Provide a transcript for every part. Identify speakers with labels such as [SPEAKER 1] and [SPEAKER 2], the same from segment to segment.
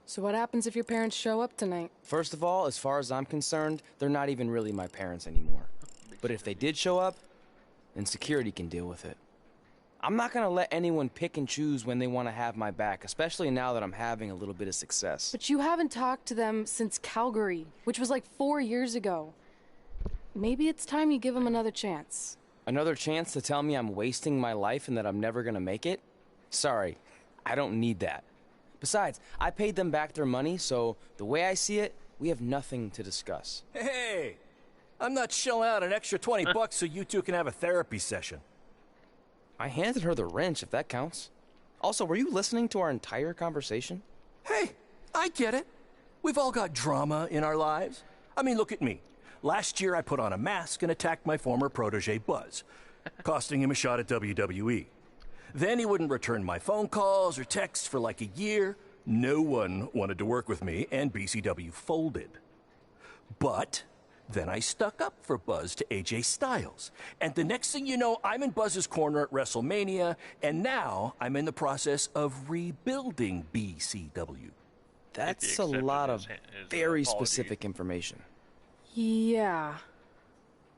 [SPEAKER 1] So what happens if your parents show up tonight?
[SPEAKER 2] First of all, as far as I'm concerned, they're not even really my parents anymore. But if they did show up, then security can deal with it. I'm not gonna let anyone pick and choose when they want to have my back, especially now that I'm having a little bit of success.
[SPEAKER 1] But you haven't talked to them since Calgary, which was like 4 years ago. Maybe it's time you give them another chance.
[SPEAKER 2] Another chance to tell me I'm wasting my life and that I'm never gonna make it? Sorry, I don't need that. Besides, I paid them back their money, so the way I see it, we have nothing to discuss.
[SPEAKER 3] Hey, I'm not shelling out an extra 20 bucks so you two can have a therapy session.
[SPEAKER 2] I handed her the wrench, if that counts. Also, were you listening to our entire conversation?
[SPEAKER 3] Hey, I get it. We've all got drama in our lives. I mean, look at me. Last year I put on a mask and attacked my former protege Buzz, costing him a shot at WWE. Then he wouldn't return my phone calls or texts for like a year. No one wanted to work with me, and BCW folded. But then I stuck up for Buzz to AJ Styles. And the next thing you know, I'm in Buzz's corner at WrestleMania, and now I'm in the process of rebuilding BCW.
[SPEAKER 2] That's a lot of very specific information.
[SPEAKER 1] Yeah.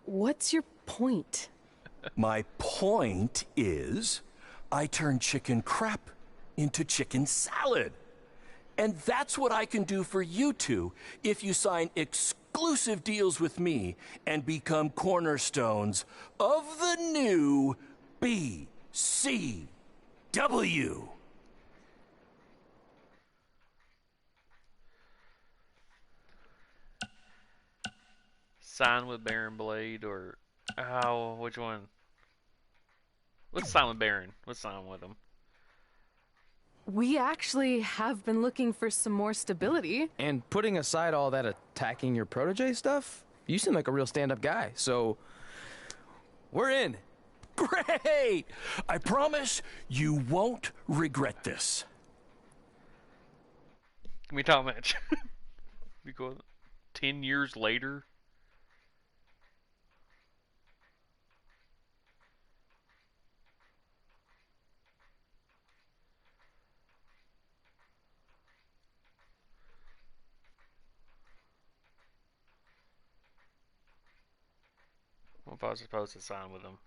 [SPEAKER 1] What's your point?
[SPEAKER 3] My point is, I turned chicken crap into chicken salad. And that's what I can do for you two if you sign exclusive deals with me and become cornerstones of the new BCW.
[SPEAKER 4] Sign with Baron Blade or which one? Let's sign with Baron. Let's sign with him.
[SPEAKER 1] We actually have been looking for some more stability.
[SPEAKER 2] And putting aside all that attacking your protege stuff, you seem like a real stand-up guy, so we're in.
[SPEAKER 3] Great! I promise you won't regret this.
[SPEAKER 4] Give me a top match. We go 10 years later. What if I was supposed to sign with him?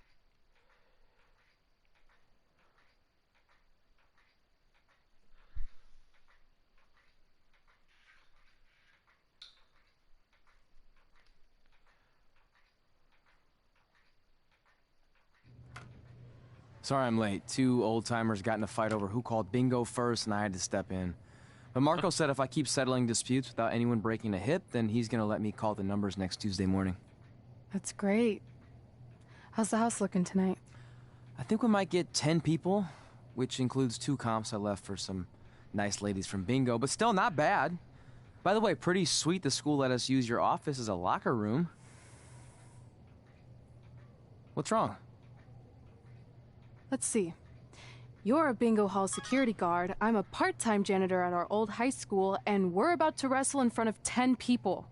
[SPEAKER 2] Sorry I'm late. Two old-timers got in a fight over who called bingo first, and I had to step in. But Marco said if I keep settling disputes without anyone breaking a hip, then he's gonna let me call the numbers next Tuesday morning.
[SPEAKER 1] That's great. How's the house looking tonight?
[SPEAKER 2] I think we might get 10 people, which includes 2 comps I left for some nice ladies from bingo, but still not bad. By the way, pretty sweet the school let us use your office as a locker room. What's wrong?
[SPEAKER 1] Let's see. You're a bingo hall security guard, I'm a part-time janitor at our old high school, and we're about to wrestle in front of 10 people.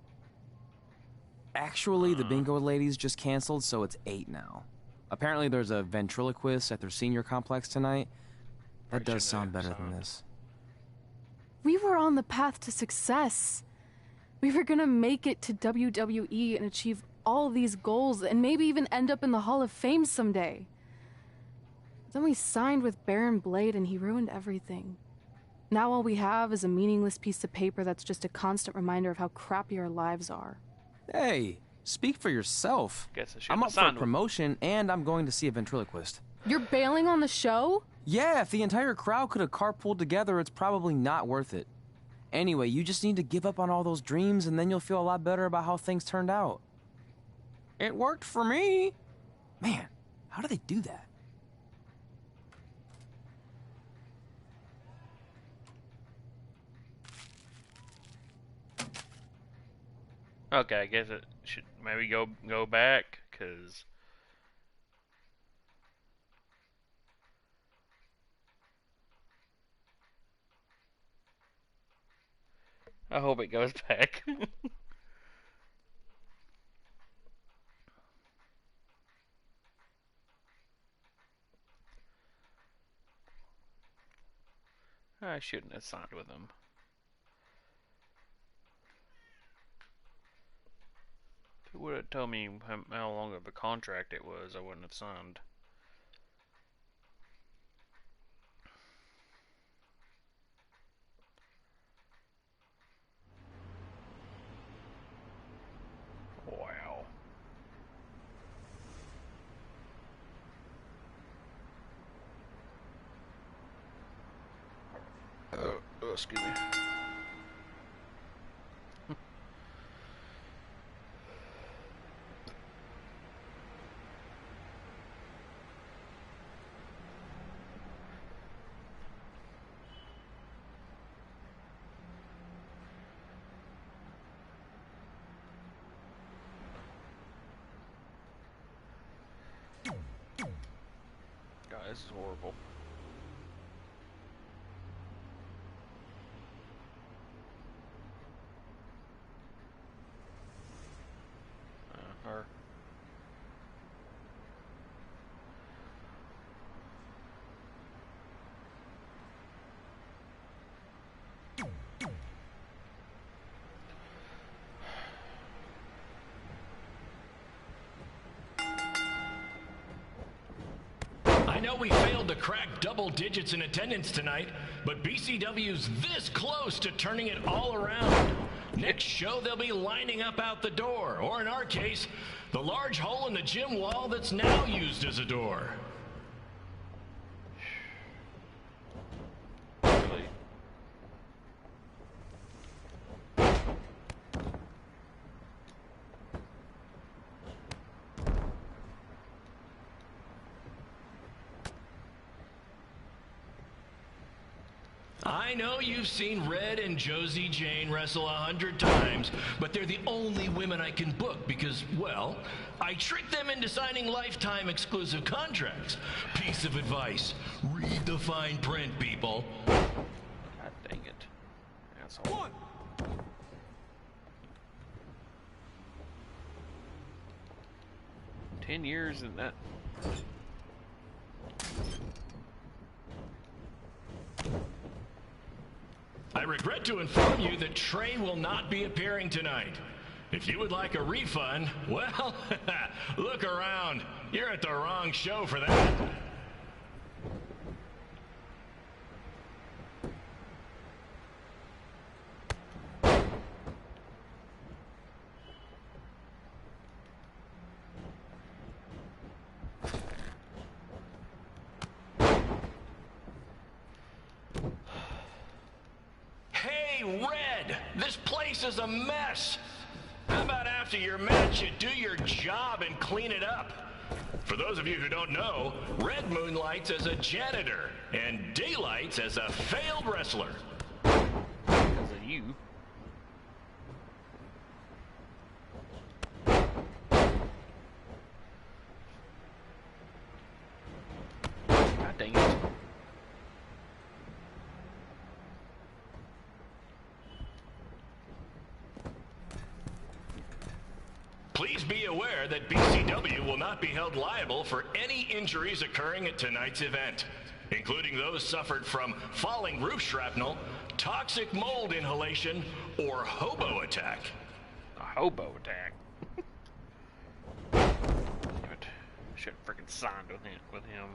[SPEAKER 2] Actually, the bingo ladies just canceled, so it's 8 now. Apparently there's a ventriloquist at their senior complex tonight. That does sound better than this.
[SPEAKER 1] We were on the path to success. We were gonna make it to WWE and achieve all these goals and maybe even end up in the Hall of Fame someday. Then we signed with Baron Blade and he ruined everything. Now all we have is a meaningless piece of paper that's just a constant reminder of how crappy our lives are.
[SPEAKER 2] Hey, speak for yourself. I'm up for a promotion and I'm going to see a ventriloquist.
[SPEAKER 1] You're bailing on the show?
[SPEAKER 2] Yeah, if the entire crowd could have carpooled together, it's probably not worth it. Anyway, you just need to give up on all those dreams and then you'll feel a lot better about how things turned out. It worked for me. Man, how do they do that?
[SPEAKER 4] Okay, I guess it should maybe go back, cause I hope it goes back. I shouldn't have signed with him. If you would have told me how long of a contract it was, I wouldn't have signed. Wow. Excuse me. God, this is horrible. Her.
[SPEAKER 5] I know we failed to crack double digits in attendance tonight, but BCW's this close to turning it all around. Next show, they'll be lining up out the door, or in our case, the large hole in the gym wall that's now used as a door.
[SPEAKER 4] Really?
[SPEAKER 5] I know you've seen Red and Josie Jane wrestle 100 times, but they're the only women I can book because, well, I tricked them into signing lifetime exclusive contracts. Piece of advice: read the fine print, people.
[SPEAKER 4] God dang it. Asshole.
[SPEAKER 3] One.
[SPEAKER 4] 10 years and that.
[SPEAKER 5] I regret to inform you that Trey will not be appearing tonight. If you would like a refund, well, look around. You're at the wrong show for that. Hey, Red, this place is a mess. How about after your match, you do your job and clean it up? For those of you who don't know, Red moonlights as a janitor and daylights as a failed wrestler.
[SPEAKER 4] Because of you. God dang it.
[SPEAKER 5] Please be aware that BCW will not be held liable for any injuries occurring at tonight's event, including those suffered from falling roof shrapnel, toxic mold inhalation, or hobo attack.
[SPEAKER 4] A hobo attack. Damn it. Should have freaking signed with him.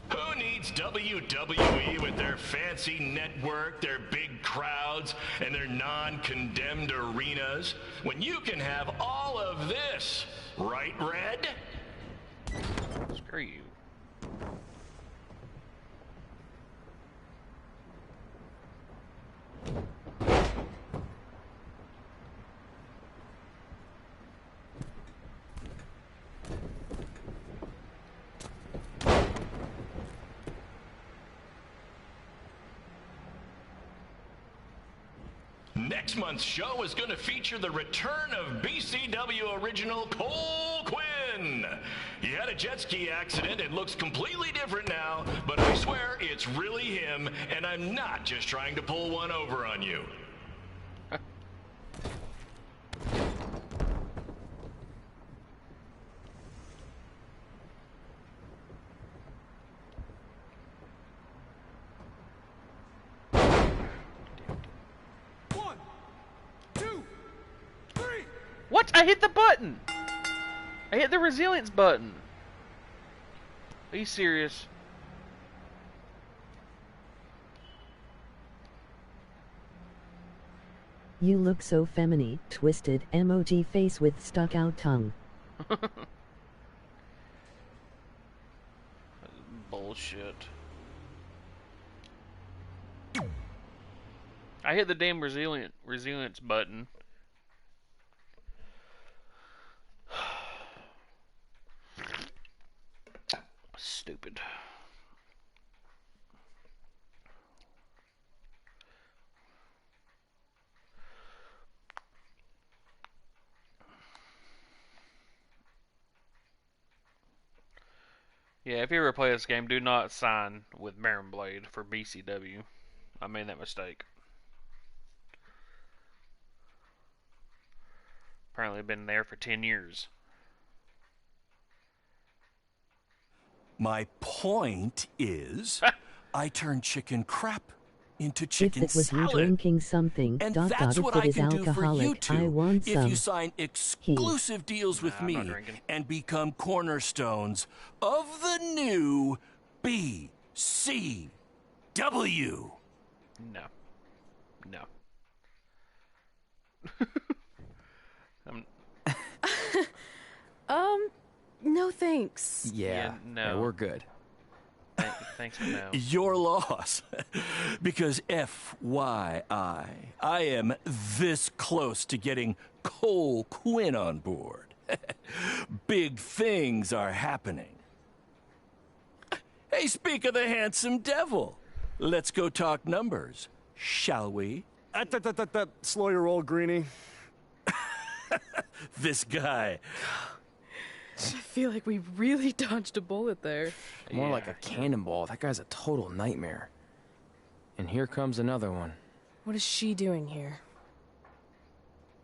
[SPEAKER 5] Who needs WWE with their fancy network, their big crowds, and their non-condemned arenas, when you can have all of this, right, Red?
[SPEAKER 4] Screw you.
[SPEAKER 5] Next month's show is going to feature the return of BCW original Cole Quinn. He had a a jet ski accident and looks completely different now, but I swear it's really him, and I'm not just trying to pull one over on you.
[SPEAKER 4] What? I hit the button! I hit the resilience button. Are you serious?
[SPEAKER 6] You look so feminine, twisted emoji face with stuck out tongue.
[SPEAKER 4] Bullshit. I hit the damn resilience button. Stupid. Yeah, if you ever play this game, do not sign with Baron Blade for BCW. I made that mistake. Apparently been there for 10 years.
[SPEAKER 3] My point is, I turned chicken crap into chicken
[SPEAKER 6] If it was
[SPEAKER 3] salad.
[SPEAKER 6] you drinking something,
[SPEAKER 3] And
[SPEAKER 6] dot
[SPEAKER 3] that's
[SPEAKER 6] dot,
[SPEAKER 3] what
[SPEAKER 6] if
[SPEAKER 3] I
[SPEAKER 6] it is
[SPEAKER 3] can do for you
[SPEAKER 6] alcoholic, I
[SPEAKER 3] two
[SPEAKER 6] want
[SPEAKER 3] if
[SPEAKER 6] some.
[SPEAKER 3] you sign exclusive deals with
[SPEAKER 4] I'm not
[SPEAKER 3] me
[SPEAKER 4] drinking.
[SPEAKER 3] and become cornerstones of the new BCW.
[SPEAKER 4] No. No.
[SPEAKER 1] No thanks.
[SPEAKER 2] Yeah,
[SPEAKER 4] no.
[SPEAKER 2] we're good.
[SPEAKER 4] Thanks, but no.
[SPEAKER 3] Your loss. Because FYI, I am this close to getting Cole Quinn on board. Big things are happening. Hey, speak of the handsome devil. Let's go talk numbers, shall we?
[SPEAKER 7] Slow your roll, Greenie.
[SPEAKER 3] This guy.
[SPEAKER 1] I feel like we really dodged a bullet there.
[SPEAKER 2] More like a cannonball. That guy's a total nightmare. And here comes another one.
[SPEAKER 1] What is she doing here?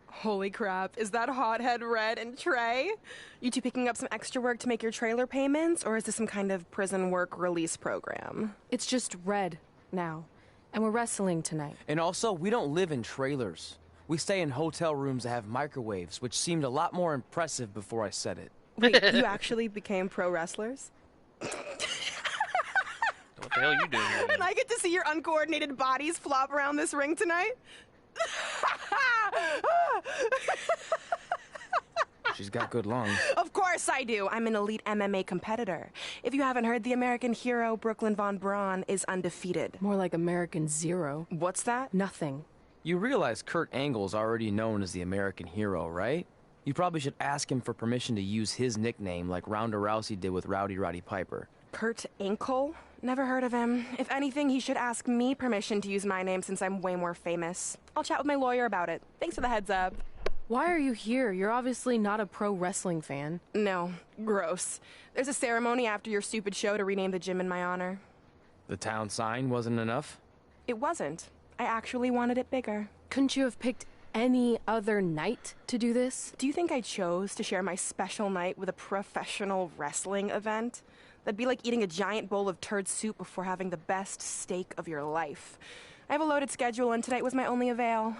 [SPEAKER 8] Holy crap, is that hothead Red and Trey? You two picking up some extra work to make your trailer payments, or is this some kind of prison work release program?
[SPEAKER 1] It's just Red now. And we're wrestling tonight.
[SPEAKER 2] And also, we don't live in trailers. We stay in hotel rooms that have microwaves, which seemed a lot more impressive before I said it.
[SPEAKER 8] Wait, you actually became pro wrestlers?
[SPEAKER 4] What the hell are you doing here?
[SPEAKER 8] And I get to see your uncoordinated bodies flop around this ring tonight?
[SPEAKER 2] She's got good lungs.
[SPEAKER 8] Of course I do. I'm an elite MMA competitor. If you haven't heard, the American hero Brooklyn Von Braun is undefeated.
[SPEAKER 1] More like American Zero.
[SPEAKER 8] What's that?
[SPEAKER 1] Nothing.
[SPEAKER 2] You realize Kurt Angle's already known as the American hero, right? You probably should ask him for permission to use his nickname like Ronda Rousey did with Rowdy Roddy Piper.
[SPEAKER 8] Kurt Angle? Never heard of him. If anything, he should ask me permission to use my name since I'm way more famous. I'll chat with my lawyer about it. Thanks for the heads up.
[SPEAKER 1] Why are you here? You're obviously not a pro wrestling fan.
[SPEAKER 8] No, gross. There's a ceremony after your stupid show to rename the gym in my honor.
[SPEAKER 2] The town sign wasn't enough?
[SPEAKER 8] It wasn't. I actually wanted it bigger.
[SPEAKER 1] Couldn't you have picked any other night to do this?
[SPEAKER 8] Do you think I chose to share my special night with a professional wrestling event? That'd be like eating a giant bowl of turd soup before having the best steak of your life. I have a loaded schedule, and tonight was my only avail.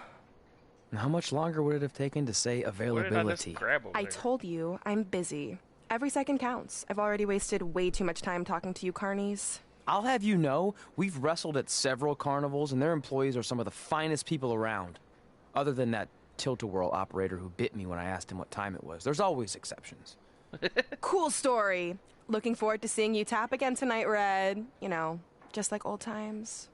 [SPEAKER 2] And how much longer would it have taken to say
[SPEAKER 4] Where did I just
[SPEAKER 2] availability?
[SPEAKER 4] grab over
[SPEAKER 8] I
[SPEAKER 4] there?
[SPEAKER 8] told you, I'm busy. Every second counts. I've already wasted way too much time talking to you carnies.
[SPEAKER 2] I'll have you know, we've wrestled at several carnivals, and their employees are some of the finest people around. Other than that tilt-a-whirl operator who bit me when I asked him what time it was. There's always exceptions.
[SPEAKER 8] Cool story. Looking forward to seeing you tap again tonight, Red. You know, just like old times.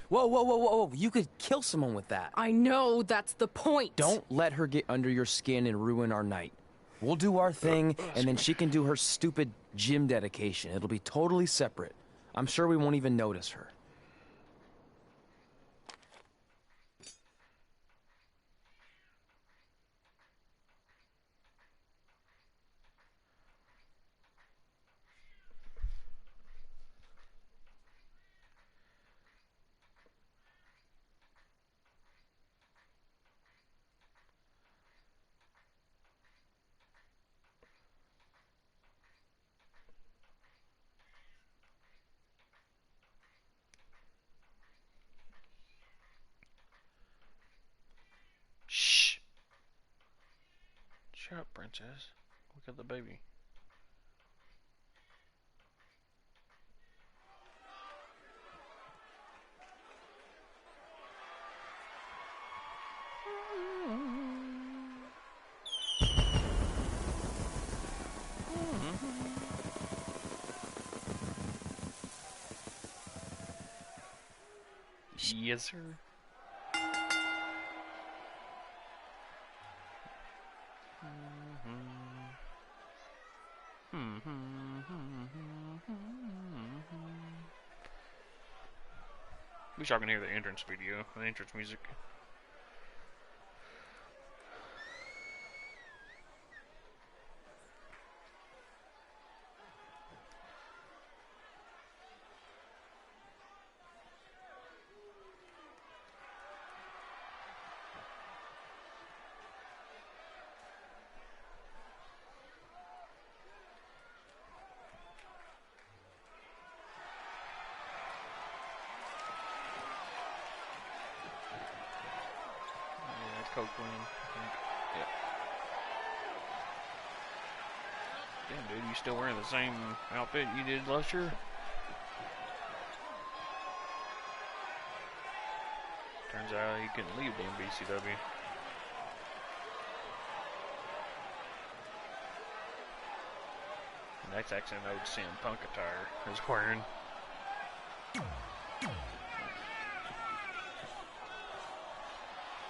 [SPEAKER 2] Whoa, whoa, whoa, whoa, whoa. You could kill someone with that.
[SPEAKER 1] I know, that's the point.
[SPEAKER 2] Don't let her get under your skin and ruin our night. We'll do our thing, and then she can do her stupid gym dedication. It'll be totally separate. I'm sure we won't even notice her.
[SPEAKER 4] Shut up, princess. Look at the baby. Yes, sir. Wish I can hear the entrance video, the entrance music. Coke win, I think. Yep. Damn, dude, you still wearing the same outfit you did last year? Turns out you couldn't leave damn BCW. And that's actually an old CM Punk attire he's wearing.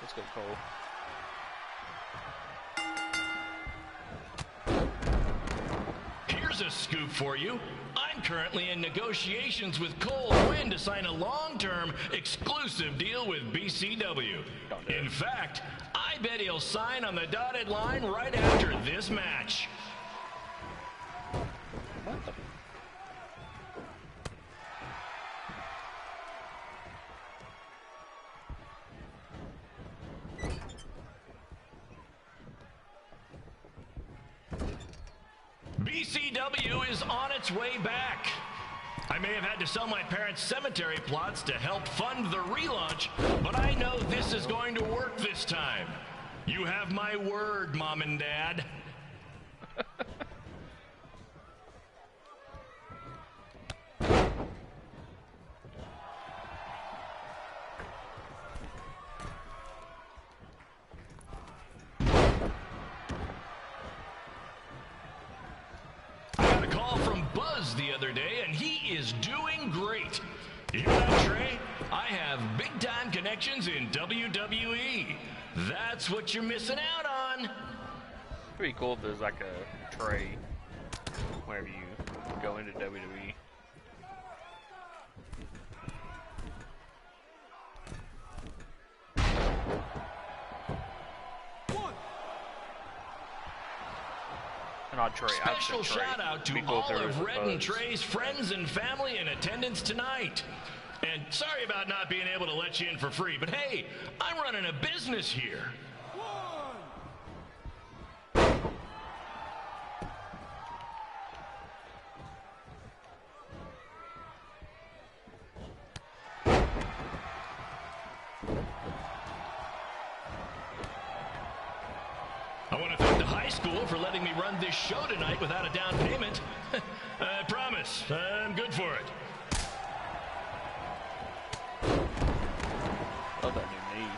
[SPEAKER 4] Let's go, Cole.
[SPEAKER 5] Here's a scoop for you. I'm currently in negotiations with Cole Quinn to sign a long-term exclusive deal with BCW. In fact, I bet he'll sign on the dotted line right after this match.
[SPEAKER 4] What the?
[SPEAKER 5] BCW is on its way back. I may have had to sell my parents' cemetery plots to help fund the relaunch, but I know this is going to work this time. You have my word, Mom and Dad. The other day, and he is doing great. You hear that, Trey? I have big-time connections in WWE. That's what you're missing out on.
[SPEAKER 4] Pretty cool if there's like a tray whenever you go into WWE.
[SPEAKER 5] Special shout out to all of Red and Trey's friends and family in attendance tonight. And sorry about not being able to let you in for free, but hey, I'm running a business here. I want to thank the high school for letting me run this show tonight without a down payment. I promise, I'm good for it.
[SPEAKER 4] Love that new knee.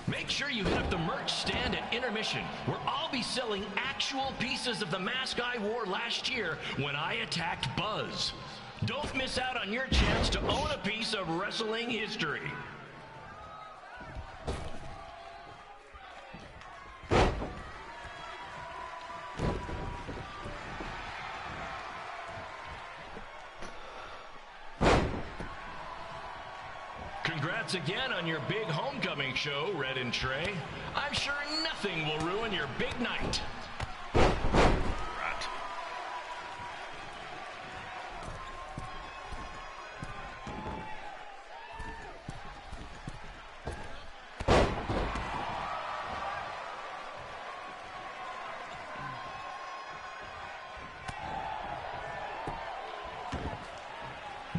[SPEAKER 5] Make sure you hit up the merch stand at intermission, where I'll be selling actual pieces of the mask I wore last year when I attacked Buzz. Don't miss out on your chance to own a piece of wrestling history. Congrats again on your big homecoming show, Red and Trey. I'm sure nothing will ruin your big night.
[SPEAKER 4] Right.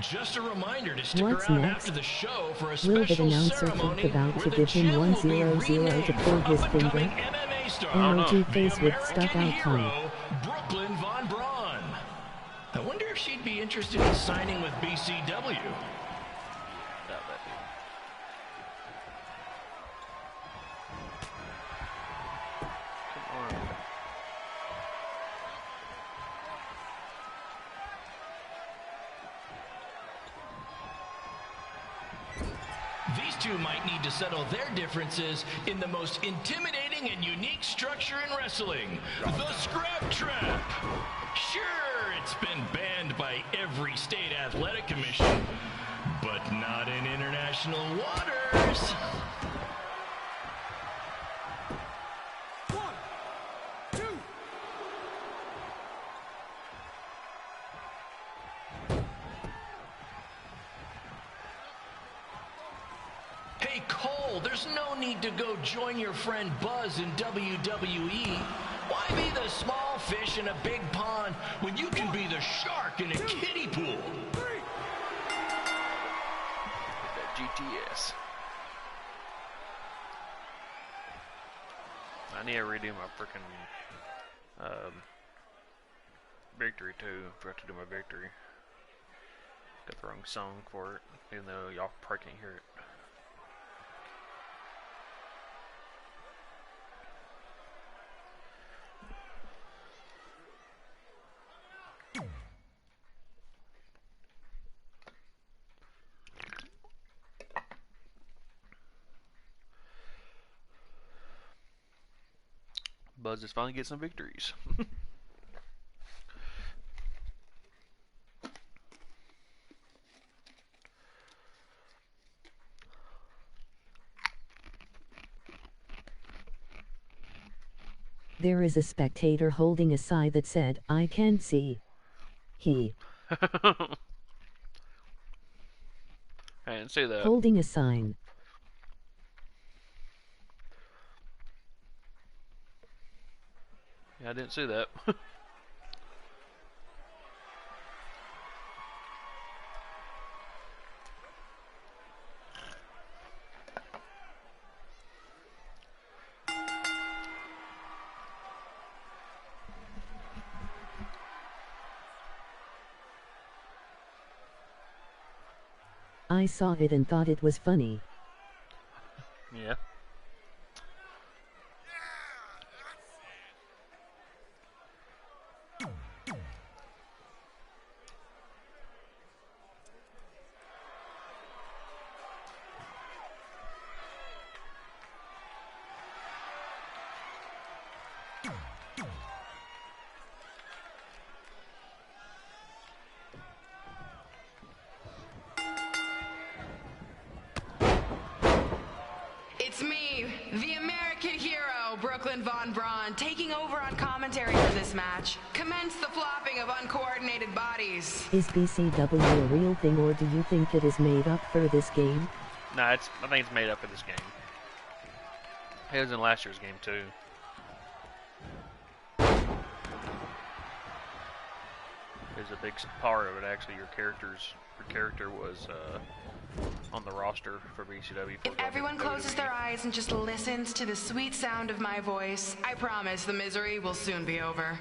[SPEAKER 5] Just a reminder to stick
[SPEAKER 6] What's
[SPEAKER 5] around
[SPEAKER 6] next?
[SPEAKER 5] after the show for a
[SPEAKER 6] Will the
[SPEAKER 5] special
[SPEAKER 6] announcer
[SPEAKER 5] ceremony
[SPEAKER 6] think about
[SPEAKER 5] where
[SPEAKER 6] to
[SPEAKER 5] the
[SPEAKER 6] give him
[SPEAKER 5] gym will be
[SPEAKER 6] 100 to
[SPEAKER 5] renamed
[SPEAKER 6] pull his
[SPEAKER 5] up-and-coming
[SPEAKER 6] finger?
[SPEAKER 5] MMA star,
[SPEAKER 6] Emoji
[SPEAKER 5] the
[SPEAKER 6] face with
[SPEAKER 5] American
[SPEAKER 6] stuck out tongue.
[SPEAKER 5] hero, Brooklyn Von Braun. I wonder if she'd be interested in signing with BCW. These two might need to settle their differences in the most intimidating and unique structure in wrestling, the Scrap Trap. Sure, it's been banned by every state athletic commission, but not in international waters. Hey, Cole, there's no need to go join your friend Buzz in WWE. Why be the small fish in a big pond when you can be the shark in a kiddie pool?
[SPEAKER 4] That GTS. I need to redo my freaking victory too. Forgot to do my victory. Got the wrong song for it, even though y'all probably can't hear it. Buzz is finally getting some victories.
[SPEAKER 6] There is a spectator holding a sign that said, "I can see." He.
[SPEAKER 4] I didn't see that.
[SPEAKER 6] Holding a sign.
[SPEAKER 4] Yeah, I didn't see that.
[SPEAKER 6] I saw it and thought it was funny.
[SPEAKER 4] Yeah.
[SPEAKER 8] It's me, the American hero, Brooklyn Von Braun, taking over on commentary for this match. Commence the flopping of uncoordinated bodies.
[SPEAKER 6] Is BCW a real thing, or do you think it is made up for this game?
[SPEAKER 4] Nah, I think it's made up for this game. It was in last year's game too. There's a big part of it actually. Your character was on the roster for BCW.
[SPEAKER 8] If everyone closes their eyes and just listens to the sweet sound of my voice, I promise the misery will soon be over.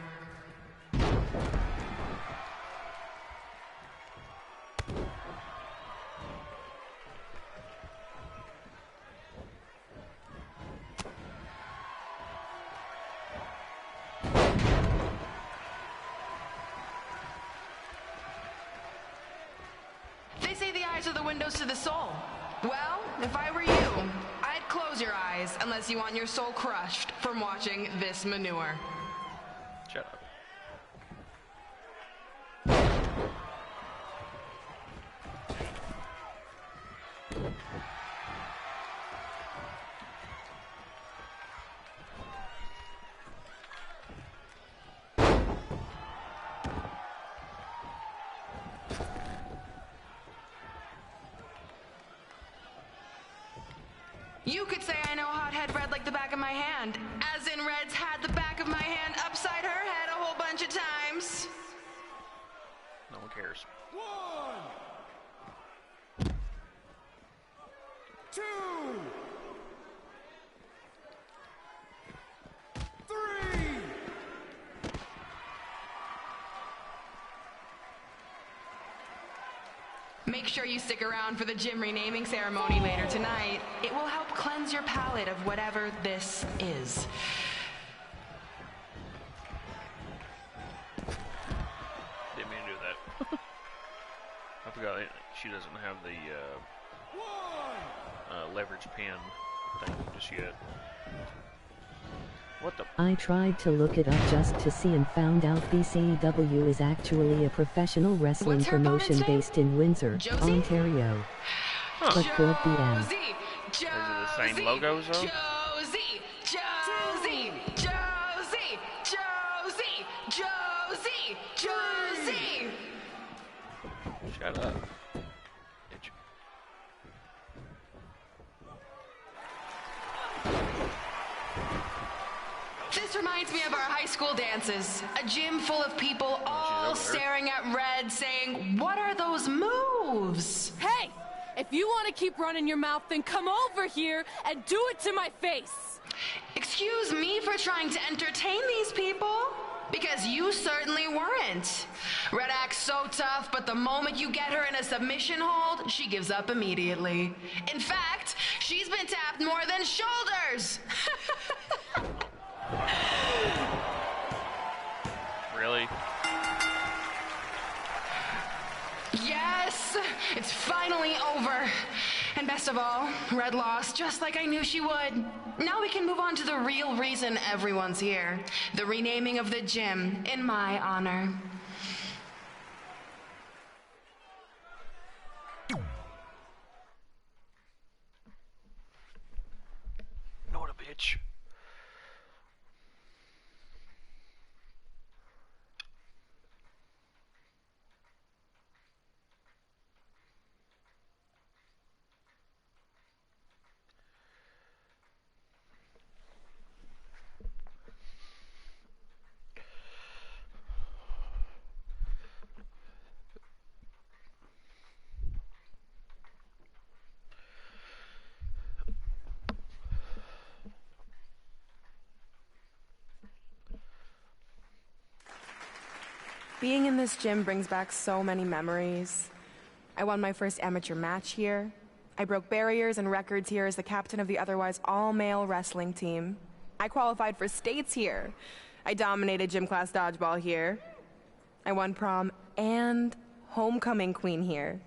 [SPEAKER 8] They say the eyes are the windows to the soul. Well, if I were you, I'd close your eyes unless you want your soul crushed from watching this manure.
[SPEAKER 4] Shut up.
[SPEAKER 8] You could say I know hothead red like the back of my hand, as in Red's had the back of my hand upside her head a whole bunch of times.
[SPEAKER 4] No one cares.
[SPEAKER 8] Make sure you stick around for the gym renaming ceremony later tonight. It will help cleanse your palate of whatever this is.
[SPEAKER 4] Didn't mean to do that. I forgot she doesn't have the leverage pin thing just yet. What the?
[SPEAKER 6] I tried to look it up just to see and found out BCEW is actually a professional wrestling
[SPEAKER 8] What's her
[SPEAKER 6] promotion
[SPEAKER 8] opponent's name?
[SPEAKER 6] based in Windsor,
[SPEAKER 8] Josie?
[SPEAKER 6] Ontario.
[SPEAKER 4] Huh.
[SPEAKER 6] But good BM.
[SPEAKER 8] Josie,
[SPEAKER 4] Is it the same logos though?
[SPEAKER 8] Josie, Josie, Josie, Josie, Josie, Josie.
[SPEAKER 4] Shut up. Bitch.
[SPEAKER 8] This reminds me of our high school dances. A gym full of people all staring at red saying, "What are those moves?"
[SPEAKER 1] Hey! If you want to keep running your mouth, then come over here and do it to my face!
[SPEAKER 8] Excuse me for trying to entertain these people? Because you certainly weren't. Red acts so tough, but the moment you get her in a submission hold, she gives up immediately. In fact, she's been tapped more than shoulders.
[SPEAKER 4] Really?
[SPEAKER 8] Yes, it's finally over. And best of all, Red lost just like I knew she would. Now we can move on to the real reason everyone's here. The renaming of the gym in my honor.
[SPEAKER 4] What a bitch.
[SPEAKER 8] Being in this gym brings back so many memories. I won my first amateur match here. I broke barriers and records here as the captain of the otherwise all-male wrestling team. I qualified for states here. I dominated gym class dodgeball here. I won prom and homecoming queen here.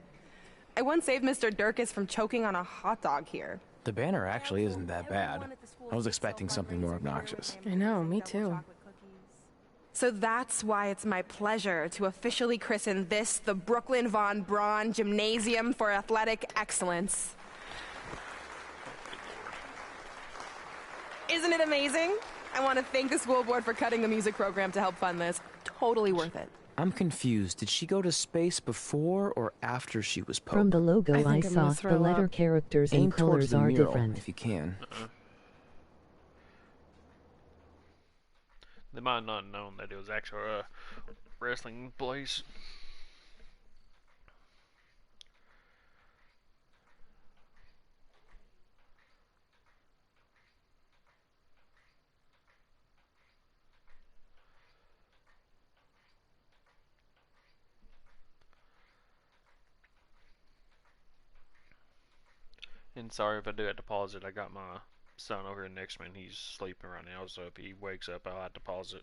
[SPEAKER 8] I once saved Mr. Durkis from choking on a hot dog here.
[SPEAKER 2] The banner actually isn't that bad. I was expecting something more obnoxious.
[SPEAKER 1] I know, me too.
[SPEAKER 8] So that's why it's my pleasure to officially christen this the Brooklyn Von Braun Gymnasium for Athletic Excellence. Isn't it amazing? I want to thank the school board for cutting the music program to help fund this. Totally worth it.
[SPEAKER 2] I'm confused. Did she go to space before or after she was Pope?
[SPEAKER 6] From the logo
[SPEAKER 1] I
[SPEAKER 6] I
[SPEAKER 1] think I'm
[SPEAKER 6] saw,
[SPEAKER 1] gonna
[SPEAKER 6] the
[SPEAKER 1] throw
[SPEAKER 6] letter
[SPEAKER 1] up.
[SPEAKER 6] characters
[SPEAKER 2] Aim
[SPEAKER 6] and
[SPEAKER 2] towards
[SPEAKER 6] colors
[SPEAKER 2] the
[SPEAKER 6] are
[SPEAKER 2] mural,
[SPEAKER 6] different.
[SPEAKER 2] if you can.
[SPEAKER 4] They might not have known that it was actually a wrestling place. And sorry if I do have to pause it. I got my son over here next to me and he's sleeping right now, so if he wakes up I'll have to pause it.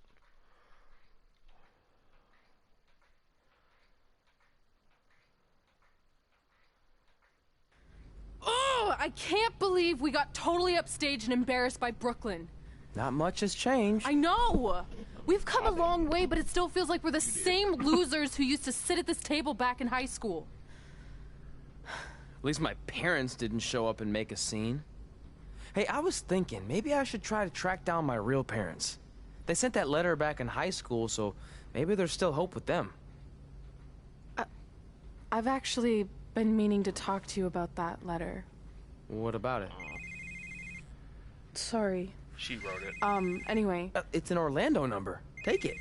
[SPEAKER 1] Oh, I can't believe we got totally upstaged and embarrassed by Brooklyn.
[SPEAKER 2] Not much has changed.
[SPEAKER 1] I know! We've come a long way, but it still feels like we're the same losers who used to sit at this table back in high school.
[SPEAKER 2] At least my parents didn't show up and make a scene. Hey, I was thinking, maybe I should try to track down my real parents. They sent that letter back in high school, so maybe there's still hope with them.
[SPEAKER 1] I've actually been meaning to talk to you about that letter.
[SPEAKER 2] What about it?
[SPEAKER 1] Sorry.
[SPEAKER 4] She wrote it.
[SPEAKER 1] Anyway.
[SPEAKER 2] It's an Orlando number. Take it.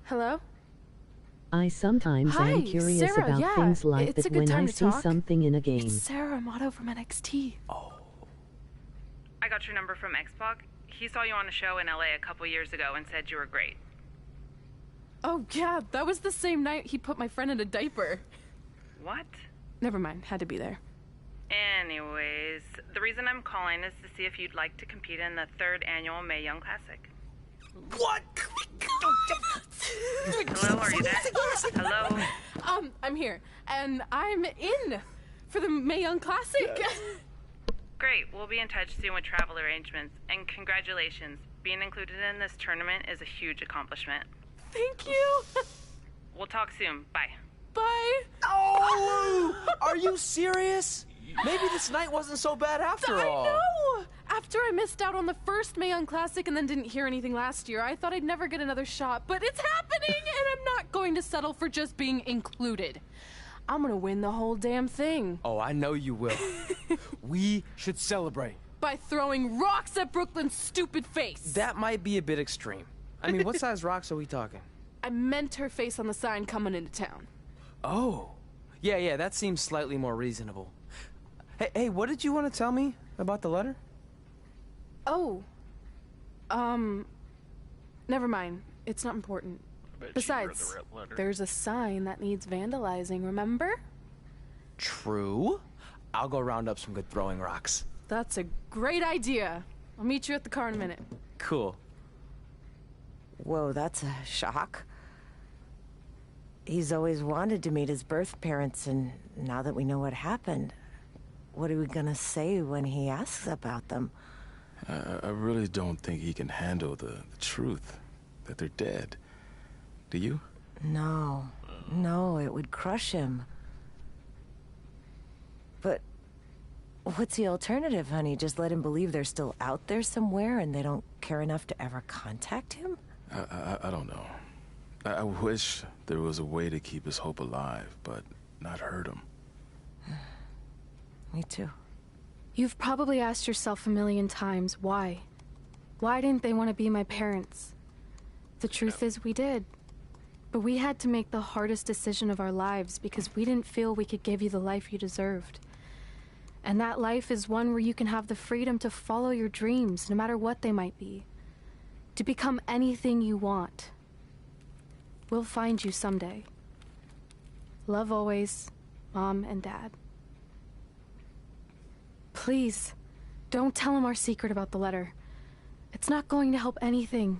[SPEAKER 1] Hello?
[SPEAKER 6] I sometimes
[SPEAKER 1] Hi,
[SPEAKER 6] am curious
[SPEAKER 1] Sarah,
[SPEAKER 6] about
[SPEAKER 1] yeah,
[SPEAKER 6] things like
[SPEAKER 1] it's a
[SPEAKER 6] that
[SPEAKER 1] good
[SPEAKER 6] when
[SPEAKER 1] time
[SPEAKER 6] I
[SPEAKER 1] to
[SPEAKER 6] see
[SPEAKER 1] talk.
[SPEAKER 6] something in a game.
[SPEAKER 1] It's Sarah Amato from NXT.
[SPEAKER 9] I got your number from X-Pac. He saw you on a show in LA a couple years ago and said you were great.
[SPEAKER 1] Oh, yeah, that was the same night he put my friend in a diaper.
[SPEAKER 9] What?
[SPEAKER 8] Never mind, had to be there.
[SPEAKER 9] Anyways, the reason I'm calling is to see if you'd like to compete in the 3rd annual Mae Young Classic.
[SPEAKER 7] What?
[SPEAKER 9] Hello, are you there? Hello?
[SPEAKER 8] I'm here, and I'm in for the Mae Young Classic.
[SPEAKER 9] Great, we'll be in touch soon with travel arrangements, and congratulations. Being included in this tournament is a huge accomplishment.
[SPEAKER 8] Thank you.
[SPEAKER 9] We'll talk soon. Bye.
[SPEAKER 8] Bye.
[SPEAKER 2] Oh! Are you serious? Maybe this night wasn't so bad after all.
[SPEAKER 8] I know! After I missed out on the first Mae Young Classic and then didn't hear anything last year, I thought I'd never get another shot, but it's happening, and I'm not going to settle for just being included. I'm gonna win the whole damn thing.
[SPEAKER 2] Oh, I know you will. We should celebrate.
[SPEAKER 8] By throwing rocks at Brooklyn's stupid face.
[SPEAKER 2] That might be a bit extreme. I mean, what size rocks are we talking?
[SPEAKER 8] I meant her face on the sign coming into town.
[SPEAKER 2] Oh. Yeah, that seems slightly more reasonable. Hey, what did you want to tell me about the letter?
[SPEAKER 8] Oh. Never mind. It's not important. Besides, there's a sign that needs vandalizing, remember?
[SPEAKER 2] True. I'll go round up some good throwing rocks.
[SPEAKER 8] That's a great idea. I'll meet you at the car in a minute.
[SPEAKER 2] Cool.
[SPEAKER 10] Whoa, that's a shock. He's always wanted to meet his birth parents, and now that we know what happened, what are we gonna say when he asks about them?
[SPEAKER 11] I really don't think he can handle the truth, that they're dead. Do you?
[SPEAKER 10] No, it would crush him. But what's the alternative, honey? Just let him believe they're still out there somewhere and they don't care enough to ever contact him?
[SPEAKER 11] I don't know. I wish there was a way to keep his hope alive, but not hurt him.
[SPEAKER 10] Me too.
[SPEAKER 1] You've probably asked yourself a million times, why? Why didn't they want to be my parents? The truth is, we did. But we had to make the hardest decision of our lives because we didn't feel we could give you the life you deserved. And that life is one where you can have the freedom to follow your dreams, no matter what they might be. To become anything you want. We'll find you someday. Love always, Mom and Dad. Please, don't tell him our secret about the letter. It's not going to help anything.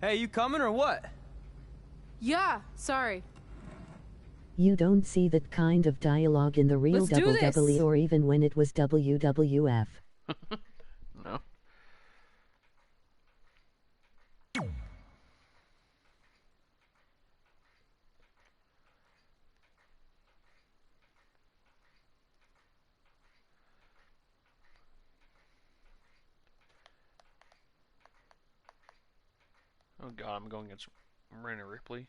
[SPEAKER 2] Hey, you coming or what?
[SPEAKER 8] Yeah, sorry.
[SPEAKER 6] You don't see that kind of dialogue in the real
[SPEAKER 8] Let's do this.
[SPEAKER 6] WWE or even when it was WWF.
[SPEAKER 4] No. Oh god, I'm going against Marina Ripley.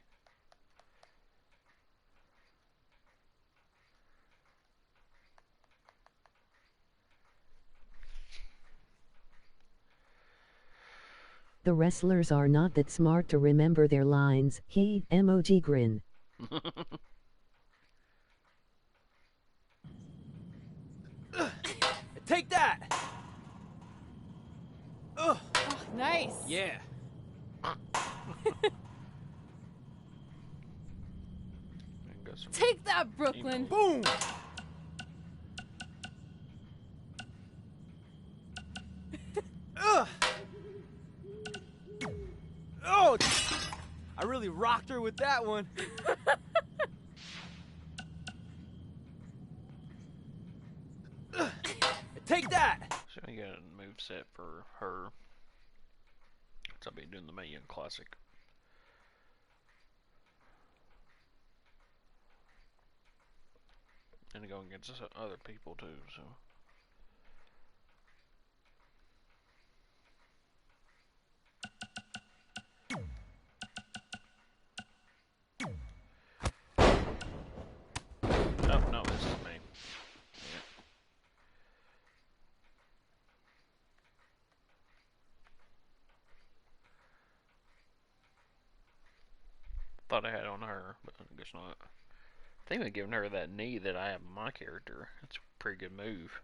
[SPEAKER 6] The wrestlers are not that smart to remember their lines. He, emoji grin.
[SPEAKER 2] Take that! Ugh.
[SPEAKER 8] Oh, nice.
[SPEAKER 2] Yeah.
[SPEAKER 8] Take that, Brooklyn.
[SPEAKER 2] Boom! Ugh! Oh! I really rocked her with that one. Take that!
[SPEAKER 4] So I got a move set for her. So I'll be doing the Mae Young Classic. And going against other people too, so. Oh, no, this is me. Yeah. Thought I had on her, but I guess not. I think they've given her that knee that I have on my character. That's a pretty good move.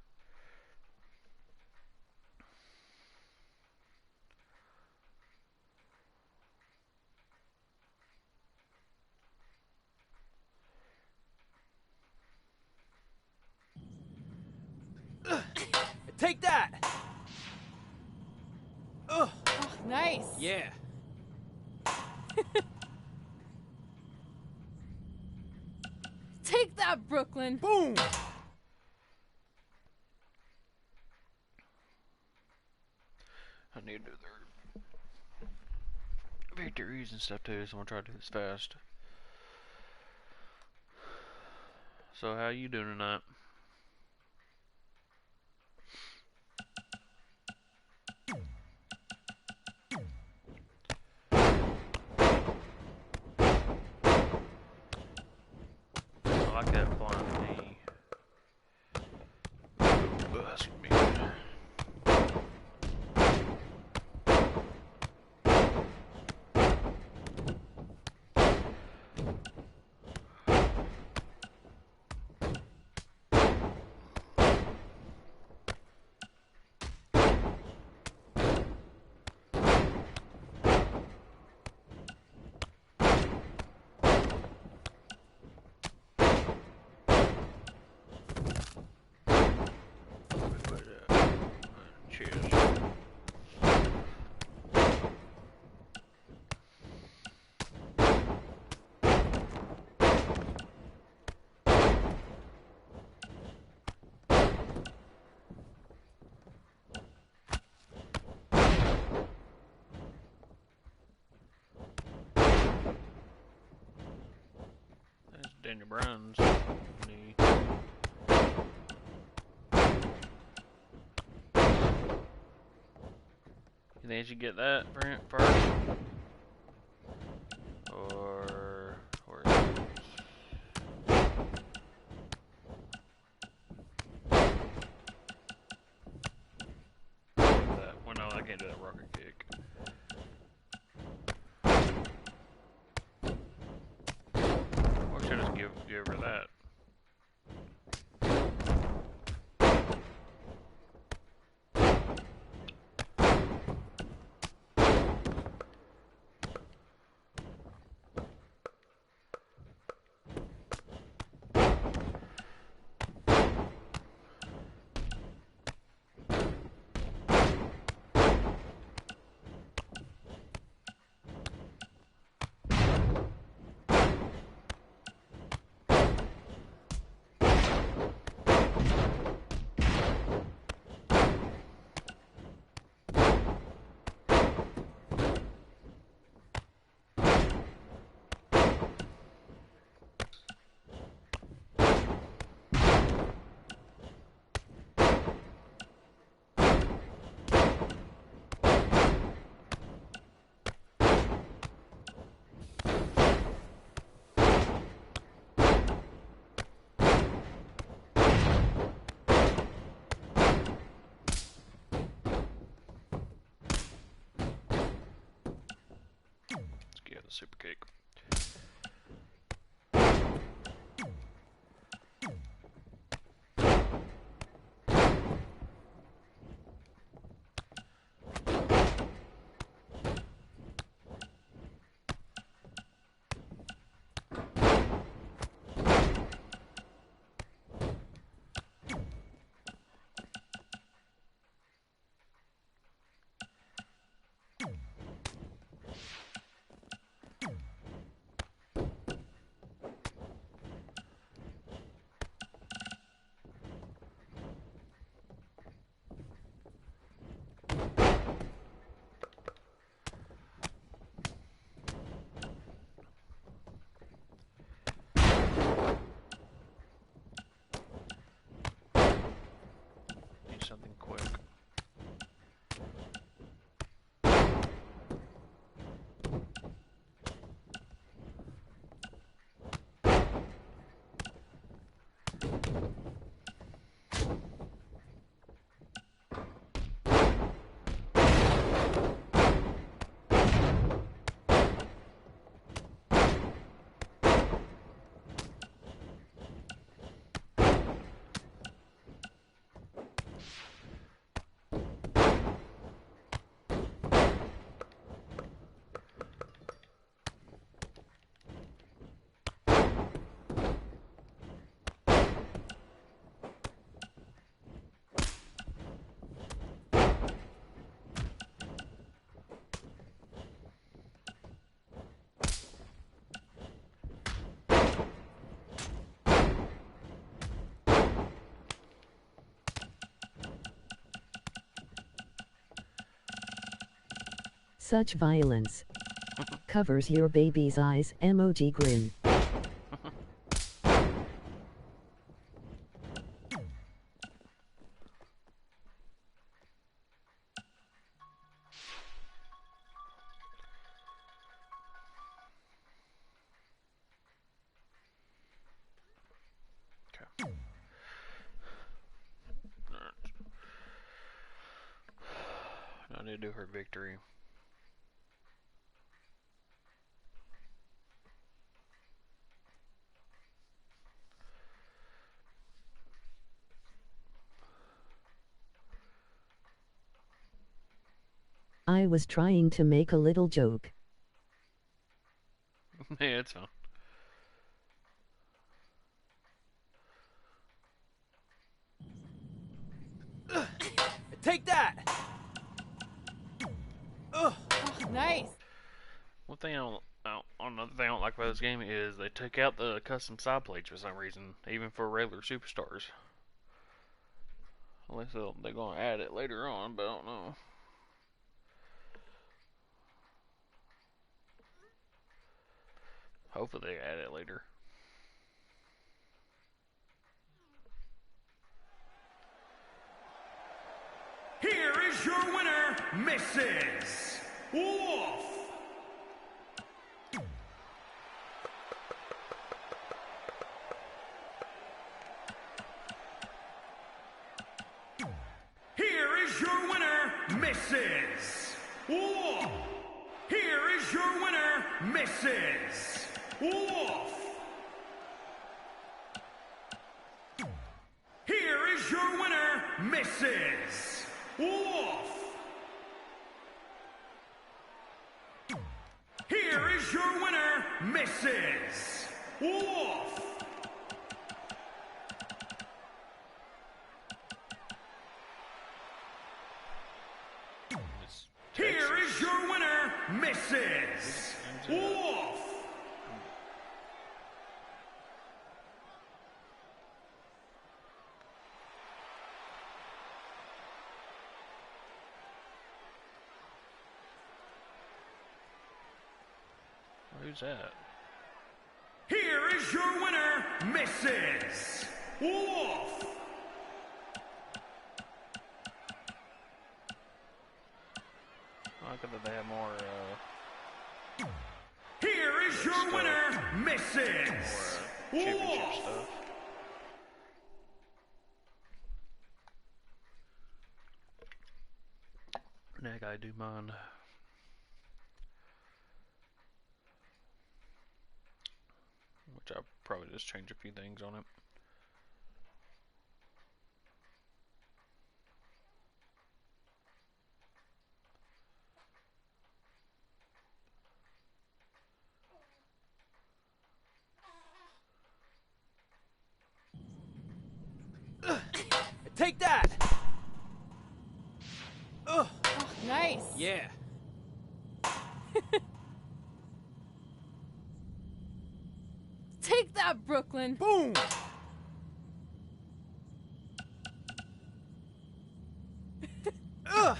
[SPEAKER 2] Take that! Ugh.
[SPEAKER 1] Oh, nice.
[SPEAKER 2] Yeah.
[SPEAKER 1] Take that, Brooklyn.
[SPEAKER 2] Boom!
[SPEAKER 4] I need to do their victories and stuff too, so I'm gonna try to do this fast. So how you doing tonight? I like that blind knee. Bust me. Cheers. That's Daniel Bryan's knee. You think you should get that Brent first? Or that? Well, no, I can't do that rocket kick. Or should I just give her that? The super cake. Something quick.
[SPEAKER 6] Such violence. Covers your baby's eyes, emoji grin.
[SPEAKER 4] I need to do her victory.
[SPEAKER 6] I was trying to make a little joke.
[SPEAKER 4] Yeah, it's fine.
[SPEAKER 2] Take that!
[SPEAKER 1] Oh, nice.
[SPEAKER 4] One thing another thing I don't like about this game is they took out the custom side plates for some reason, even for regular superstars. Unless they're gonna add it later on, but I don't know. Hopefully they add it later.
[SPEAKER 5] Here is your winner, Mrs. Wolf. Here is your winner, Mrs. Wolf. Here is your winner, Mrs. Wolf. Here is your winner, Mrs. Wolf. Here is your winner, Mrs. Wolf. Here is your winner, Mrs. Wolf.
[SPEAKER 4] Who's that?
[SPEAKER 5] Here is your winner, Mrs. Wolf.
[SPEAKER 4] I could have had more,
[SPEAKER 5] Here is your
[SPEAKER 4] stuff.
[SPEAKER 5] winner, Mrs.
[SPEAKER 4] Championship
[SPEAKER 5] Wolf.
[SPEAKER 4] stuff. Now I gotta do mine. Which I'll probably just change a few things on it.
[SPEAKER 2] Take that!
[SPEAKER 1] Oh, nice.
[SPEAKER 2] Yeah.
[SPEAKER 1] Take that, Brooklyn.
[SPEAKER 2] Boom! Ugh!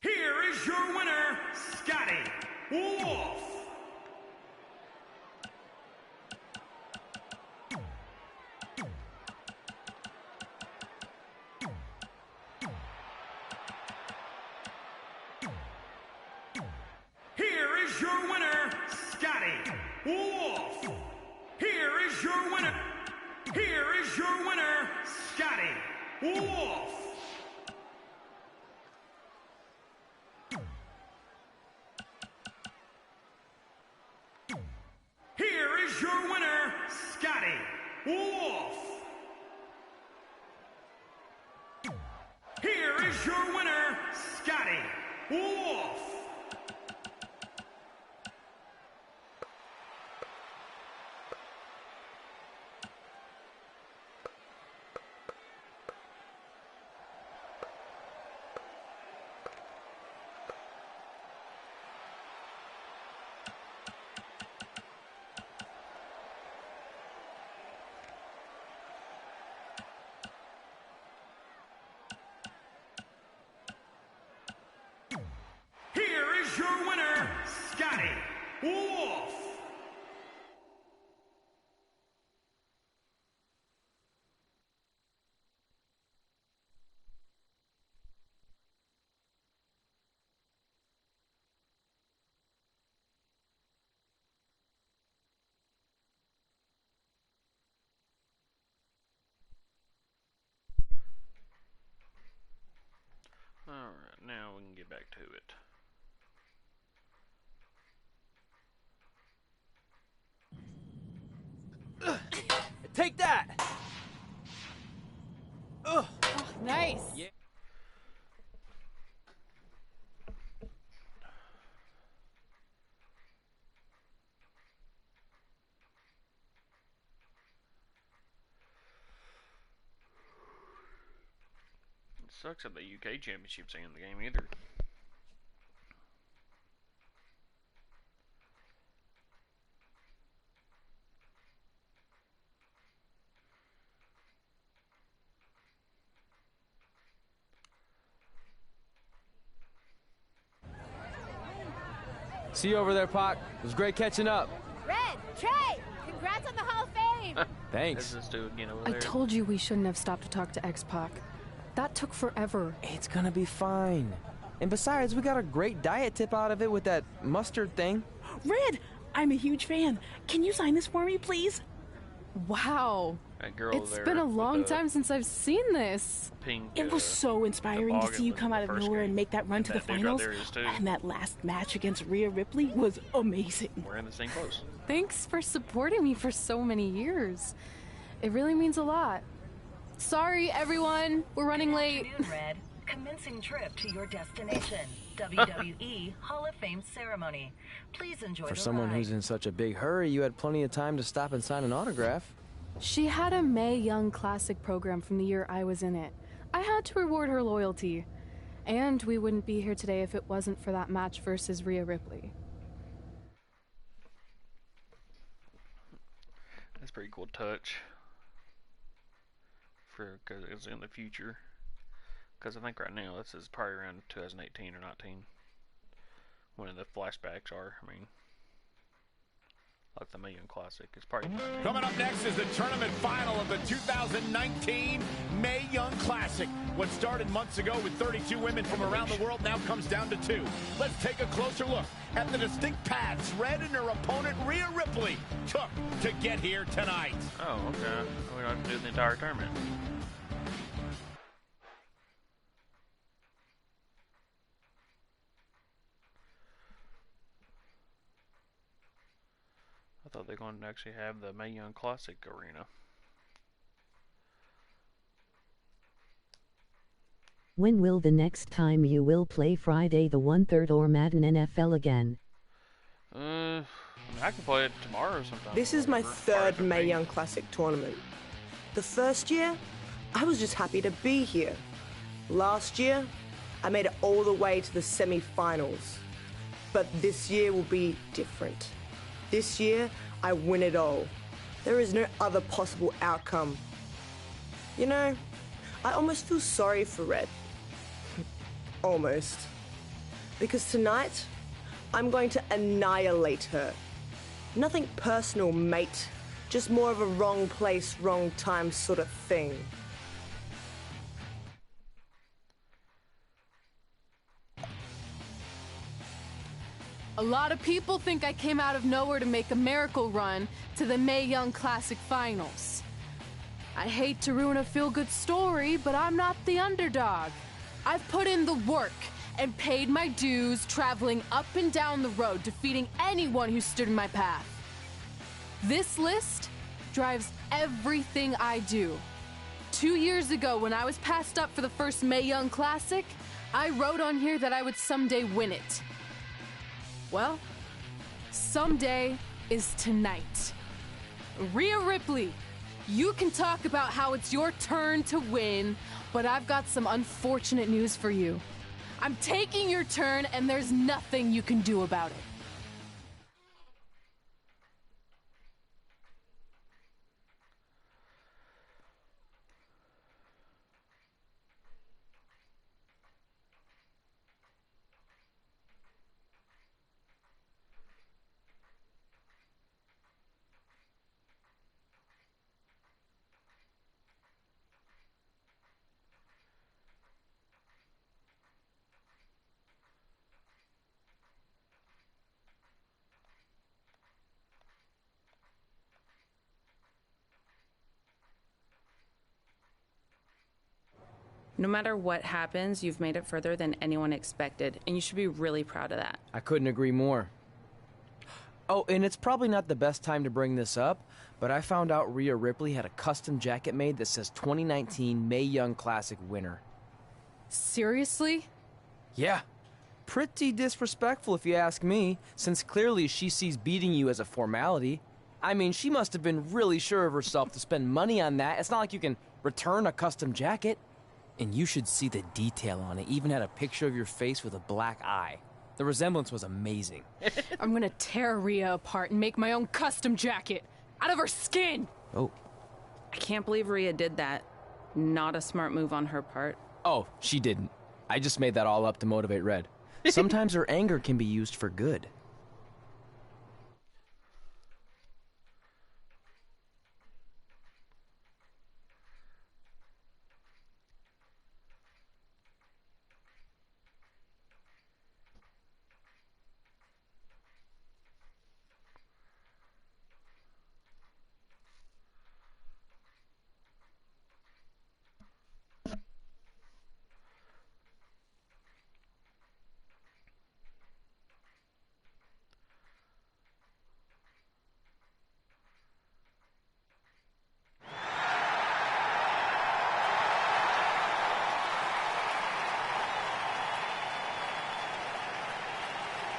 [SPEAKER 5] Here is your winner, Scotty Wolf. Here is your winner, Scotty Wolf. Here is your winner. Here is your winner, Scotty Wolf. Here is your winner, Scotty Wolf. Here is your winner, Scotty Wolf.
[SPEAKER 12] is your winner, Scotty Wolf.
[SPEAKER 4] Alright, now we can get back to it.
[SPEAKER 2] Take that! Ugh.
[SPEAKER 1] Oh, nice.
[SPEAKER 2] Yeah.
[SPEAKER 4] It sucks that the UK Championship's ain't in the game either.
[SPEAKER 2] See you over there, Pac. It was great catching up.
[SPEAKER 13] Red, Trey, congrats on the Hall of Fame.
[SPEAKER 2] Thanks.
[SPEAKER 4] Let's do it again over
[SPEAKER 1] I
[SPEAKER 4] there.
[SPEAKER 1] told you we shouldn't have stopped to talk to X-Pac. That took forever.
[SPEAKER 2] It's gonna be fine. And besides, we got a great diet tip out of it with that mustard thing.
[SPEAKER 14] Red, I'm a huge fan. Can you sign this for me, please?
[SPEAKER 1] Wow.
[SPEAKER 4] That girl
[SPEAKER 1] It's
[SPEAKER 4] there
[SPEAKER 1] been a
[SPEAKER 4] with
[SPEAKER 1] long
[SPEAKER 4] the
[SPEAKER 1] time since I've seen this.
[SPEAKER 4] Pink,
[SPEAKER 14] It was so inspiring to see you come out of nowhere and make that run to the
[SPEAKER 4] That dude right
[SPEAKER 14] finals.
[SPEAKER 4] there is too.
[SPEAKER 14] And that last match against Rhea Ripley was amazing.
[SPEAKER 4] We're in the same clothes.
[SPEAKER 1] Thanks for supporting me for so many years. It really means a lot. Sorry, everyone. We're running late.
[SPEAKER 15] Good afternoon, Red. Commencing trip to your destination. WWE Hall of Fame ceremony. Please enjoy
[SPEAKER 2] For
[SPEAKER 15] the
[SPEAKER 2] someone
[SPEAKER 15] ride.
[SPEAKER 2] who's in such a big hurry, you had plenty of time to stop and sign an autograph.
[SPEAKER 1] She had a Mae Young Classic program from the year I was in it. I had to reward her loyalty. And we wouldn't be here today if it wasn't for that match versus Rhea Ripley.
[SPEAKER 4] That's a pretty cool touch. Because it's in the future. Because I think right now this is probably around 2018 or 19. When the flashbacks are. I mean, like the Mae Young Classic. It's probably 19.
[SPEAKER 12] Coming up next is the tournament final of the 2019 Mae Young Classic. What started months ago with 32 women from around the world now comes down to 2. Let's take a closer look at the distinct paths Red and her opponent Rhea Ripley took to get here tonight.
[SPEAKER 4] Oh, okay. We don't have to do the entire tournament. I thought they were going to actually have the Mae Young Classic arena.
[SPEAKER 6] When will the next time you will play Friday the 1/3 or Madden NFL again?
[SPEAKER 4] I can play it tomorrow sometime.
[SPEAKER 8] This is my third Mae Young Classic tournament. The first year, I was just happy to be here. Last year, I made it all the way to the semi-finals. But this year will be different. This year, I win it all. There is no other possible outcome. You know, I almost feel sorry for Red. Almost. Because tonight, I'm going to annihilate her. Nothing personal, mate. Just more of a wrong place, wrong time sort of thing.
[SPEAKER 1] A lot of people think I came out of nowhere to make a miracle run to the Mae Young Classic Finals. I hate to ruin a feel-good story, but I'm not the underdog. I've put in the work and paid my dues traveling up and down the road, defeating anyone who stood in my path. This list drives everything I do. 2 years ago, when I was passed up for the first Mae Young Classic, I wrote on here that I would someday win it. Well, someday is tonight. Rhea Ripley, you can talk about how it's your turn to win, but I've got some unfortunate news for you. I'm taking your turn, and there's nothing you can do about it.
[SPEAKER 9] No matter what happens, you've made it further than anyone expected, and you should be really proud of that.
[SPEAKER 2] I couldn't agree more. Oh, and it's probably not the best time to bring this up, but I found out Rhea Ripley had a custom jacket made that says 2019 Mae Young Classic winner.
[SPEAKER 1] Seriously?
[SPEAKER 2] Yeah. Pretty disrespectful if you ask me, since clearly she sees beating you as a formality. I mean, she must have been really sure of herself to spend money on that. It's not like you can return a custom jacket. And you should see the detail on it. Even had a picture of your face with a black eye. The resemblance was amazing.
[SPEAKER 1] I'm gonna tear Rhea apart and make my own custom jacket out of her skin.
[SPEAKER 2] Oh.
[SPEAKER 9] I can't believe Rhea did that. Not a smart move on her part.
[SPEAKER 2] Oh, she didn't. I just made that all up to motivate Red. Sometimes her anger can be used for good.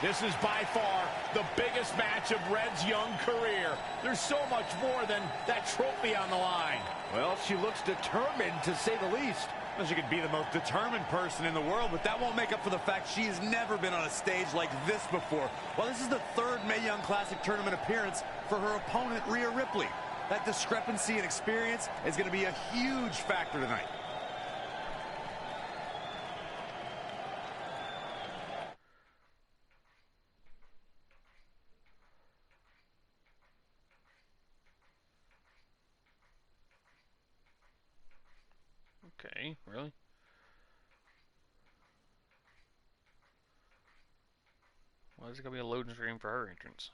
[SPEAKER 12] This is by far the biggest match of Red's young career. There's so much more than that trophy on the line.
[SPEAKER 16] Well, she looks determined, to say the least.
[SPEAKER 17] Well, she could be the most determined person in the world, but that won't make up for the fact she has never been on a stage like this before. Well, this is the third Mae Young Classic tournament appearance for her opponent, Rhea Ripley. That discrepancy in experience is going to be a huge factor tonight.
[SPEAKER 4] Okay, really? Why is it going to be a loading screen for her entrance?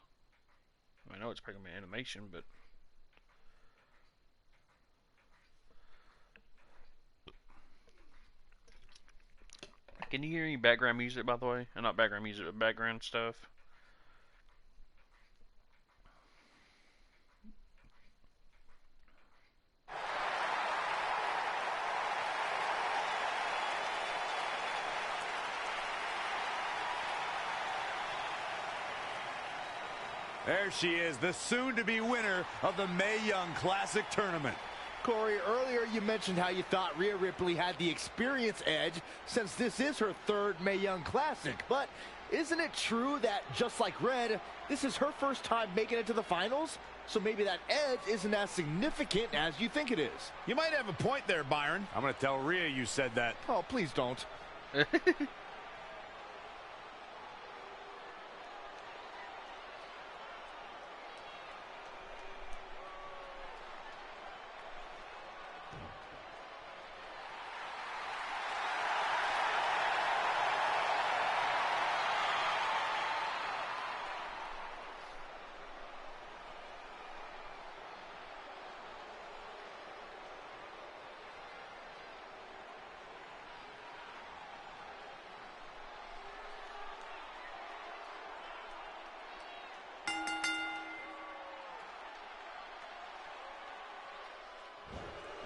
[SPEAKER 4] I know it's probably going to be animation, but... Can you hear any background music, by the way? Not background music, but background stuff.
[SPEAKER 17] There she is, the soon-to-be winner of the Mae Young Classic Tournament.
[SPEAKER 16] Corey, earlier you mentioned how you thought Rhea Ripley had the experience edge since this is her third Mae Young Classic. But isn't it true that, just like Red, this is her first time making it to the finals? So maybe that edge isn't as significant as you think it is.
[SPEAKER 12] You might have a point there, Byron.
[SPEAKER 17] I'm going to tell Rhea you said that.
[SPEAKER 16] Oh, please don't.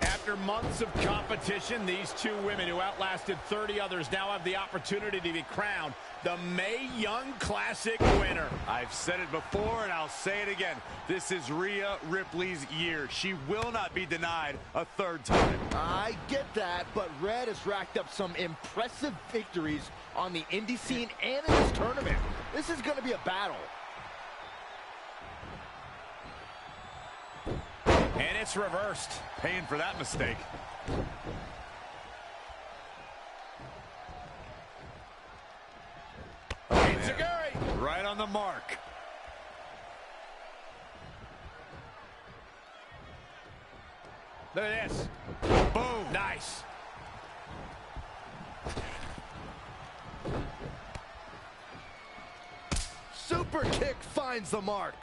[SPEAKER 12] After months of competition, these two women who outlasted 30 others now have the opportunity to be crowned the Mae Young Classic winner.
[SPEAKER 17] I've said it before and I'll say it again. This is Rhea Ripley's year. She will not be denied a third time.
[SPEAKER 16] I get that, but Red has racked up some impressive victories on the indie scene and in this tournament. This is going to be a battle.
[SPEAKER 12] And it's reversed.
[SPEAKER 17] Paying for that mistake.
[SPEAKER 12] Enziguri.
[SPEAKER 17] Right on the mark.
[SPEAKER 12] Look at this.
[SPEAKER 17] Boom.
[SPEAKER 12] Nice.
[SPEAKER 16] Super kick finds the mark.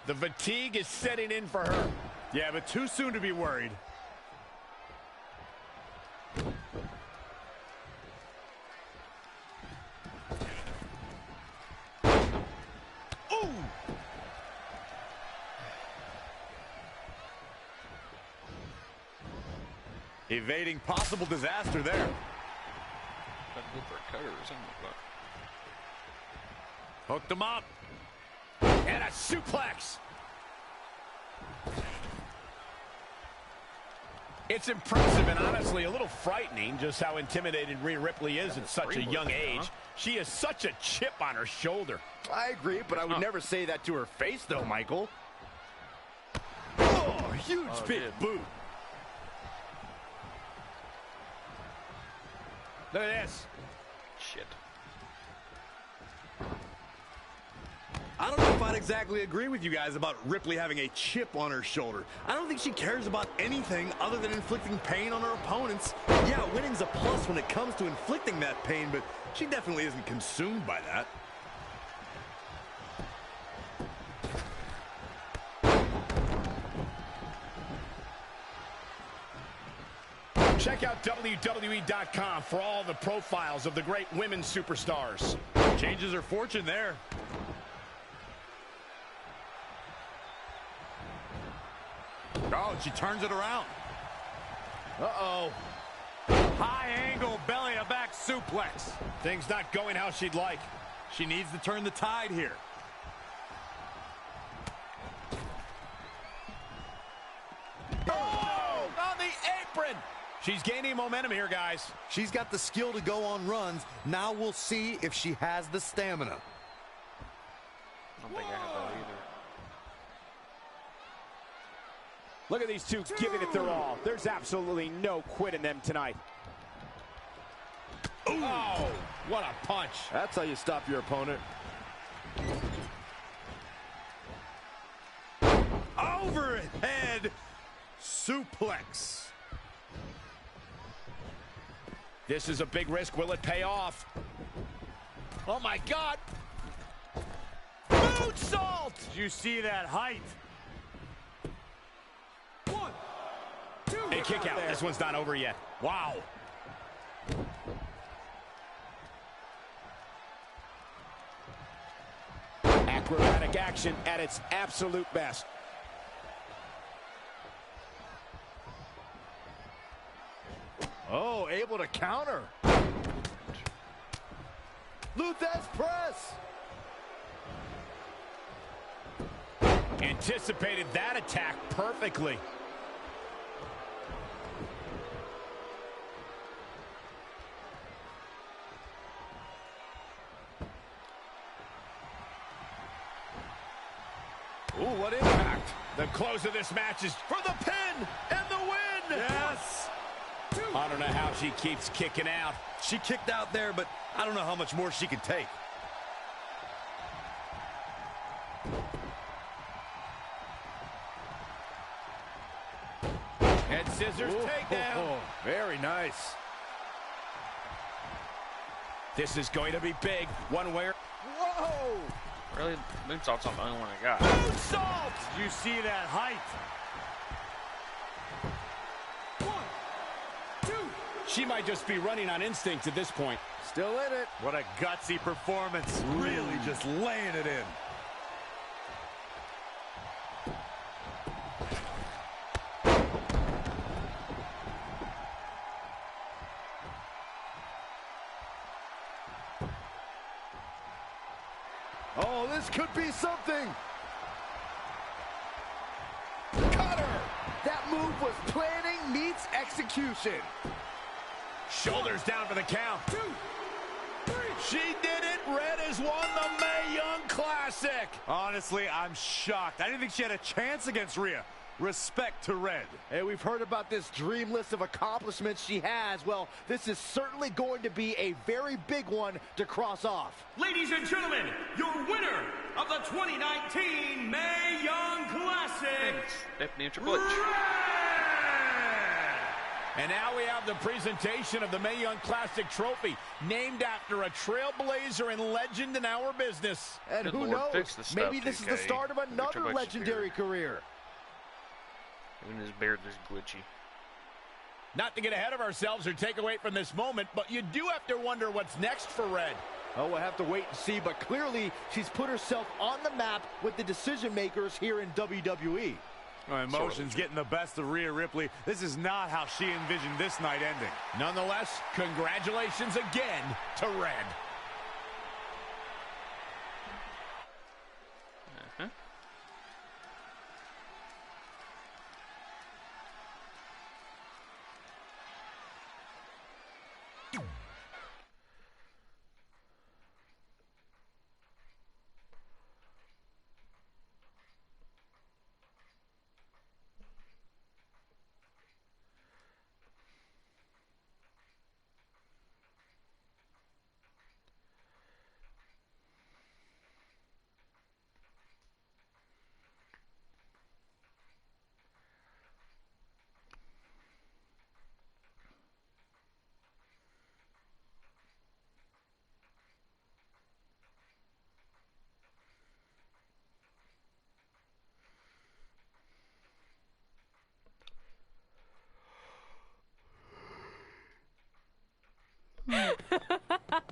[SPEAKER 12] The fatigue is setting in for her.
[SPEAKER 17] Yeah, but too soon to be worried.
[SPEAKER 12] Ooh! Evading possible disaster there.
[SPEAKER 4] Gotta go for a cutter or something like that.
[SPEAKER 12] Hooked him up. And a suplex. It's impressive and honestly a little frightening just how intimidated Rhea Ripley is at such a young age. She has such a chip on her shoulder.
[SPEAKER 16] I agree, but I would never say that to her face, though, Michael. Oh, huge big boot.
[SPEAKER 12] Look at this.
[SPEAKER 4] Shit.
[SPEAKER 17] I don't know if I'd exactly agree with you guys about Ripley having a chip on her shoulder. I don't think she cares about anything other than inflicting pain on her opponents. Yeah, winning's a plus when it comes to inflicting that pain, but she definitely isn't consumed by that.
[SPEAKER 12] Check out WWE.com for all the profiles of the great women's superstars.
[SPEAKER 17] Changes her fortune there. Oh, she turns it around.
[SPEAKER 12] Uh-oh.
[SPEAKER 17] High angle belly to back suplex.
[SPEAKER 12] Things not going how she'd like.
[SPEAKER 17] She needs to turn the tide here.
[SPEAKER 12] Oh! On the apron! She's gaining momentum here, guys.
[SPEAKER 17] She's got the skill to go on runs. Now we'll see if she has the stamina.
[SPEAKER 4] I don't think I have that either.
[SPEAKER 12] Look at these two giving it their all. There's absolutely no quit in them tonight. Ooh. Oh, what a punch.
[SPEAKER 7] That's how you stop your opponent.
[SPEAKER 17] Overhead suplex.
[SPEAKER 12] This is a big risk. Will it pay off? Oh, my God. Moonsault!
[SPEAKER 17] Did you see that height?
[SPEAKER 12] A kick out. This one's not over yet. Wow. Acrobatic action at its absolute best.
[SPEAKER 16] Oh, able to counter. Luthez press.
[SPEAKER 12] Anticipated that attack perfectly. Ooh, what impact. The close of this match is for the pin and the win.
[SPEAKER 17] Yes.
[SPEAKER 12] I don't know how she keeps kicking out.
[SPEAKER 17] She kicked out there, but I don't know how much more she can take.
[SPEAKER 12] Head scissors takedown.
[SPEAKER 16] Very nice.
[SPEAKER 12] This is going to be big. One way.
[SPEAKER 16] Whoa!
[SPEAKER 4] Really? Moonsault's not the only one I got.
[SPEAKER 12] Moonsault!
[SPEAKER 17] Did you see that height?
[SPEAKER 12] She might just be running on instinct at this point.
[SPEAKER 16] Still in it.
[SPEAKER 17] What a gutsy performance. Really just laying it in.
[SPEAKER 16] Oh, this could be something. Cutter. That move was planning meets execution.
[SPEAKER 12] Shoulders down for the count. 2, 3. She did it. Red has won the Mae Young Classic.
[SPEAKER 17] Honestly, I'm shocked. I didn't think she had a chance against Rhea. Respect to Red.
[SPEAKER 16] Hey, we've heard about this dream list of accomplishments she has. Well, this is certainly going to be a very big one to cross off.
[SPEAKER 5] Ladies and gentlemen, your winner of the 2019 Mae Young Classic,
[SPEAKER 4] Stephanie and Triple H.
[SPEAKER 12] And now we have the presentation of the Mae Young Classic trophy, named after a trailblazer and legend in our business.
[SPEAKER 16] And
[SPEAKER 4] Good
[SPEAKER 16] who
[SPEAKER 4] Lord,
[SPEAKER 16] knows, maybe this is the start of another
[SPEAKER 4] Triple H's
[SPEAKER 16] legendary career.
[SPEAKER 4] Even his beard is glitchy.
[SPEAKER 12] Not to get ahead of ourselves or take away from this moment, but you do have to wonder what's next for Red.
[SPEAKER 16] Oh, we'll have to wait and see, but clearly she's put herself on the map with the decision makers here in WWE.
[SPEAKER 12] Well, emotions getting the best of Rhea Ripley. This is not how she envisioned this night ending.
[SPEAKER 18] Nonetheless, congratulations again to Red.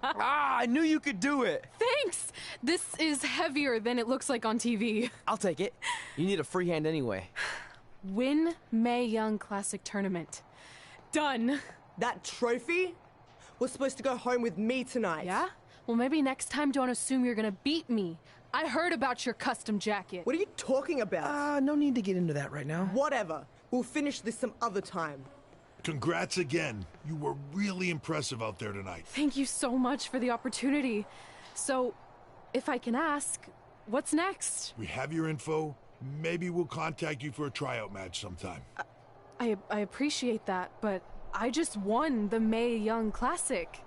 [SPEAKER 2] I knew you could do it.
[SPEAKER 1] Thanks! This is heavier than it looks like on TV.
[SPEAKER 2] I'll take it. You need a free hand anyway.
[SPEAKER 1] Win Mae Young Classic Tournament. Done.
[SPEAKER 19] That trophy was supposed to go home with me tonight.
[SPEAKER 1] Yeah? Well, maybe next time don't assume you're gonna beat me. I heard about your custom jacket.
[SPEAKER 19] What are you talking about?
[SPEAKER 20] No need to get into that right now.
[SPEAKER 19] Whatever. We'll finish this some other time.
[SPEAKER 21] Congrats again. You were really impressive out there tonight.
[SPEAKER 1] Thank you so much for the opportunity. So, if I can ask, what's next?
[SPEAKER 21] We have your info. Maybe we'll contact you for a tryout match sometime.
[SPEAKER 1] I appreciate that, but I just won the Mae Young Classic.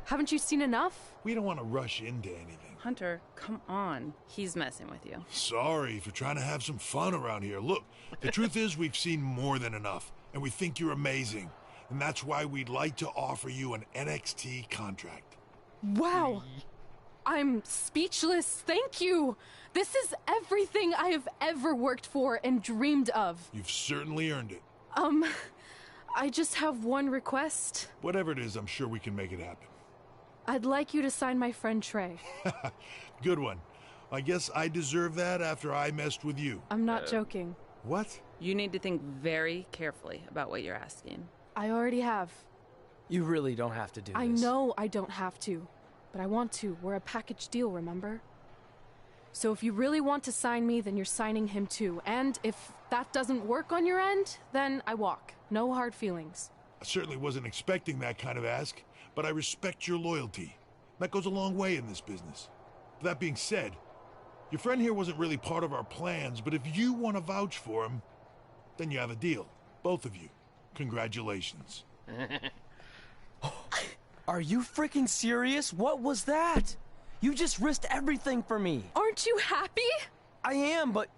[SPEAKER 1] Haven't you seen enough?
[SPEAKER 21] We don't want to rush into anything.
[SPEAKER 22] Hunter, come on. He's messing with you.
[SPEAKER 21] Sorry for trying to have some fun around here. Look, the truth is we've seen more than enough, and we think you're amazing. And that's why we'd like to offer you an NXT contract.
[SPEAKER 1] Wow! I'm speechless. Thank you! This is everything I have ever worked for and dreamed of.
[SPEAKER 21] You've certainly earned it.
[SPEAKER 1] I just have one request.
[SPEAKER 21] Whatever it is, I'm sure we can make it happen.
[SPEAKER 1] I'd like you to sign my friend Trey.
[SPEAKER 21] Good one. I guess I deserve that after I messed with you.
[SPEAKER 1] I'm not joking.
[SPEAKER 21] What?
[SPEAKER 22] You need to think very carefully about what you're asking.
[SPEAKER 1] I already have.
[SPEAKER 2] You really don't have to do this.
[SPEAKER 1] I know I don't have to, but I want to. We're a package deal, remember? So if you really want to sign me, then you're signing him too. And if that doesn't work on your end, then I walk. No hard feelings.
[SPEAKER 21] I certainly wasn't expecting that kind of ask, but I respect your loyalty. That goes a long way in this business. That being said, your friend here wasn't really part of our plans, but if you want to vouch for him, then you have a deal. Both of you. Congratulations.
[SPEAKER 2] Are you freaking serious? What was that? You just risked everything for me.
[SPEAKER 1] Aren't you happy?
[SPEAKER 2] I am, but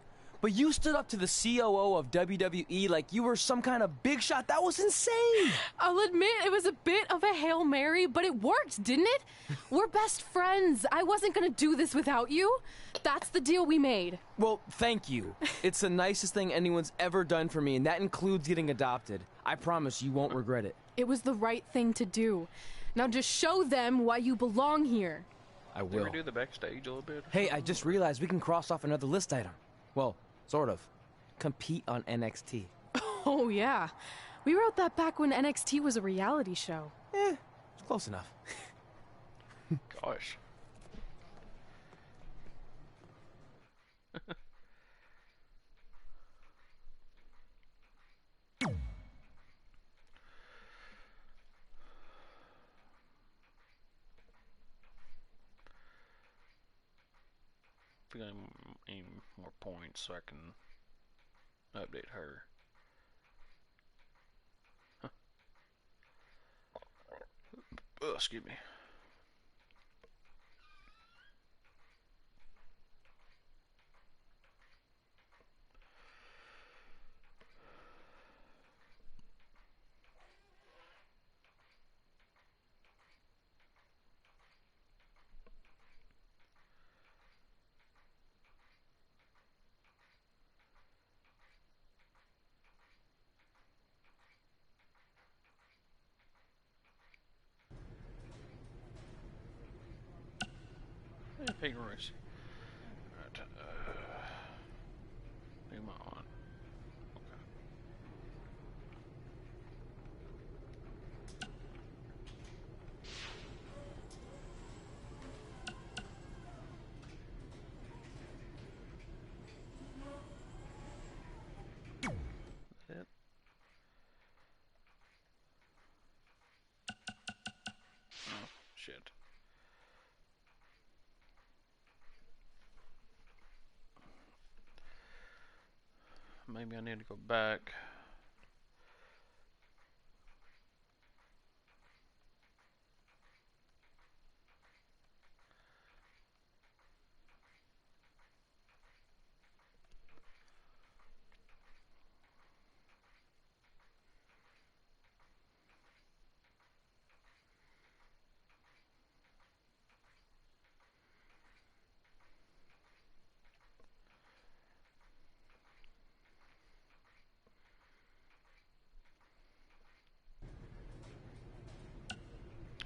[SPEAKER 2] you stood up to the COO of WWE like you were some kind of big shot. That was insane.
[SPEAKER 1] I'll admit it was a bit of a Hail Mary, but it worked, didn't it? We're best friends. I wasn't gonna do this without you. That's the deal we made.
[SPEAKER 2] Well, thank you. It's the nicest thing anyone's ever done for me, and that includes getting adopted. I promise you won't regret it.
[SPEAKER 1] It was the right thing to do. Now just show them why you belong here.
[SPEAKER 2] I will.
[SPEAKER 4] Did we do the backstage a little bit?
[SPEAKER 2] Hey, I just realized we can cross off another list item. Well, sort of. Compete on NXT.
[SPEAKER 1] Oh, yeah. We wrote that back when NXT was a reality show.
[SPEAKER 2] It's close enough.
[SPEAKER 4] Gosh. If we got any more points so I can update her. Huh. Oh, excuse me. Peyton Royce. Alright, who am I on? Okay. That's it. Oh, shit. Maybe I need to go back.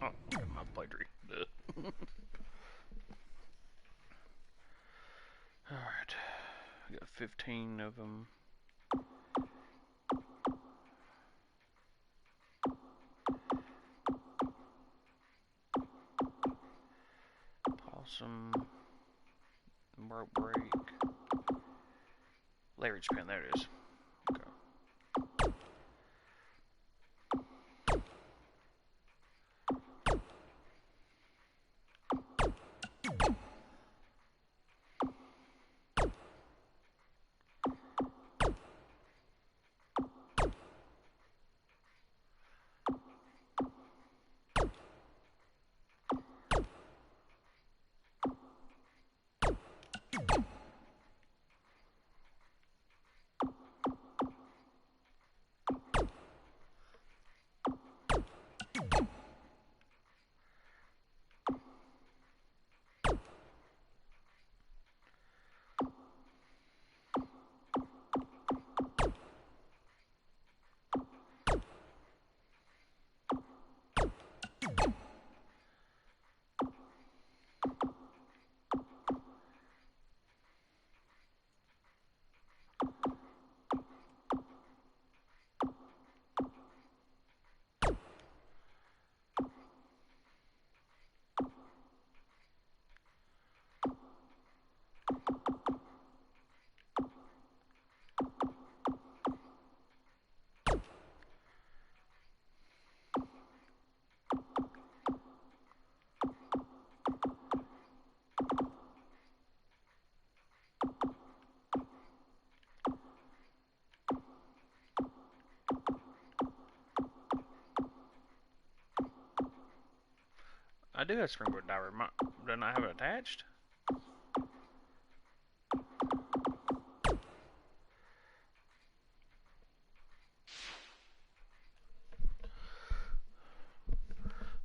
[SPEAKER 4] Oh, my playtree. Alright. We got 15 of them. Possum. Rope break. Leverage pin, there it is. Okay. I do have springboard diver. Don't I have it attached?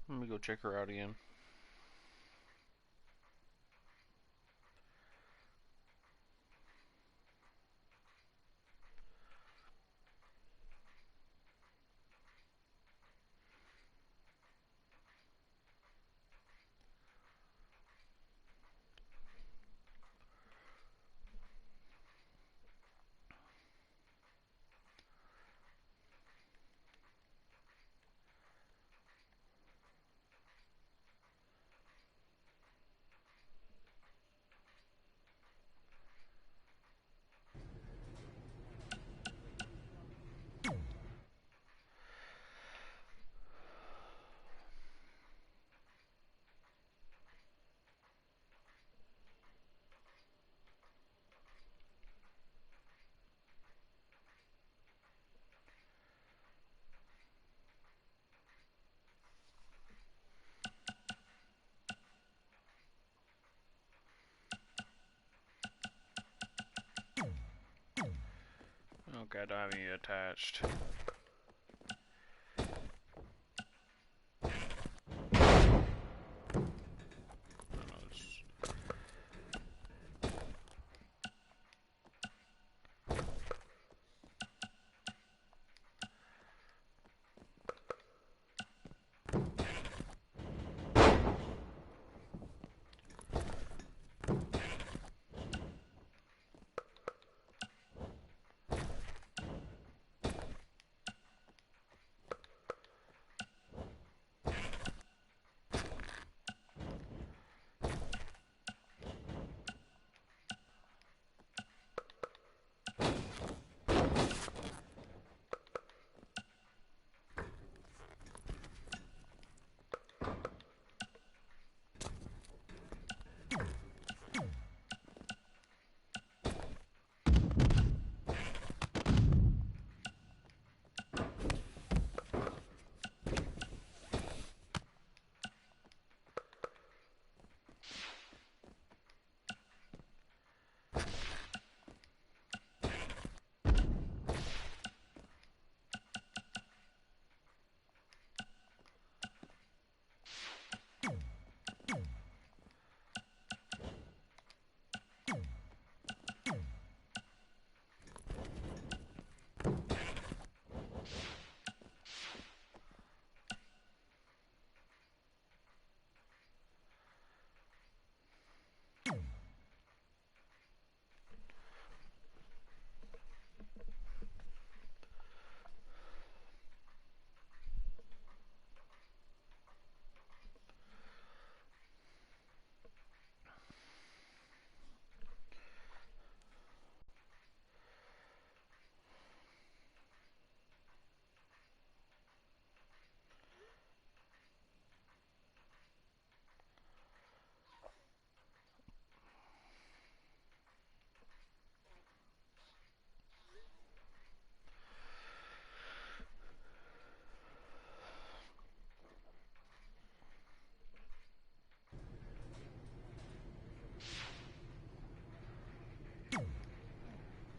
[SPEAKER 4] Let me go check her out again. Okay, I don't have any attached.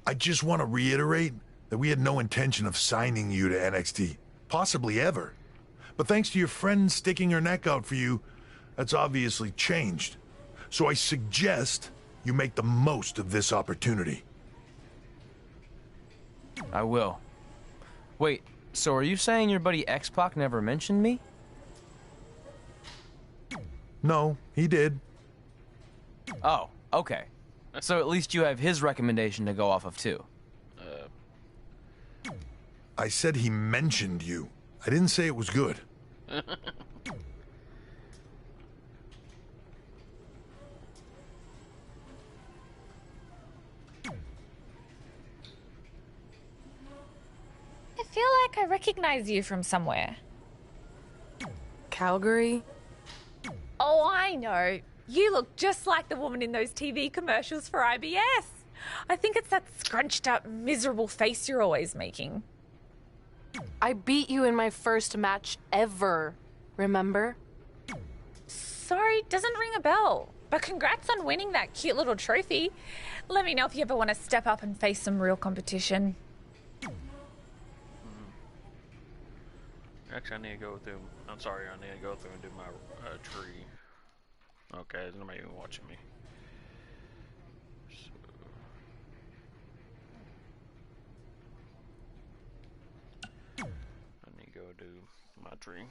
[SPEAKER 21] I just want to reiterate that we had no intention of signing you to NXT, possibly ever. But thanks to your friend sticking her neck out for you, that's obviously changed. So I suggest you make the most of this opportunity.
[SPEAKER 2] I will. Wait, so are you saying your buddy X-Pac never mentioned me?
[SPEAKER 21] No, he did.
[SPEAKER 2] Oh, okay. So at least you have his recommendation to go off of, too.
[SPEAKER 21] I said he mentioned you. I didn't say it was good.
[SPEAKER 6] I feel like I recognize you from somewhere.
[SPEAKER 8] Calgary?
[SPEAKER 6] Oh, I know. You look just like the woman in those TV commercials for IBS. I think it's that scrunched up, miserable face you're always making.
[SPEAKER 1] I beat you in my first match ever, remember?
[SPEAKER 6] Sorry, doesn't ring a bell. But congrats on winning that cute little trophy. Let me know if you ever want to step up and face some real competition.
[SPEAKER 4] Actually, I need to go through. I'm sorry, I need to go through and do my tree. Okay, there's nobody even watching me. So, I need to go do my tree.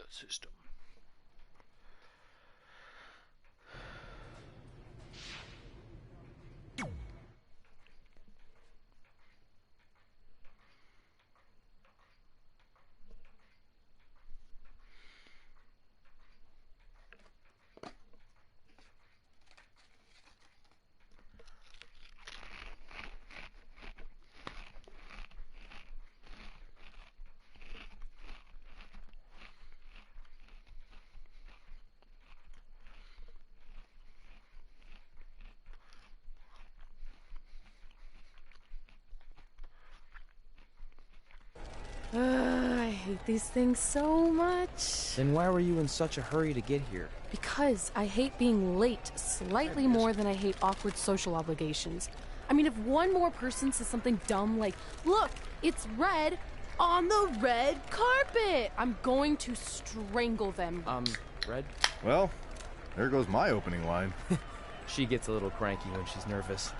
[SPEAKER 4] System.
[SPEAKER 1] I hate these things so much.
[SPEAKER 2] Then why were you in such a hurry to get here?
[SPEAKER 1] Because I hate being late slightly more than I hate awkward social obligations. I mean, if one more person says something dumb like, look, it's red on the red carpet, I'm going to strangle them.
[SPEAKER 2] Red?
[SPEAKER 3] Well, there goes my opening line.
[SPEAKER 2] She gets a little cranky when she's nervous.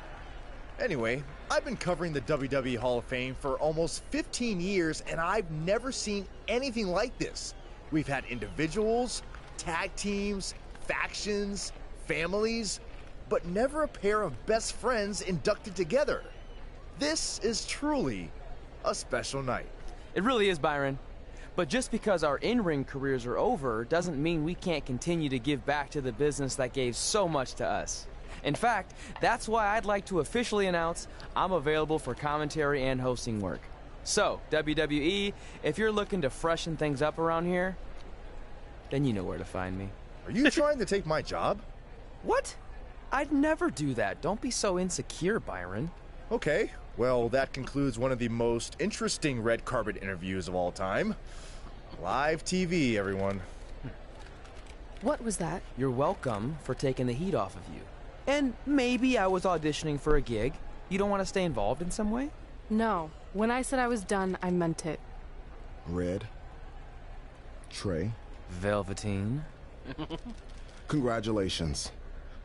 [SPEAKER 20] Anyway, I've been covering the WWE Hall of Fame for almost 15 years, and I've never seen anything like this. We've had individuals, tag teams, factions, families, but never a pair of best friends inducted together. This is truly a special night.
[SPEAKER 2] It really is, Byron. But just because our in-ring careers are over doesn't mean we can't continue to give back to the business that gave so much to us. In fact, that's why I'd like to officially announce I'm available for commentary and hosting work. So, WWE, if you're looking to freshen things up around here, then you know where to find me.
[SPEAKER 20] Are you trying to take my job?
[SPEAKER 2] What? I'd never do that. Don't be so insecure, Byron.
[SPEAKER 20] Okay, well, that concludes one of the most interesting red carpet interviews of all time. Live TV, everyone.
[SPEAKER 1] What was that?
[SPEAKER 2] You're welcome for taking the heat off of you. And maybe I was auditioning for a gig. You don't want to stay involved in some way?
[SPEAKER 1] No. When I said I was done, I meant it.
[SPEAKER 10] Red. Trey.
[SPEAKER 2] Velveteen.
[SPEAKER 10] Congratulations.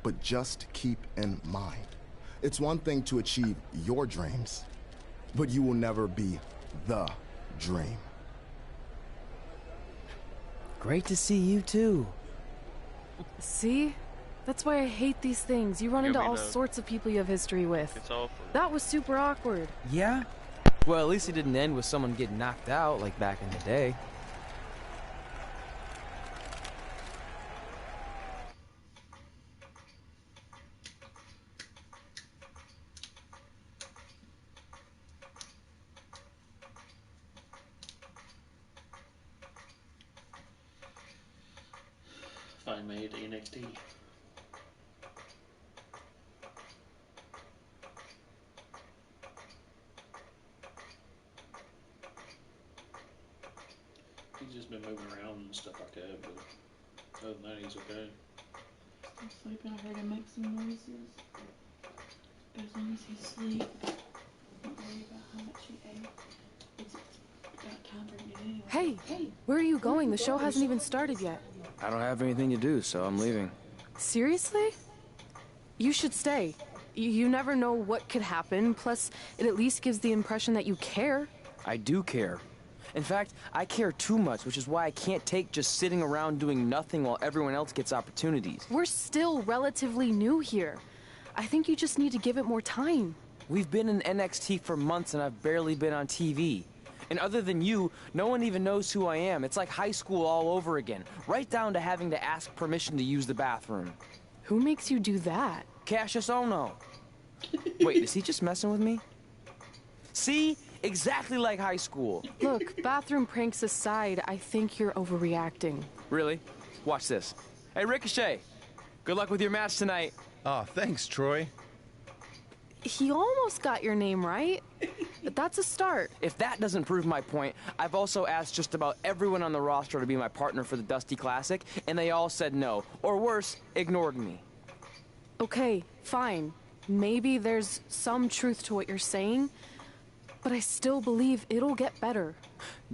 [SPEAKER 10] But just keep in mind, it's one thing to achieve your dreams, but you will never be the dream.
[SPEAKER 2] Great to see you too.
[SPEAKER 1] See? That's why I hate these things. You run into all sorts of people you have history with.
[SPEAKER 4] It's awful.
[SPEAKER 1] That was super awkward.
[SPEAKER 2] Yeah? Well, at least it didn't end with someone getting knocked out like back in the day.
[SPEAKER 4] I made NXT. He's just been moving around and stuff like that, but other than that, he's okay.
[SPEAKER 14] Still sleeping. I heard him make some noises. But as long as he's asleep, don't worry about how much he ate. It's about time for him to do anyway.
[SPEAKER 1] Hey, where are you going? The show hasn't even started yet.
[SPEAKER 2] I don't have anything to do, so I'm leaving.
[SPEAKER 1] Seriously? You should stay. You never know what could happen, plus it at least gives the impression that you care.
[SPEAKER 2] I do care. In fact, I care too much, which is why I can't take just sitting around doing nothing while everyone else gets opportunities.
[SPEAKER 1] We're still relatively new here. I think you just need to give it more time.
[SPEAKER 2] We've been in NXT for months and I've barely been on TV. And other than you, no one even knows who I am. It's like high school all over again, right down to having to ask permission to use the bathroom.
[SPEAKER 1] Who makes you do that?
[SPEAKER 2] Cassius Ohno. Wait, is he just messing with me? See? Exactly like high school.
[SPEAKER 1] Look, bathroom pranks aside, I think you're overreacting.
[SPEAKER 2] Really? Watch this. Hey, Ricochet. Good luck with your match tonight.
[SPEAKER 3] Aw, thanks, Troy.
[SPEAKER 1] He almost got your name right. That's a start.
[SPEAKER 2] If that doesn't prove my point, I've also asked just about everyone on the roster to be my partner for the Dusty Classic, and they all said no. Or worse, ignored me.
[SPEAKER 1] Okay, fine. Maybe there's some truth to what you're saying, but I still believe it'll get better.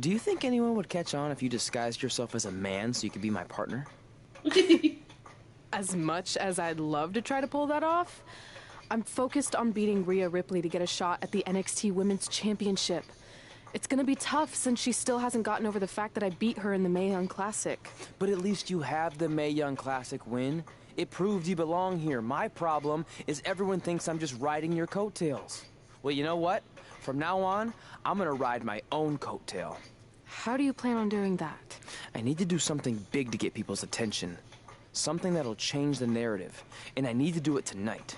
[SPEAKER 2] Do you think anyone would catch on if you disguised yourself as a man so you could be my partner?
[SPEAKER 1] As much as I'd love to try to pull that off, I'm focused on beating Rhea Ripley to get a shot at the NXT Women's Championship. It's gonna be tough since she still hasn't gotten over the fact that I beat her in the Mae Young Classic.
[SPEAKER 2] But at least you have the Mae Young Classic win. It proved you belong here. My problem is everyone thinks I'm just riding your coattails. Well, you know what? From now on, I'm gonna ride my own coattail.
[SPEAKER 1] How do you plan on doing that?
[SPEAKER 2] I need to do something big to get people's attention. Something that'll change the narrative. And I need to do it tonight.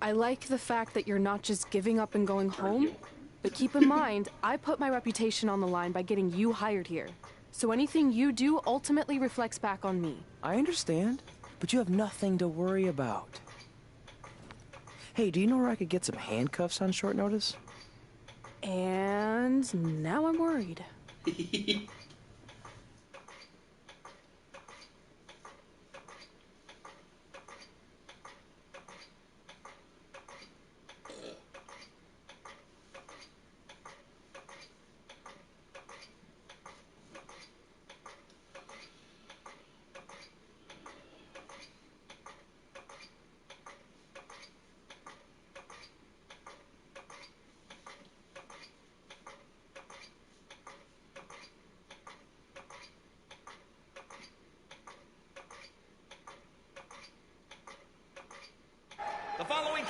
[SPEAKER 1] I like the fact that you're not just giving up and going home, but keep in mind, I put my reputation on the line by getting you hired here. So anything you do ultimately reflects back on me.
[SPEAKER 2] I understand, but you have nothing to worry about. Hey, do you know where I could get some handcuffs on short notice?
[SPEAKER 1] And now I'm worried.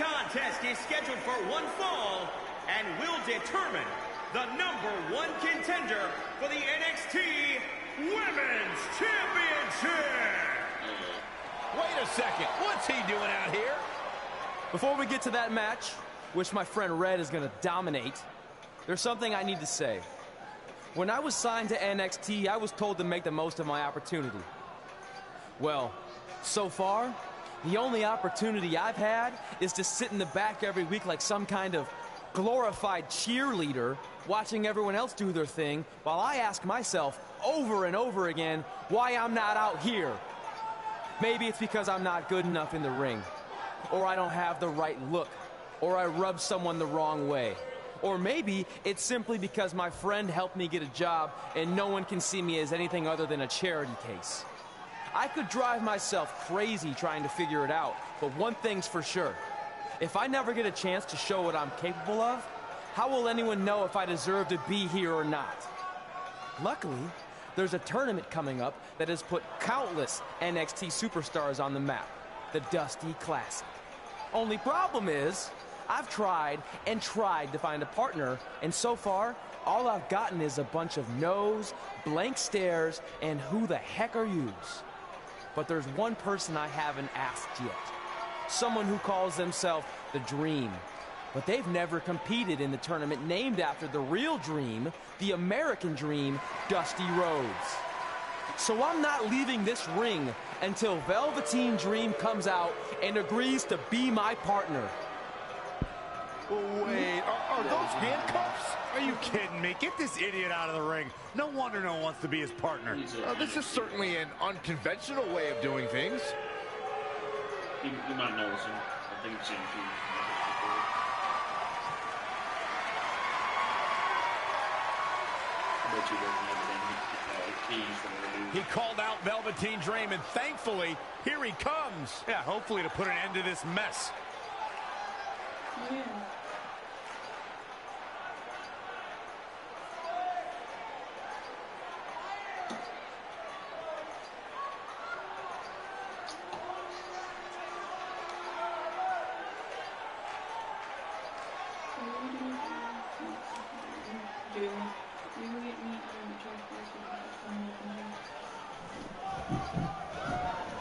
[SPEAKER 11] contest is scheduled for one fall and will determine the #1 contender for the NXT Women's Championship.
[SPEAKER 12] Wait a second. What's he doing out here?
[SPEAKER 2] Before we get to that match, which my friend Red is going to dominate, there's something I need to say. When I was signed to NXT, I was told to make the most of my opportunity. Well, so far, the only opportunity I've had is to sit in the back every week like some kind of glorified cheerleader, watching everyone else do their thing, while I ask myself over and over again why I'm not out here. Maybe it's because I'm not good enough in the ring, or I don't have the right look, or I rub someone the wrong way. Or maybe it's simply because my friend helped me get a job and no one can see me as anything other than a charity case. I could drive myself crazy trying to figure it out, but one thing's for sure. If I never get a chance to show what I'm capable of, how will anyone know if I deserve to be here or not? Luckily, there's a tournament coming up that has put countless NXT superstars on the map, the Dusty Classic. Only problem is, I've tried and tried to find a partner, and so far, all I've gotten is a bunch of no's, blank stares, and who the heck are yous? But there's one person I haven't asked yet. Someone who calls themselves the Dream. But they've never competed in the tournament named after the real Dream, the American Dream, Dusty Rhodes. So I'm not leaving this ring until Velveteen Dream comes out and agrees to be my partner.
[SPEAKER 12] Wait, are those handcuffs? Are you kidding me? Get this idiot out of the ring. No wonder no one wants to be his partner.
[SPEAKER 20] This is certainly an unconventional way of doing things.
[SPEAKER 14] You might know some. I think it's in
[SPEAKER 12] He called out Velveteen Dream, and thankfully, here he comes. Yeah, hopefully to put an end to this mess.
[SPEAKER 14] Yeah.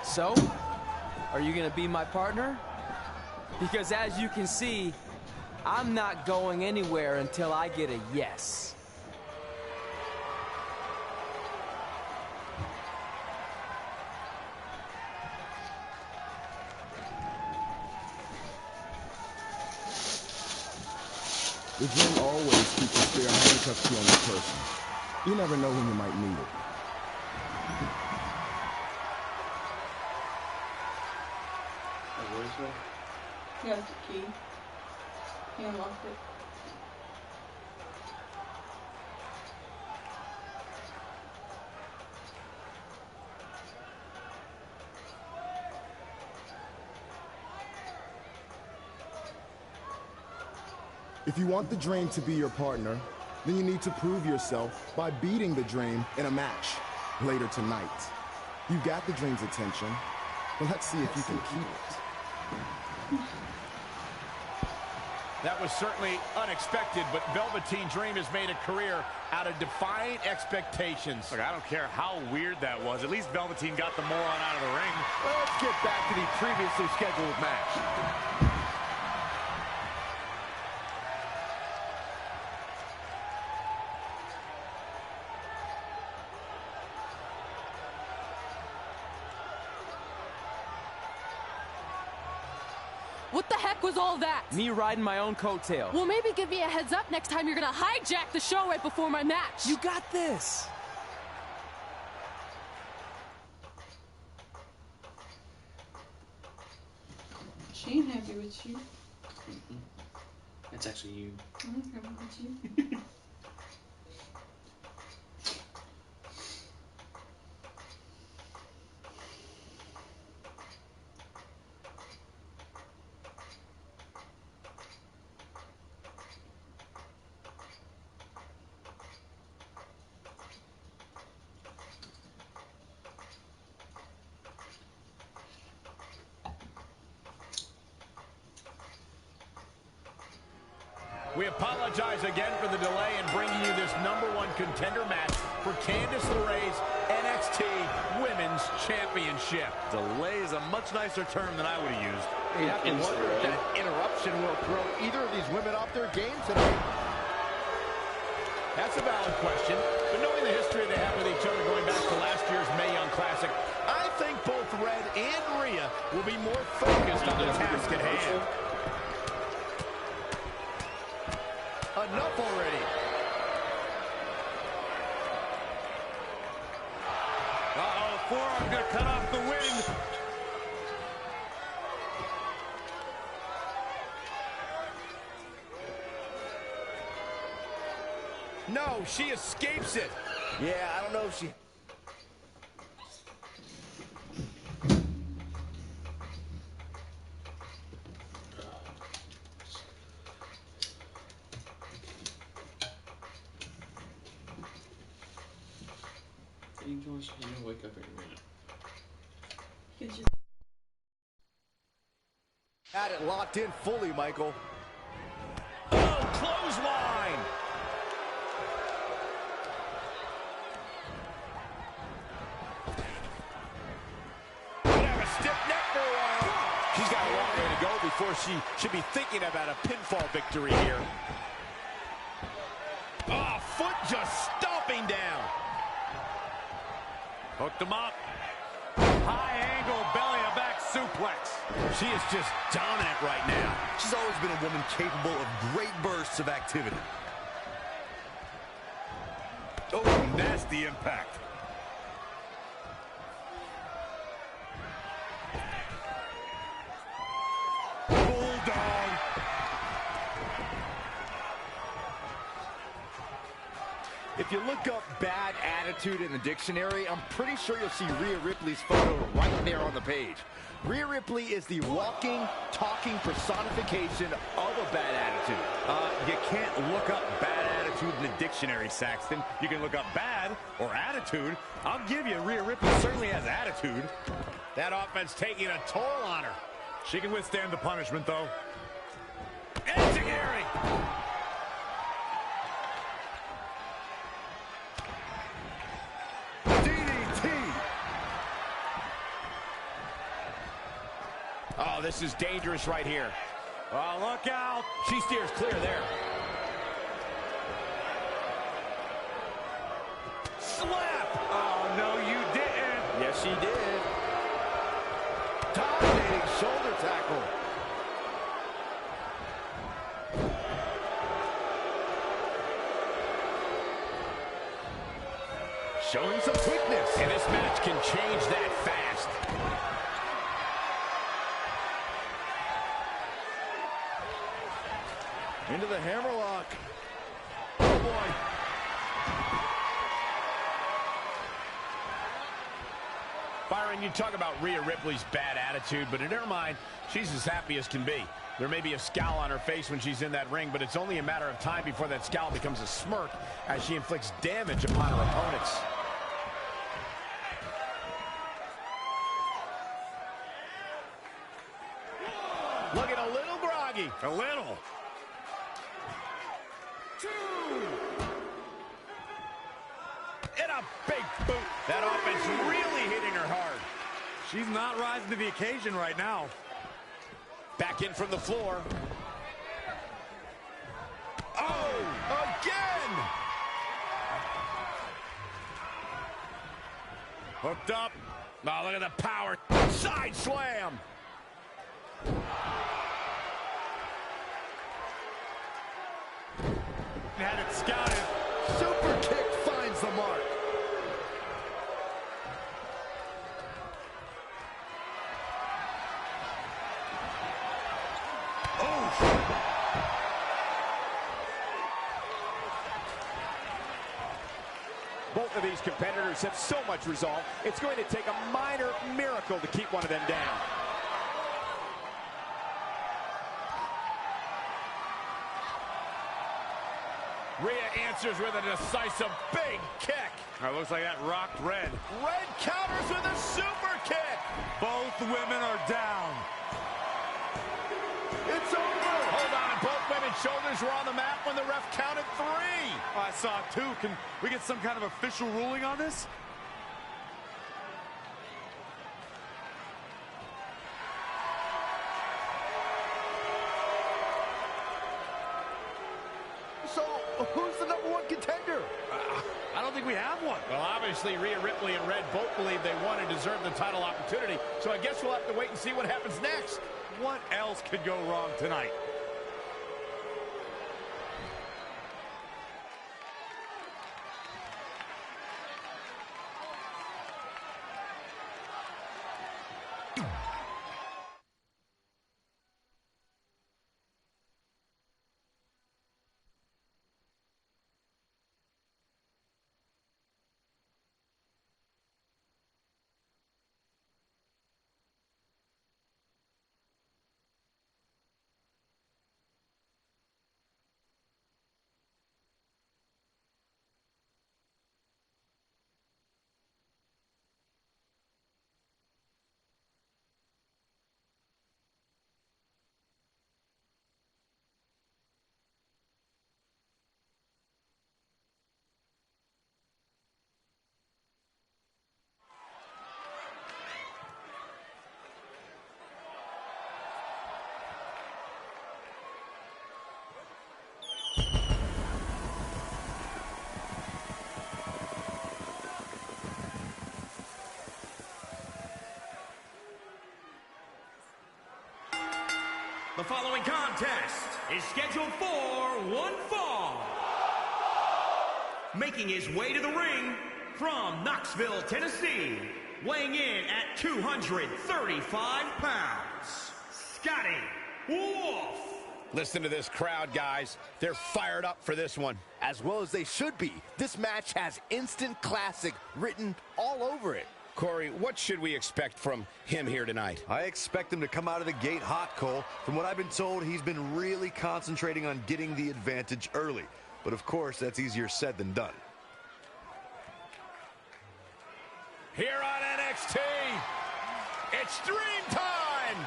[SPEAKER 2] So, are you gonna be my partner? Because as you can see, I'm not going anywhere until I get a yes.
[SPEAKER 10] The Dream always keeps a spare handcuff key on the person. You never know when you might need it.
[SPEAKER 14] He has the key. He unlocked it.
[SPEAKER 10] If you want the Dream to be your partner, then you need to prove yourself by beating the Dream in a match later tonight. You got the Dream's attention, but let's see if you can keep it.
[SPEAKER 12] That was certainly unexpected, but Velveteen Dream has made a career out of defying expectations.
[SPEAKER 18] Look, I don't care how weird that was. At least Velveteen got the moron out of the ring.
[SPEAKER 16] Let's get back to the previously scheduled match.
[SPEAKER 1] What the heck was all that?
[SPEAKER 2] Me riding my own coattail.
[SPEAKER 1] Well, maybe give me a heads up next time you're gonna hijack the show right before my match.
[SPEAKER 2] You got this.
[SPEAKER 14] She ain't happy with you.
[SPEAKER 13] That's actually you.
[SPEAKER 14] I'm happy with you.
[SPEAKER 12] We apologize again for the delay in bringing you this #1 contender match for Candice LeRae's NXT Women's Championship.
[SPEAKER 17] Delay is a much nicer term than I would have used.
[SPEAKER 16] You have to wonder if that interruption will throw either of these women off their game today.
[SPEAKER 12] That's a valid question, but knowing the history they have with each other going back to last year's Mae Young Classic, I think both Red and Rhea will be more focused on the task at hand.
[SPEAKER 16] Enough already.
[SPEAKER 17] Uh-oh, forearm gonna cut off the wind.
[SPEAKER 12] No, she escapes it.
[SPEAKER 16] Yeah, I don't know if she...
[SPEAKER 13] Angels, you're gonna wake up in a minute.
[SPEAKER 16] Had it locked in fully, Michael.
[SPEAKER 12] Oh, clothesline. Could have a stiff neck for a while. She's got a long way to go before she should be thinking about a pinfall victory here. Oh, foot just stomping down.
[SPEAKER 17] Hooked him up. High angle belly-to-back suplex.
[SPEAKER 12] She is just dominant right now.
[SPEAKER 17] She's always been a woman capable of great bursts of activity. Oh, nasty impact. Bulldog.
[SPEAKER 16] If you look up bad attitude in the dictionary, I'm pretty sure you'll see Rhea Ripley's photo right there on the page. Rhea Ripley is the walking, talking personification of a bad attitude.
[SPEAKER 17] You can't look up bad attitude in the dictionary, Saxton. You can look up bad or attitude. I'll give you, Rhea Ripley certainly has attitude.
[SPEAKER 12] That offense taking a toll on her.
[SPEAKER 17] She can withstand the punishment, though.
[SPEAKER 12] Enzuigiri. Oh, this is dangerous right here.
[SPEAKER 17] Oh, look out.
[SPEAKER 12] She steers clear there.
[SPEAKER 17] Slap. Oh, no, you didn't.
[SPEAKER 16] Yes, she did. Dominating shoulder tackle. Showing some quickness.
[SPEAKER 12] And this match can change that fast.
[SPEAKER 16] Into the hammerlock. Oh, boy.
[SPEAKER 12] Byron, you talk about Rhea Ripley's bad attitude, but in her mind, she's as happy as can be. There may be a scowl on her face when she's in that ring, but it's only a matter of time before that scowl becomes a smirk as she inflicts damage upon her opponents. Looking a little groggy.
[SPEAKER 17] A little.
[SPEAKER 12] And a big boot. That offense really hitting her hard.
[SPEAKER 17] She's not rising to the occasion right now.
[SPEAKER 12] Back in from the floor. Oh, again!
[SPEAKER 17] Hooked up.
[SPEAKER 12] Oh, look at the power. Side slam.
[SPEAKER 17] Had it scouted.
[SPEAKER 16] Super kick finds the mark.
[SPEAKER 12] Both of these competitors have so much resolve, it's going to take a minor miracle to keep one of them down. Rhea answers with a decisive big kick.
[SPEAKER 17] Looks like that rocked Red.
[SPEAKER 12] Red counters with a super kick.
[SPEAKER 17] Both women are down.
[SPEAKER 12] It's over. Hold on, both women and shoulders were on the mat when the ref counted 3.
[SPEAKER 17] Oh, I saw it too. Can we get some kind of official ruling on this?
[SPEAKER 16] So, who's the #1 contender?
[SPEAKER 12] I don't think we have one. Well, obviously, Rhea Ripley and Red both believe they won and deserve the title opportunity, so I guess we'll have to wait and see what happens next.
[SPEAKER 17] What else could go wrong tonight?
[SPEAKER 11] The following contest is scheduled for one fall. Making his way to the ring from Knoxville, Tennessee, weighing in at 235 pounds, Scotty Wolf.
[SPEAKER 12] Listen to this crowd, guys. They're fired up for this one.
[SPEAKER 16] As well as they should be. This match has instant classic written all over it.
[SPEAKER 12] Corey, what should we expect from him here tonight?
[SPEAKER 7] I expect him to come out of the gate hot, Cole. From what I've been told, he's been really concentrating on getting the advantage early. But of course, that's easier said than done.
[SPEAKER 12] Here on NXT, it's Dream Time!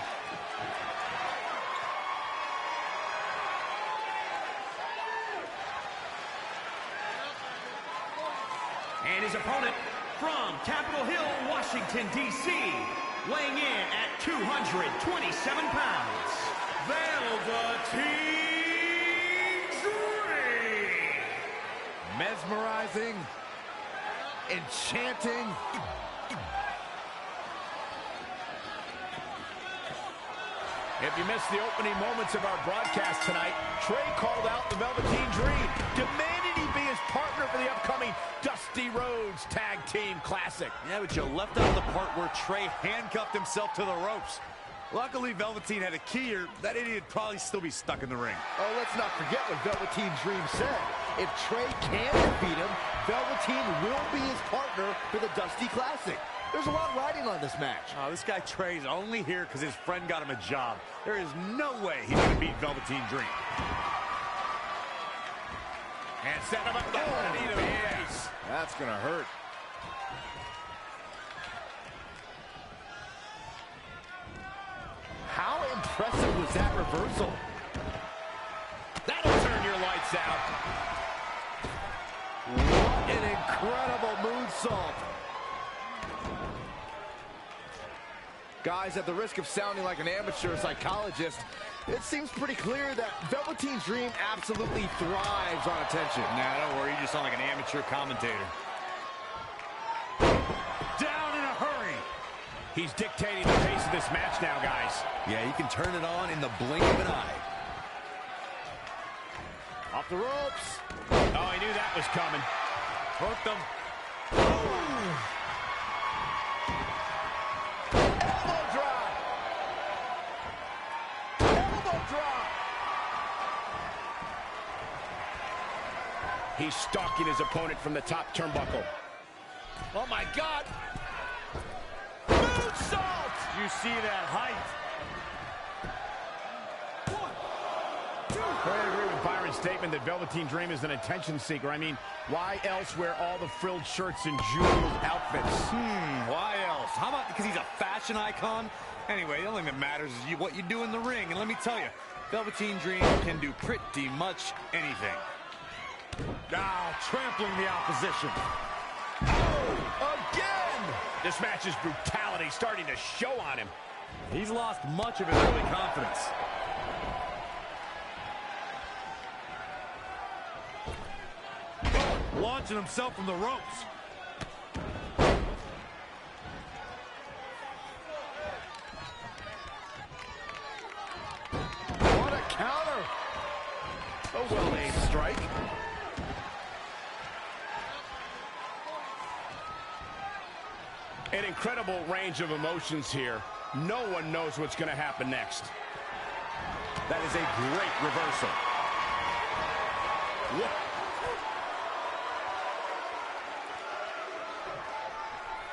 [SPEAKER 11] And his opponent from Capitol Hill, Washington, D.C., weighing in at 227 pounds, Velveteen Dream.
[SPEAKER 7] Mesmerizing, enchanting.
[SPEAKER 12] If you missed the opening moments of our broadcast tonight, Trey called out the Velveteen Dream, demanding he be his partner for the upcoming Dusty Rhodes Tag Team Classic.
[SPEAKER 17] Yeah, but you left out the part where Trey handcuffed himself to the ropes. Luckily, Velveteen had a key, or that idiot would probably still be stuck in the ring.
[SPEAKER 16] Oh, let's not forget what Velveteen Dream said. If Trey can defeat him, Velveteen will be his partner for the Dusty Classic. There's a lot riding on this match.
[SPEAKER 17] Oh, this guy Trey's only here because his friend got him a job. There is no way he's going to beat Velveteen Dream.
[SPEAKER 12] And set him up. Yes.
[SPEAKER 3] That's gonna hurt.
[SPEAKER 16] How impressive was that reversal?
[SPEAKER 12] That'll turn your lights out.
[SPEAKER 16] What an incredible moonsault. Guys, at the risk of sounding like an amateur psychologist, it seems pretty clear that Velveteen Dream absolutely thrives on attention.
[SPEAKER 17] Nah, don't worry, you just sound like an amateur commentator.
[SPEAKER 12] Down in a hurry. He's dictating the pace of this match now, guys.
[SPEAKER 17] Yeah, he can turn it on in the blink of an eye.
[SPEAKER 16] Off the ropes.
[SPEAKER 12] Oh, he knew that was coming.
[SPEAKER 17] Hooked him.
[SPEAKER 16] Elbow drop. Elbow drop.
[SPEAKER 12] He's stalking his opponent from the top turnbuckle. Oh, my God. Moonsault!
[SPEAKER 17] You see that height?
[SPEAKER 12] I agree with Byron's statement that Velveteen Dream is an attention seeker. I mean, why else wear all the frilled shirts and jeweled outfits?
[SPEAKER 17] Why else? How about because he's a fashion icon? Anyway, the only thing that matters is what you do in the ring. And let me tell you, Velveteen Dream can do pretty much anything.
[SPEAKER 12] Now trampling the opposition. Oh, again! This match's brutality starting to show on him.
[SPEAKER 18] He's lost much of his early confidence.
[SPEAKER 12] Launching himself from the ropes.
[SPEAKER 16] What a counter! A well-aimed strike.
[SPEAKER 12] An incredible range of emotions here. No one knows what's going to happen next. That is a great reversal. What?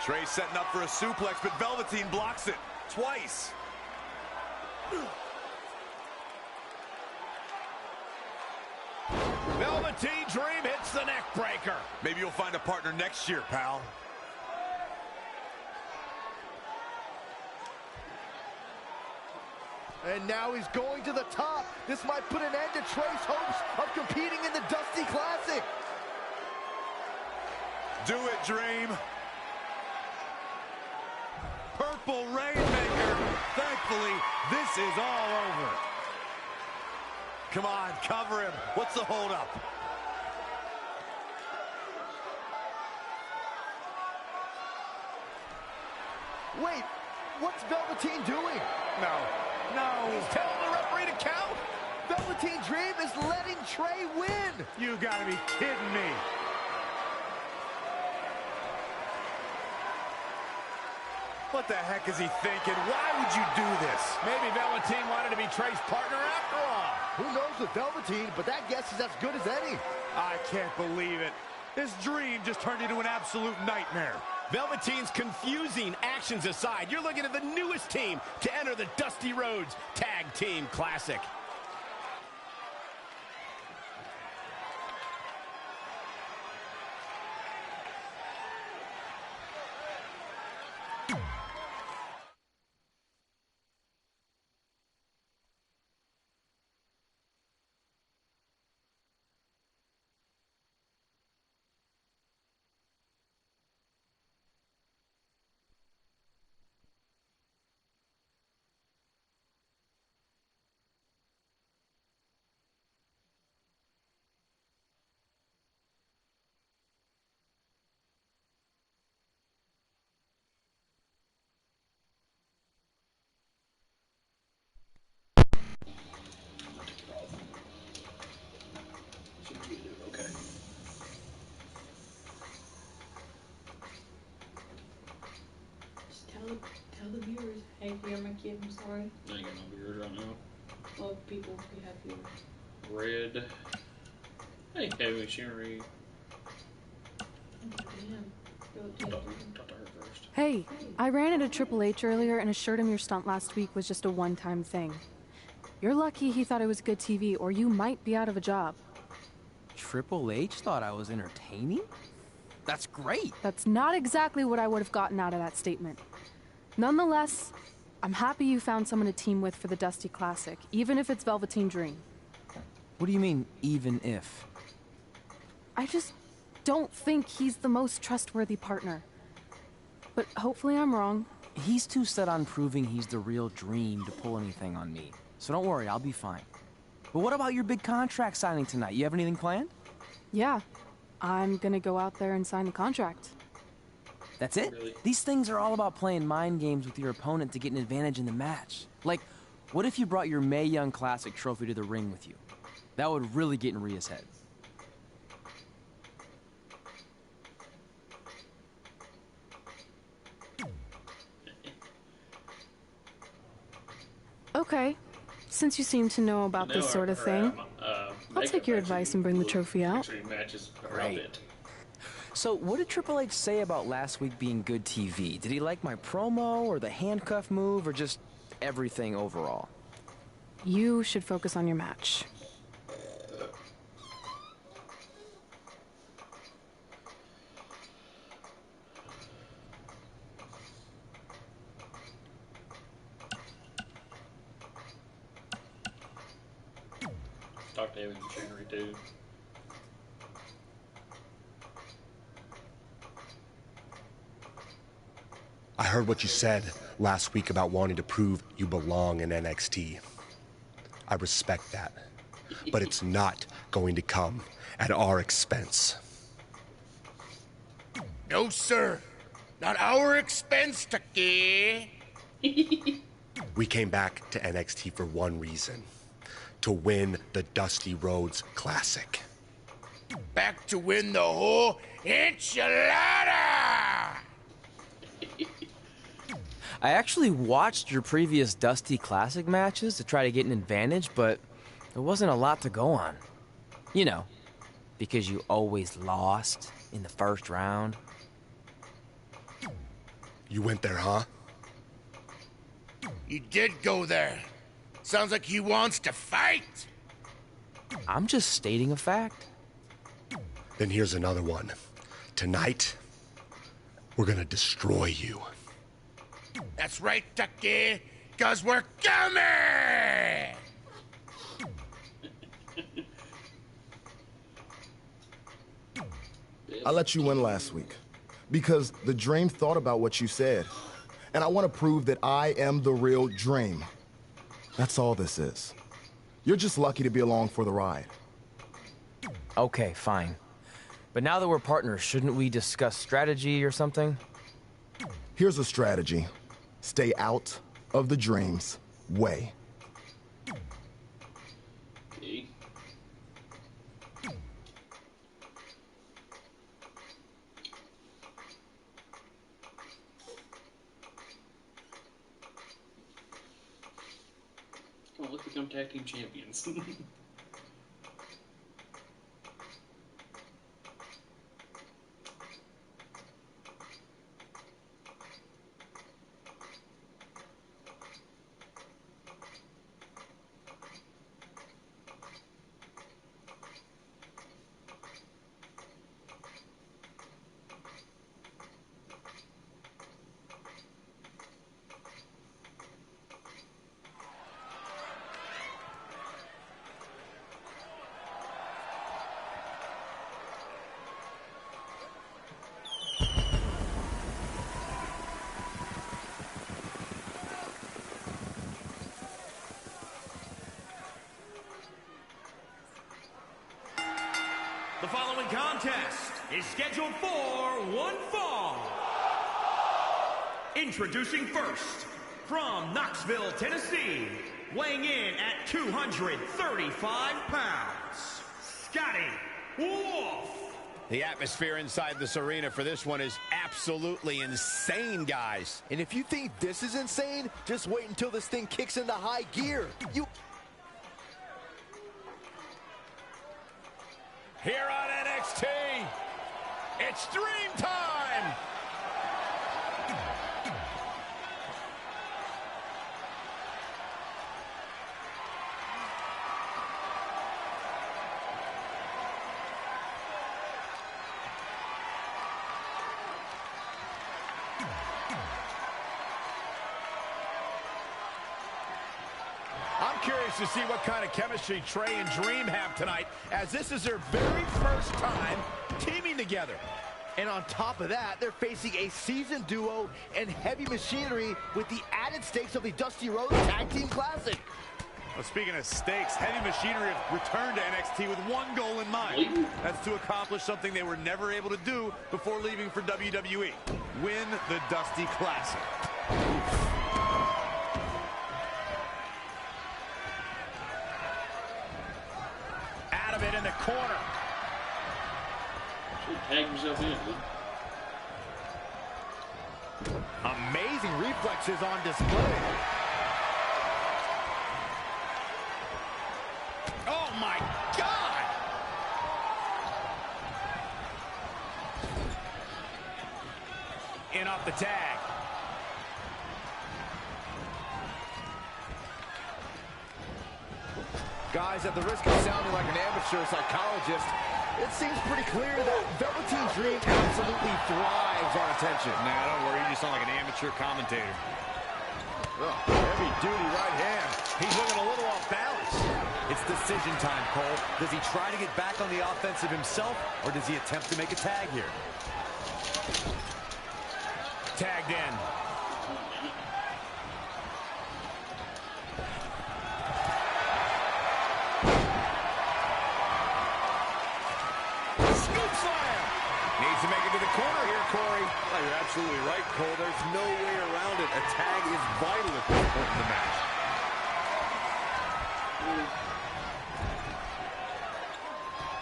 [SPEAKER 17] Trey setting up for a suplex, but Velveteen blocks it twice.
[SPEAKER 12] Velveteen Dream hits the neck breaker.
[SPEAKER 17] Maybe you'll find a partner next year, pal.
[SPEAKER 16] And now he's going to the top. This might put an end to Trey's hopes of competing in the Dusty Classic.
[SPEAKER 17] Do it, Dream. Purple Rainmaker. Thankfully, this is all over. Come on, cover him. What's the holdup?
[SPEAKER 16] Wait, what's Velveteen doing?
[SPEAKER 12] No. No.
[SPEAKER 16] He's telling the referee to count. Velveteen Dream is letting Trey win.
[SPEAKER 12] You gotta be kidding me.
[SPEAKER 17] What the heck is he thinking? Why would you do this?
[SPEAKER 12] Maybe Velveteen wanted to be Trey's partner after all.
[SPEAKER 16] Who knows with Velveteen, but that guess is as good as any.
[SPEAKER 17] I can't believe it. This dream just turned into an absolute nightmare.
[SPEAKER 12] Velveteen's confusing actions aside, you're looking at the newest team to enter the Dusty Rhodes Tag Team Classic.
[SPEAKER 14] Tell the viewers, hey, you're my kid, I'm sorry.
[SPEAKER 13] I ain't got no viewers right now.
[SPEAKER 14] Well, people who have viewers.
[SPEAKER 13] Red. Hey, heavy machinery.
[SPEAKER 14] Damn.
[SPEAKER 13] Talk to her first.
[SPEAKER 1] Hey, I ran into Triple H earlier and assured him your stunt last week was just a one-time thing. You're lucky he thought it was good TV, or you might be out of a job.
[SPEAKER 2] Triple H thought I was entertaining? That's great.
[SPEAKER 1] That's not exactly what I would have gotten out of that statement. Nonetheless, I'm happy you found someone to team with for the Dusty Classic, even if it's Velveteen Dream.
[SPEAKER 2] What do you mean, even if?
[SPEAKER 1] I just don't think he's the most trustworthy partner. But hopefully I'm wrong.
[SPEAKER 2] He's too set on proving he's the real Dream to pull anything on me. So don't worry, I'll be fine. But what about your big contract signing tonight? You have anything planned?
[SPEAKER 1] Yeah, I'm gonna go out there and sign the contract.
[SPEAKER 2] That's it?
[SPEAKER 13] Really?
[SPEAKER 2] These things are all about playing mind games with your opponent to get an advantage in the match. Like, what if you brought your Mae Young Classic trophy to the ring with you? That would really get in Rhea's head.
[SPEAKER 1] Okay, since you seem to know about this sort of thing, I'll take your advice and bring the trophy out.
[SPEAKER 13] Matches around it.
[SPEAKER 2] So, what did Triple H say about last week being good TV? Did he like my promo, or the handcuff move, or just everything overall?
[SPEAKER 1] You should focus on your match.
[SPEAKER 13] talk to heavy machinery too.
[SPEAKER 9] I heard what you said last week about wanting to prove you belong in NXT. I respect that, but it's not going to come at our expense.
[SPEAKER 15] No, sir. Not our expense, Tucky.
[SPEAKER 9] We came back to NXT for one reason: to win the Dusty Rhodes Classic.
[SPEAKER 15] Back to win the whole enchilada!
[SPEAKER 2] I actually watched your previous Dusty Classic matches to try to get an advantage, but there wasn't a lot to go on. You know, because you always lost in the first round.
[SPEAKER 9] You went there, huh?
[SPEAKER 15] You did go there. Sounds like he wants to fight.
[SPEAKER 2] I'm just stating a fact.
[SPEAKER 9] Then here's another one. Tonight, we're gonna destroy you.
[SPEAKER 15] That's right, Tucky, 'cause we're coming!
[SPEAKER 10] I let you win last week because the Dream thought about what you said. And I want to prove that I am the real Dream. That's all this is. You're just lucky to be along for the ride.
[SPEAKER 2] Okay, fine. But now that we're partners, shouldn't we discuss strategy or something?
[SPEAKER 10] Here's a strategy. Stay out of the Dream's way.
[SPEAKER 13] Okay. Come on, let's become tag team champions.
[SPEAKER 11] The following contest is scheduled for one fall. Introducing first, from Knoxville, Tennessee, weighing in at 235 pounds, Scotty Wolf.
[SPEAKER 16] The atmosphere inside this arena for this one is absolutely insane, guys. And if you think this is insane, just wait until this thing kicks into high gear.
[SPEAKER 12] Here on NXT, it's Dream Time! I'm curious to see what kind of chemistry Trey and Dream have tonight, as this is their very first time teaming together.
[SPEAKER 16] And on top of that, they're facing a seasoned duo and heavy machinery with the added stakes of the Dusty Rhodes Tag Team Classic.
[SPEAKER 18] Well, speaking of stakes, Heavy Machinery have returned to NXT with one goal in mind. That's to accomplish something they were never able to do before leaving for WWE. Win the Dusty Classic.
[SPEAKER 12] Out of it in the corner.
[SPEAKER 13] Should tag himself in, huh?
[SPEAKER 16] Amazing reflexes on display.
[SPEAKER 12] Oh my God! In off the tag.
[SPEAKER 16] Guys, at the risk of sounding like an amateur psychologist, it seems pretty clear that Velveteen Dream absolutely thrives on attention.
[SPEAKER 18] Nah, don't worry, you just sound like an amateur commentator.
[SPEAKER 16] Heavy-duty right hand.
[SPEAKER 12] He's looking a little off balance.
[SPEAKER 17] It's decision time, Cole. Does he try to get back on the offensive himself, or does he attempt to make a tag here?
[SPEAKER 12] Tagged in.
[SPEAKER 17] Scoop slam!
[SPEAKER 12] Needs to make it to the corner here, Corey.
[SPEAKER 7] Oh, you're absolutely right, Cole. There's no way around it. A tag is vital at this point in the match.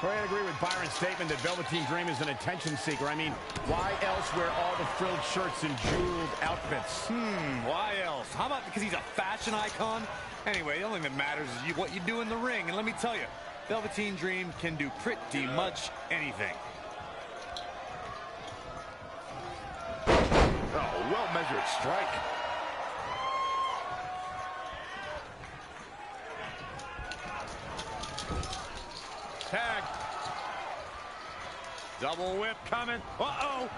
[SPEAKER 12] Corey, I agree with Byron's statement that Velveteen Dream is an attention seeker. I mean, why else wear all the frilled shirts and jeweled outfits?
[SPEAKER 17] Why else? How about because he's a fashion icon? Anyway, the only thing that matters is what you do in the ring. And let me tell you, Velveteen Dream can do pretty much anything.
[SPEAKER 16] Oh, well-measured strike.
[SPEAKER 12] Tag. Double whip coming. Uh-oh.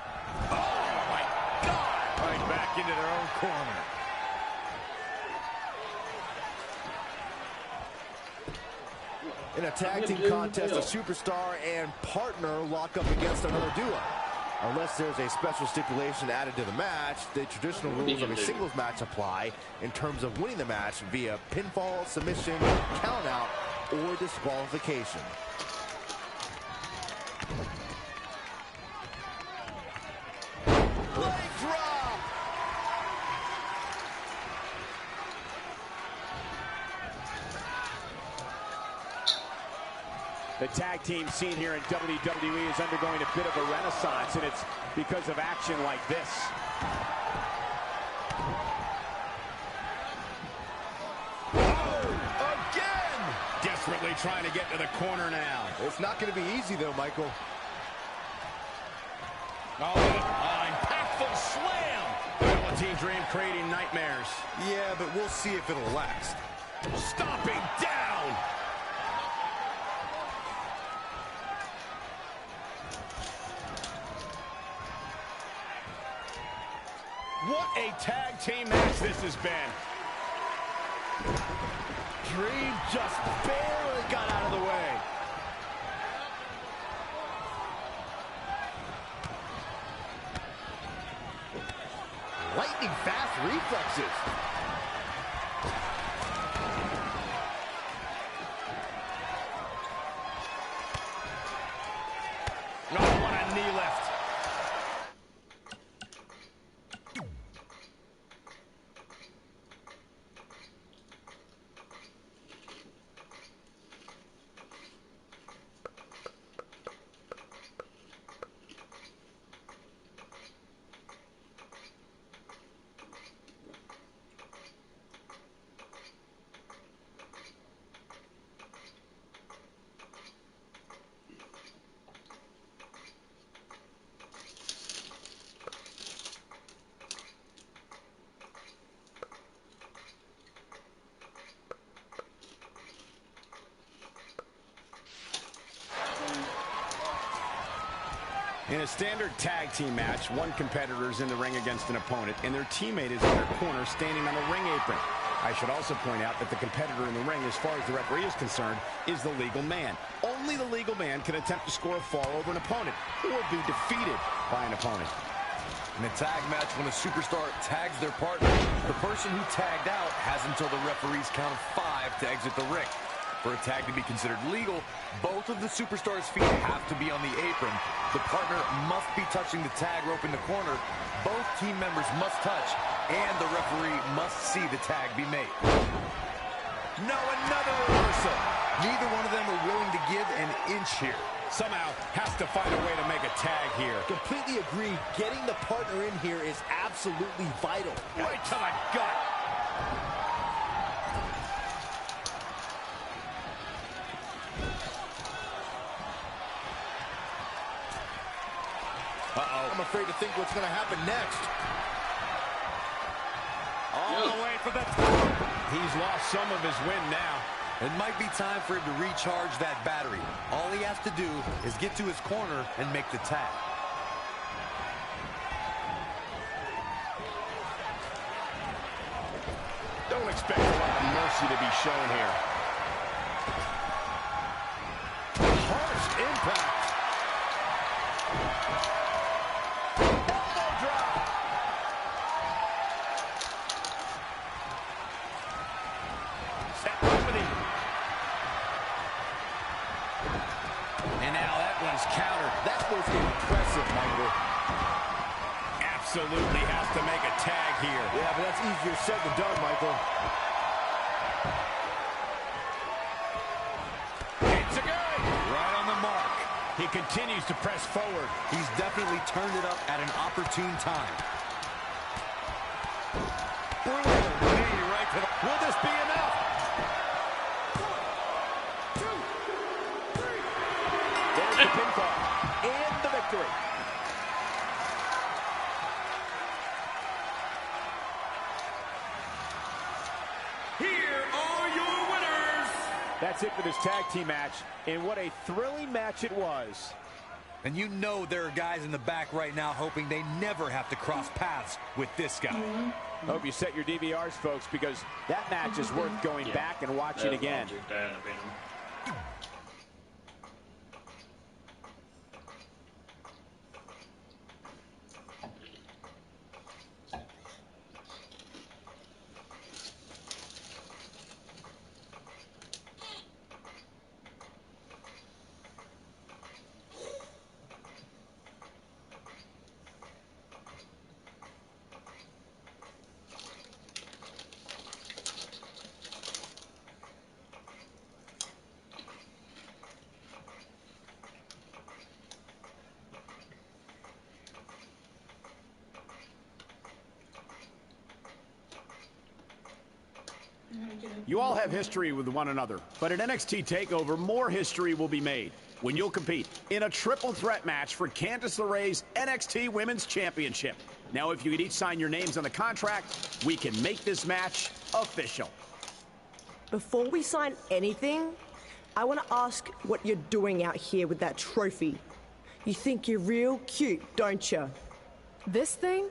[SPEAKER 12] Oh, my God. Right back into their own corner.
[SPEAKER 20] In a tag team contest, a superstar and partner lock up against another duo. Unless there's a special stipulation added to the match, the traditional rules of a singles match apply in terms of winning the match via pinfall, submission, countout, or disqualification. Leg drop!
[SPEAKER 12] The tag team scene here in WWE is undergoing a bit of a renaissance, and it's because of action like this.
[SPEAKER 20] Oh, again!
[SPEAKER 12] Desperately trying to get to the corner now.
[SPEAKER 20] It's not going to be easy, though, Michael.
[SPEAKER 12] Oh, impactful slam! Velveteen Dream creating nightmares.
[SPEAKER 7] Yeah, but we'll see if it'll last.
[SPEAKER 12] Stomping down! What a tag team match this has been.
[SPEAKER 20] Dream just barely got out of the way. Lightning fast reflexes.
[SPEAKER 12] Oh, what a knee lift. In a standard tag team match, one competitor is in the ring against an opponent, and their teammate is in their corner standing on the ring apron. I should also point out that the competitor in the ring, as far as the referee is concerned, is the legal man. Only the legal man can attempt to score a fall over an opponent or be defeated by an opponent.
[SPEAKER 7] In a tag match, when a superstar tags their partner, the person who tagged out has until the referee's count of 5 to exit the ring. For a tag to be considered legal, both of the superstars' feet have to be on the apron. The partner must be touching the tag rope in the corner. Both team members must touch, and the referee must see the tag be made.
[SPEAKER 17] No, another reversal. Neither one of them are willing to give an inch here.
[SPEAKER 12] Somehow has to find a way to make a tag here.
[SPEAKER 20] Completely agree. Getting the partner in here is absolutely vital.
[SPEAKER 12] Right to the gut.
[SPEAKER 20] I'm afraid to think what's going to happen next.
[SPEAKER 12] All the way for the top. He's lost some of his wind now.
[SPEAKER 7] It might be time for him to recharge that battery. All he has to do is get to his corner and make the tag.
[SPEAKER 12] Don't expect a lot of mercy to be shown here. impact. Elbow drop. Set remedy.
[SPEAKER 17] And now that one's countered. That was impressive, Michael.
[SPEAKER 12] Absolutely has to make a tag here.
[SPEAKER 20] Yeah, but that's easier said than done, Michael.
[SPEAKER 12] It's a good. Right on the mark. He continues to press forward.
[SPEAKER 7] He's definitely turned it up at an opportune time.
[SPEAKER 12] Brutal knee right to the... Will this be enough?
[SPEAKER 20] 1, 2, 3. There's the pinfall. And the victory.
[SPEAKER 11] Here are your winners.
[SPEAKER 5] That's it for this tag team match, and what a thrilling match it was.
[SPEAKER 7] And you know there are guys in the back right now hoping they never have to cross paths with this guy.
[SPEAKER 5] Hope you set your DVRs, folks, because that match is worth going back and watching again. You all have history with one another, but at NXT TakeOver, more history will be made when you'll compete in a triple threat match for Candice LeRae's NXT Women's Championship. Now, if you could each sign your names on the contract, we can make this match official.
[SPEAKER 19] Before we sign anything, I want to ask what you're doing out here with that trophy. You think you're real cute, don't you?
[SPEAKER 1] This thing?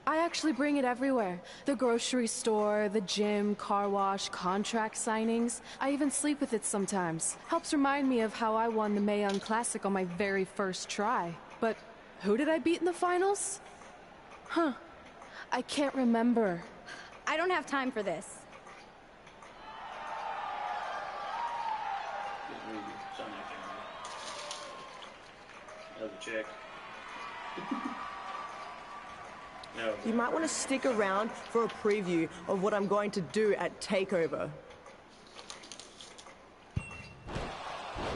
[SPEAKER 1] I actually bring it everywhere. The grocery store, the gym, car wash, contract signings. I even sleep with it sometimes. Helps remind me of how I won the Mae Young Classic on my very first try. But who did I beat in the finals? Huh. I can't remember.
[SPEAKER 23] I don't have time for this.
[SPEAKER 13] Another check.
[SPEAKER 19] You might want to stick around for a preview of what I'm going to do at TakeOver.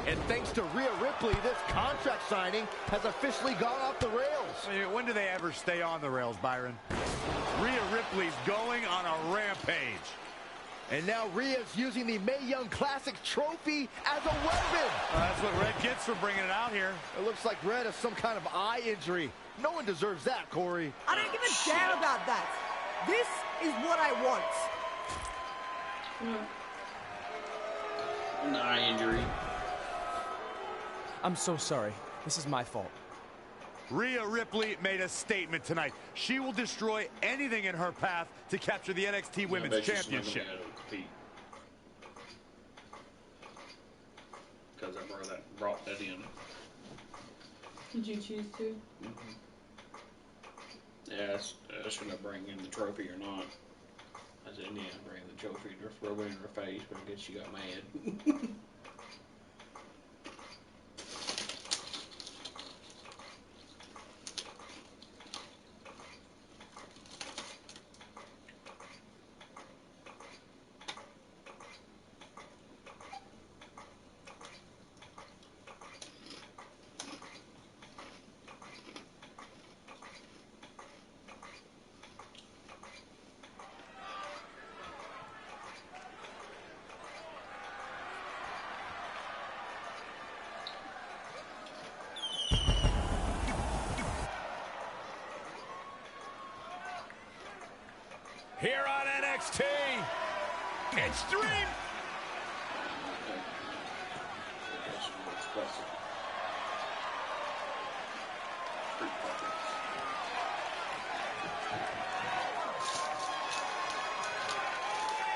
[SPEAKER 16] And thanks to Rhea Ripley, this contract signing has officially gone off the rails.
[SPEAKER 12] When do they ever stay on the rails, Byron? Rhea Ripley's going on a rampage.
[SPEAKER 16] And now Rhea's using the Mae Young Classic trophy as a weapon.
[SPEAKER 12] That's what Red gets for bringing it out here.
[SPEAKER 16] It looks like Red has some kind of eye injury. No one deserves that, Corey.
[SPEAKER 19] I don't give a damn about that. This is what I want.
[SPEAKER 13] An eye injury.
[SPEAKER 2] I'm so sorry. This is my fault.
[SPEAKER 12] Rhea Ripley made a statement tonight. She will destroy anything in her path to capture the NXT Women's Championship.
[SPEAKER 13] Because I brought that in.
[SPEAKER 14] Did you choose to?
[SPEAKER 13] Yeah, I shouldn't bring in the trophy or not. I said, yeah, bring the trophy to throw it in her face, but I guess she got mad.
[SPEAKER 12] Here on NXT, Extreme.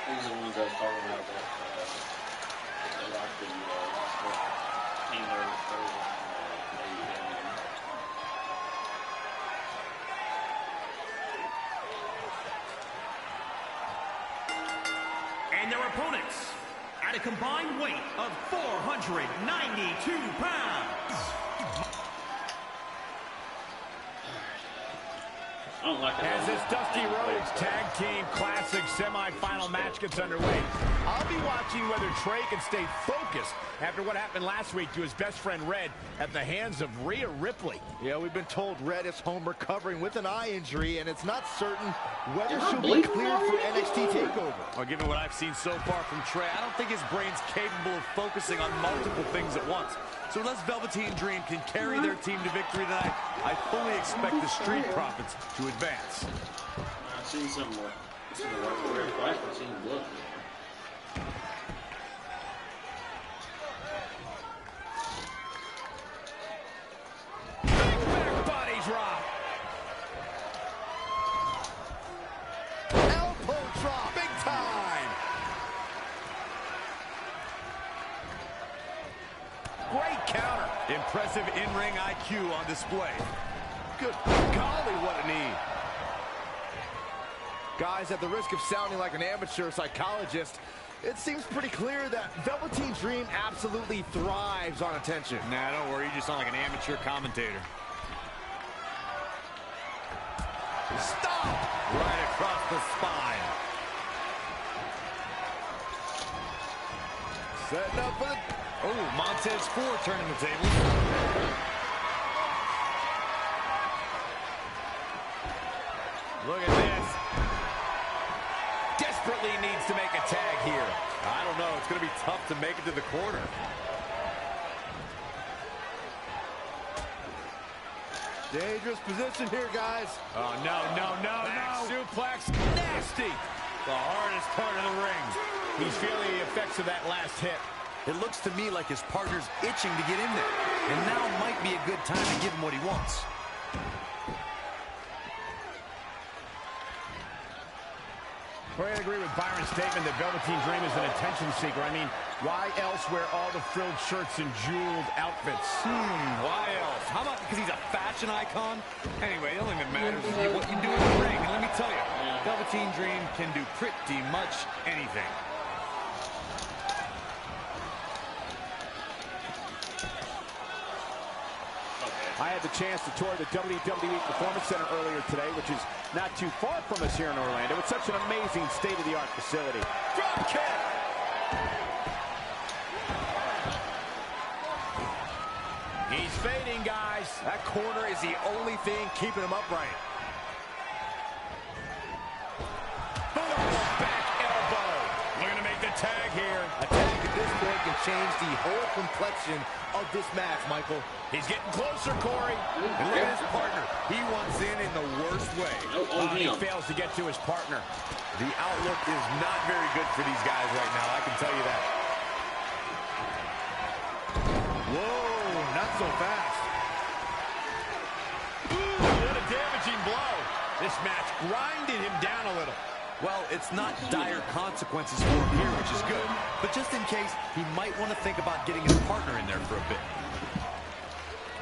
[SPEAKER 13] These are the ones I was talking about that they like the seen their
[SPEAKER 11] and their opponents, at a combined weight of 492 pounds.
[SPEAKER 12] As this Dusty Rhodes Tag Team Classic semifinal match gets underway, I'll be watching whether Trey can stay focused after what happened last week to his best friend Red at the hands of Rhea Ripley.
[SPEAKER 16] Yeah, we've been told Red is home recovering with an eye injury, and it's not certain whether she'll be cleared for NXT TakeOver.
[SPEAKER 17] Well, given what I've seen so far from Trey, I don't think his brain's capable of focusing on multiple things at once. So unless Velveteen Dream can carry their team to victory tonight, I fully expect the Street Profits to advance.
[SPEAKER 13] I've seen some more. I've seen blood.
[SPEAKER 12] Back body drop.
[SPEAKER 16] Elbow drop.
[SPEAKER 12] Big time. Great counter.
[SPEAKER 17] Impressive in-ring IQ on display.
[SPEAKER 16] Good golly, what a knee. Guys, at the risk of sounding like an amateur psychologist, it seems pretty clear that Velveteen Dream absolutely thrives on attention.
[SPEAKER 17] Nah, don't worry, you just sound like an amateur commentator.
[SPEAKER 16] Stop!
[SPEAKER 17] Right across the spine.
[SPEAKER 16] Setting up for the...
[SPEAKER 17] Oh, Montez Ford turning the table.
[SPEAKER 12] Look at this. Desperately needs to make a tag here.
[SPEAKER 17] I don't know. It's going to be tough to make it to the corner.
[SPEAKER 16] Dangerous position here, guys.
[SPEAKER 12] Oh, no. Suplex. Nasty.
[SPEAKER 17] The hardest part of the ring.
[SPEAKER 12] He's feeling the effects of that last hit.
[SPEAKER 17] It looks to me like his partner's itching to get in there. And now might be a good time to give him what he wants.
[SPEAKER 12] I agree with Byron's statement that Velveteen Dream is an attention seeker. I mean, why else wear all the frilled shirts and jeweled outfits?
[SPEAKER 17] Why else? How about because he's a fashion icon? Anyway, the only thing that matters is what you do in the ring. And let me tell you, Velveteen Dream can do pretty much anything.
[SPEAKER 12] I had the chance to tour the WWE Performance Center earlier today, which is not too far from us here in Orlando. It's such an amazing state-of-the-art facility. Drop kick! He's fading, guys.
[SPEAKER 16] That corner is the only thing keeping him upright.
[SPEAKER 12] Boom! Back elbow. Looking to make the tag here.
[SPEAKER 16] A tag at this point can change the whole complexion of this match, Michael.
[SPEAKER 12] He's getting closer, Corey.
[SPEAKER 17] And look at his partner. He wants in the worst way.
[SPEAKER 12] He fails to get to his partner.
[SPEAKER 17] The outlook is not very good for these guys right now, I can tell you that.
[SPEAKER 12] Whoa, not so fast. Ooh, what a damaging blow. This match grinded him down a little.
[SPEAKER 17] Well, it's not dire consequences for him here, which is good. But just in case, he might want to think about getting his partner in there for a bit.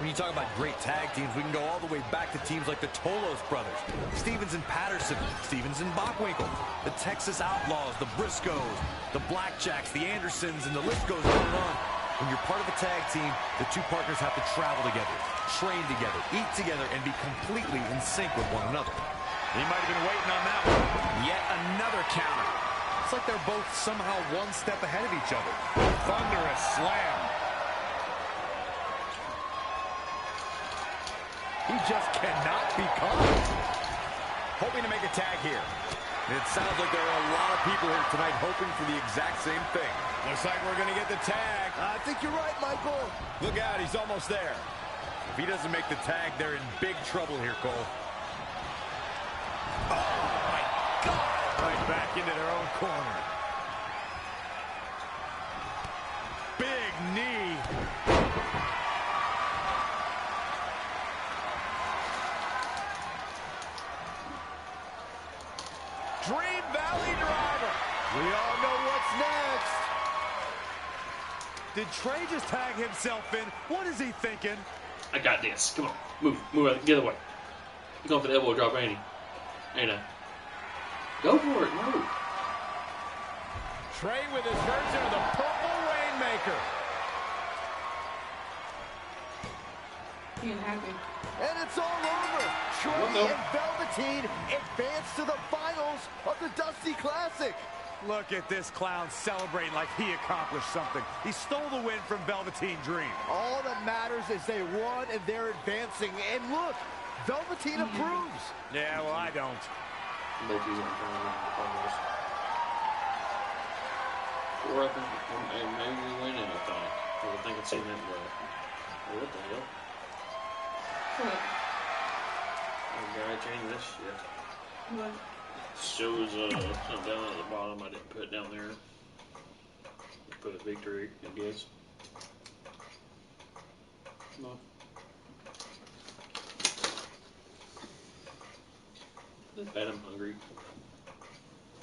[SPEAKER 17] When you talk about great tag teams, we can go all the way back to teams like the Tolos brothers, Stevens and Patterson, Stevens and Bockwinkel, the Texas Outlaws, the Briscoes, the Blackjacks, the Andersons, and the list goes on and on. When you're part of a tag team, the two partners have to travel together, train together, eat together, and be completely in sync with one another.
[SPEAKER 12] He might have been waiting on that one. Yet another counter.
[SPEAKER 17] It's like they're both somehow one step ahead of each other.
[SPEAKER 12] Thunderous slam. He just cannot be caught. Hoping to make a tag here.
[SPEAKER 17] It sounds like there are a lot of people here tonight hoping for the exact same thing.
[SPEAKER 12] Looks like we're going to get the tag.
[SPEAKER 16] I think you're right, Michael.
[SPEAKER 12] Look out, he's almost there.
[SPEAKER 17] If he doesn't make the tag, they're in big trouble here, Cole.
[SPEAKER 12] Oh, my God. Right back into their own corner. Big knee. Dream Valley Driver.
[SPEAKER 16] We all know what's next.
[SPEAKER 18] Did Trey just tag himself in? What is he thinking?
[SPEAKER 13] I got this. Come on. Move. Move out. Get away. He's going for the elbow drop, ain't he? Ain't I? Go for it. Move.
[SPEAKER 12] Trey with his version of the Purple Rainmaker.
[SPEAKER 14] Being happy.
[SPEAKER 16] And it's all over. Trey and Velveteen advance to the finals of the Dusty Classic.
[SPEAKER 18] Look at this clown celebrating like he accomplished something. He stole the win from Velveteen Dream.
[SPEAKER 16] All that matters is they won and they're advancing. And look, Velveteen approves.
[SPEAKER 18] Yeah, well, I don't.
[SPEAKER 13] Or I think maybe we win it, I thought. I think I'd seen that go. What the hell?
[SPEAKER 14] What?
[SPEAKER 13] Oh, God, change this shit.
[SPEAKER 14] What?
[SPEAKER 13] Shows something down at the bottom I didn't put down there. Put a victory, I guess. No. Bet I'm hungry.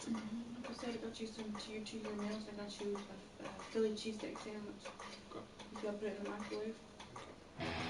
[SPEAKER 14] Like I said, I got you some tier 2 your meals. I got you a Philly cheesesteak sandwich.
[SPEAKER 13] Okay.
[SPEAKER 14] You gotta put it in the microwave.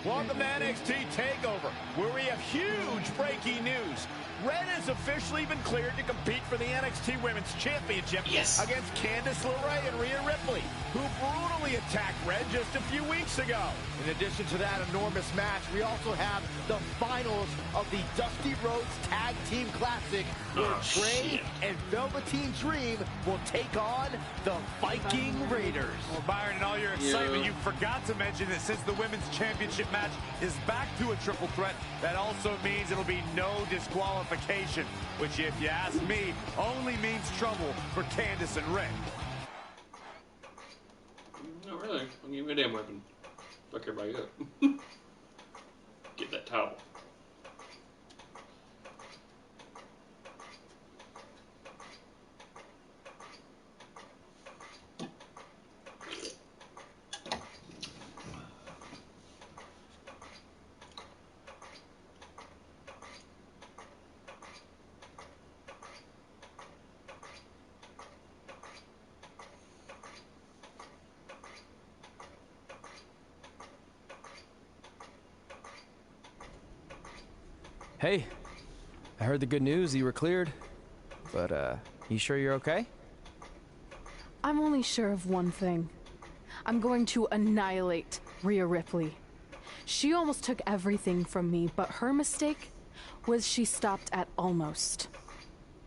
[SPEAKER 12] Welcome to NXT TakeOver, where we have huge breaking news. Red has officially been cleared to compete for the NXT Women's Championship against Candice LeRae and Rhea Ripley, who brutally attacked Red just a few weeks ago.
[SPEAKER 16] In addition to that enormous match, we also have the finals of the Dusty Rhodes Tag Team Classic, where Trey and Velveteen Dream will take on the Viking Raiders.
[SPEAKER 18] Well, Byron, in all your excitement, you forgot to mention that since the Women's Championship match is back to a triple threat, that also means it'll be no disqualification, which, if you ask me, only means trouble for Candice and Rick.
[SPEAKER 13] Not really. I'll give me a damn weapon. Fuck everybody up. Get that towel.
[SPEAKER 2] Hey, I heard the good news, you were cleared. But, you sure you're okay?
[SPEAKER 1] I'm only sure of one thing. I'm going to annihilate Rhea Ripley. She almost took everything from me, but her mistake was she stopped at almost.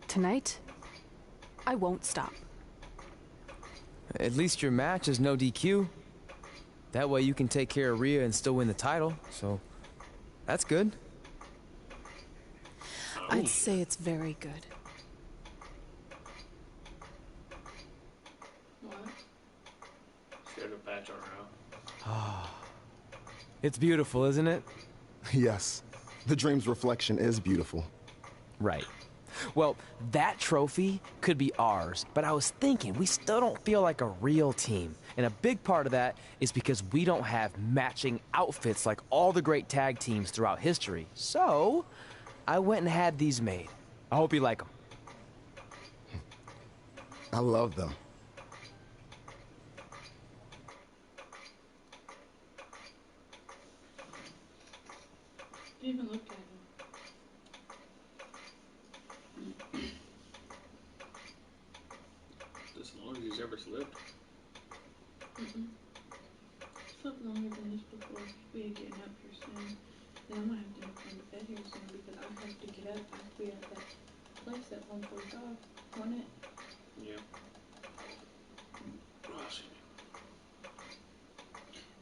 [SPEAKER 1] Tonight, I won't stop.
[SPEAKER 2] At least your match is no DQ. That way you can take care of Rhea and still win the title, so that's good.
[SPEAKER 1] I'd say it's very good.
[SPEAKER 14] What?
[SPEAKER 13] She had a patch on her eye.
[SPEAKER 2] Ah, it's beautiful, isn't it?
[SPEAKER 10] Yes, the Dream's reflection is beautiful.
[SPEAKER 2] Right. Well, that trophy could be ours, but I was thinking we still don't feel like a real team. And a big part of that is because we don't have matching outfits like all the great tag teams throughout history. So, I went and had these made. I hope you like them.
[SPEAKER 10] I love them.
[SPEAKER 14] Didn't even look at him.
[SPEAKER 13] As long as he's ever slipped.
[SPEAKER 14] Slept longer than this before. We are getting up here soon. Then I'm gonna have to go to bed here soon because I have to get up and be at that place at 1:45, won't it?
[SPEAKER 13] Yeah.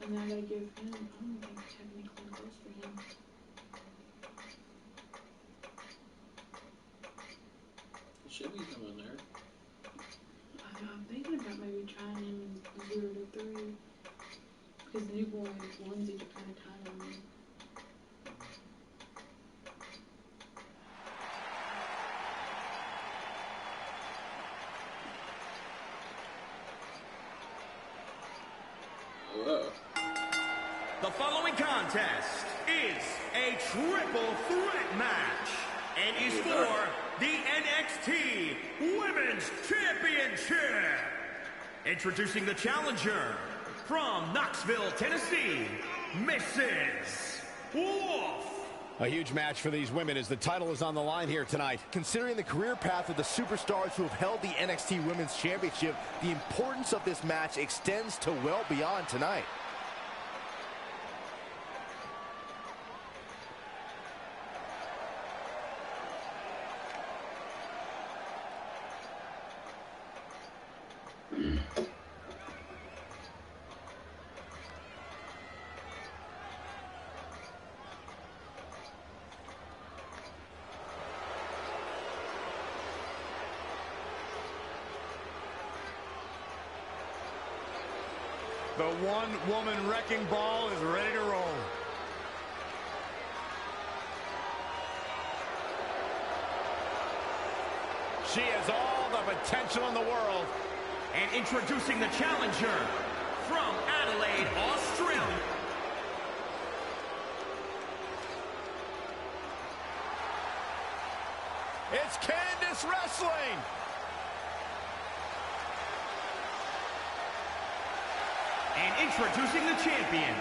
[SPEAKER 14] And then I gotta give him, I don't think I have any clean clothes for him.
[SPEAKER 13] Should be coming there.
[SPEAKER 14] I'm thinking about maybe trying him in 0 to 3. Because the newborn onesies are kind of tight on me.
[SPEAKER 11] The following contest is a triple threat match and is for the NXT Women's Championship. Introducing the challenger from Knoxville, Tennessee, Mrs. Wolf.
[SPEAKER 5] A huge match for these women as the title is on the line here tonight.
[SPEAKER 20] Considering the career path of the superstars who have held the NXT Women's Championship, the importance of this match extends to well beyond tonight.
[SPEAKER 12] The one-woman wrecking ball is ready to roll.
[SPEAKER 5] She has all the potential in the world.
[SPEAKER 11] And introducing the challenger from Adelaide, Australia.
[SPEAKER 5] It's Candice wrestling.
[SPEAKER 11] And introducing the champion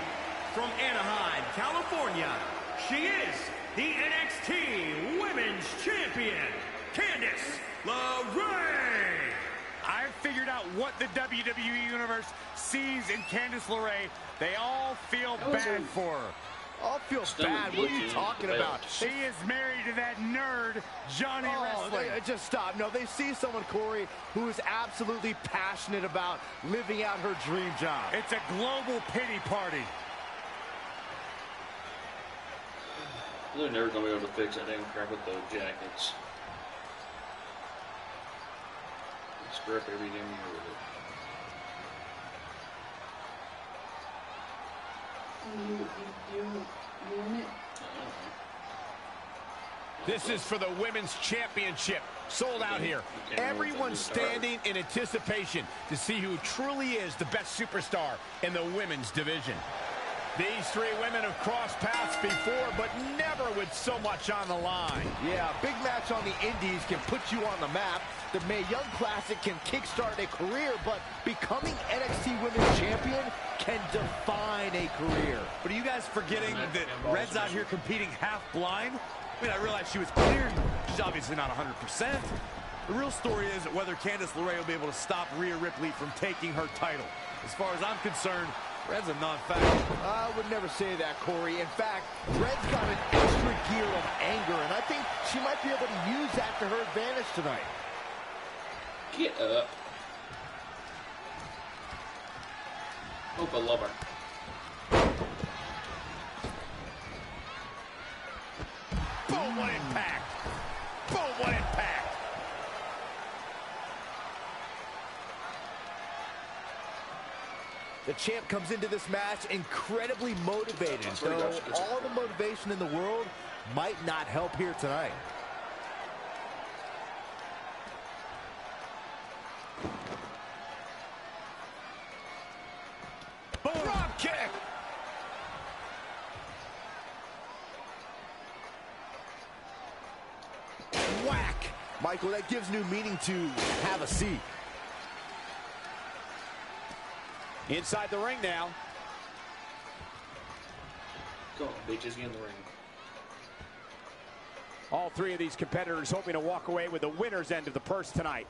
[SPEAKER 11] from Anaheim, California. She is the NXT Women's Champion, Candice LeRae.
[SPEAKER 12] I've figured out what the WWE Universe sees in Candice LeRae. They all feel bad for her.
[SPEAKER 20] All feel bad? What are you talking about?
[SPEAKER 12] She is married to that nerd, Johnny Wrestling.
[SPEAKER 20] Just stop. No, they see someone, Corey, who is absolutely passionate about living out her dream job.
[SPEAKER 12] It's a global pity party.
[SPEAKER 13] They're never going to be able to fix that damn crap with those jackets. Screw up every damn year with it.
[SPEAKER 14] You want it?
[SPEAKER 5] This is for the Women's Championship. Sold out here. Everyone's standing in anticipation to see who truly is the best superstar in the women's division. These three women have crossed paths before, but never with so much on the line.
[SPEAKER 20] Yeah, a big match on the Indies can put you on the map. The Mae Young Classic can kickstart a career, but becoming NXT Women's Champion can define a career.
[SPEAKER 17] But are you guys forgetting that Red's out here competing half blind? I mean, I realize she was cleared. She's obviously not 100%. The real story is whether Candice LeRae will be able to stop Rhea Ripley from taking her title. As far as I'm concerned, Red's a non-factor.
[SPEAKER 20] I would never say that, Corey. In fact, Red's got an extra gear of anger, and I think she might be able to use that to her advantage tonight.
[SPEAKER 13] Get up. Hope I love her.
[SPEAKER 5] Boom, what impact. Boom, what impact.
[SPEAKER 20] The champ comes into this match incredibly motivated, though all the motivation in the world might not help here tonight.
[SPEAKER 5] Boom. Drop kick. Whack.
[SPEAKER 20] Michael, that gives new meaning to have a seat.
[SPEAKER 5] Inside the ring now.
[SPEAKER 13] Go on, bitches, get in the ring.
[SPEAKER 5] All three of these competitors hoping to walk away with the winner's end of the purse tonight.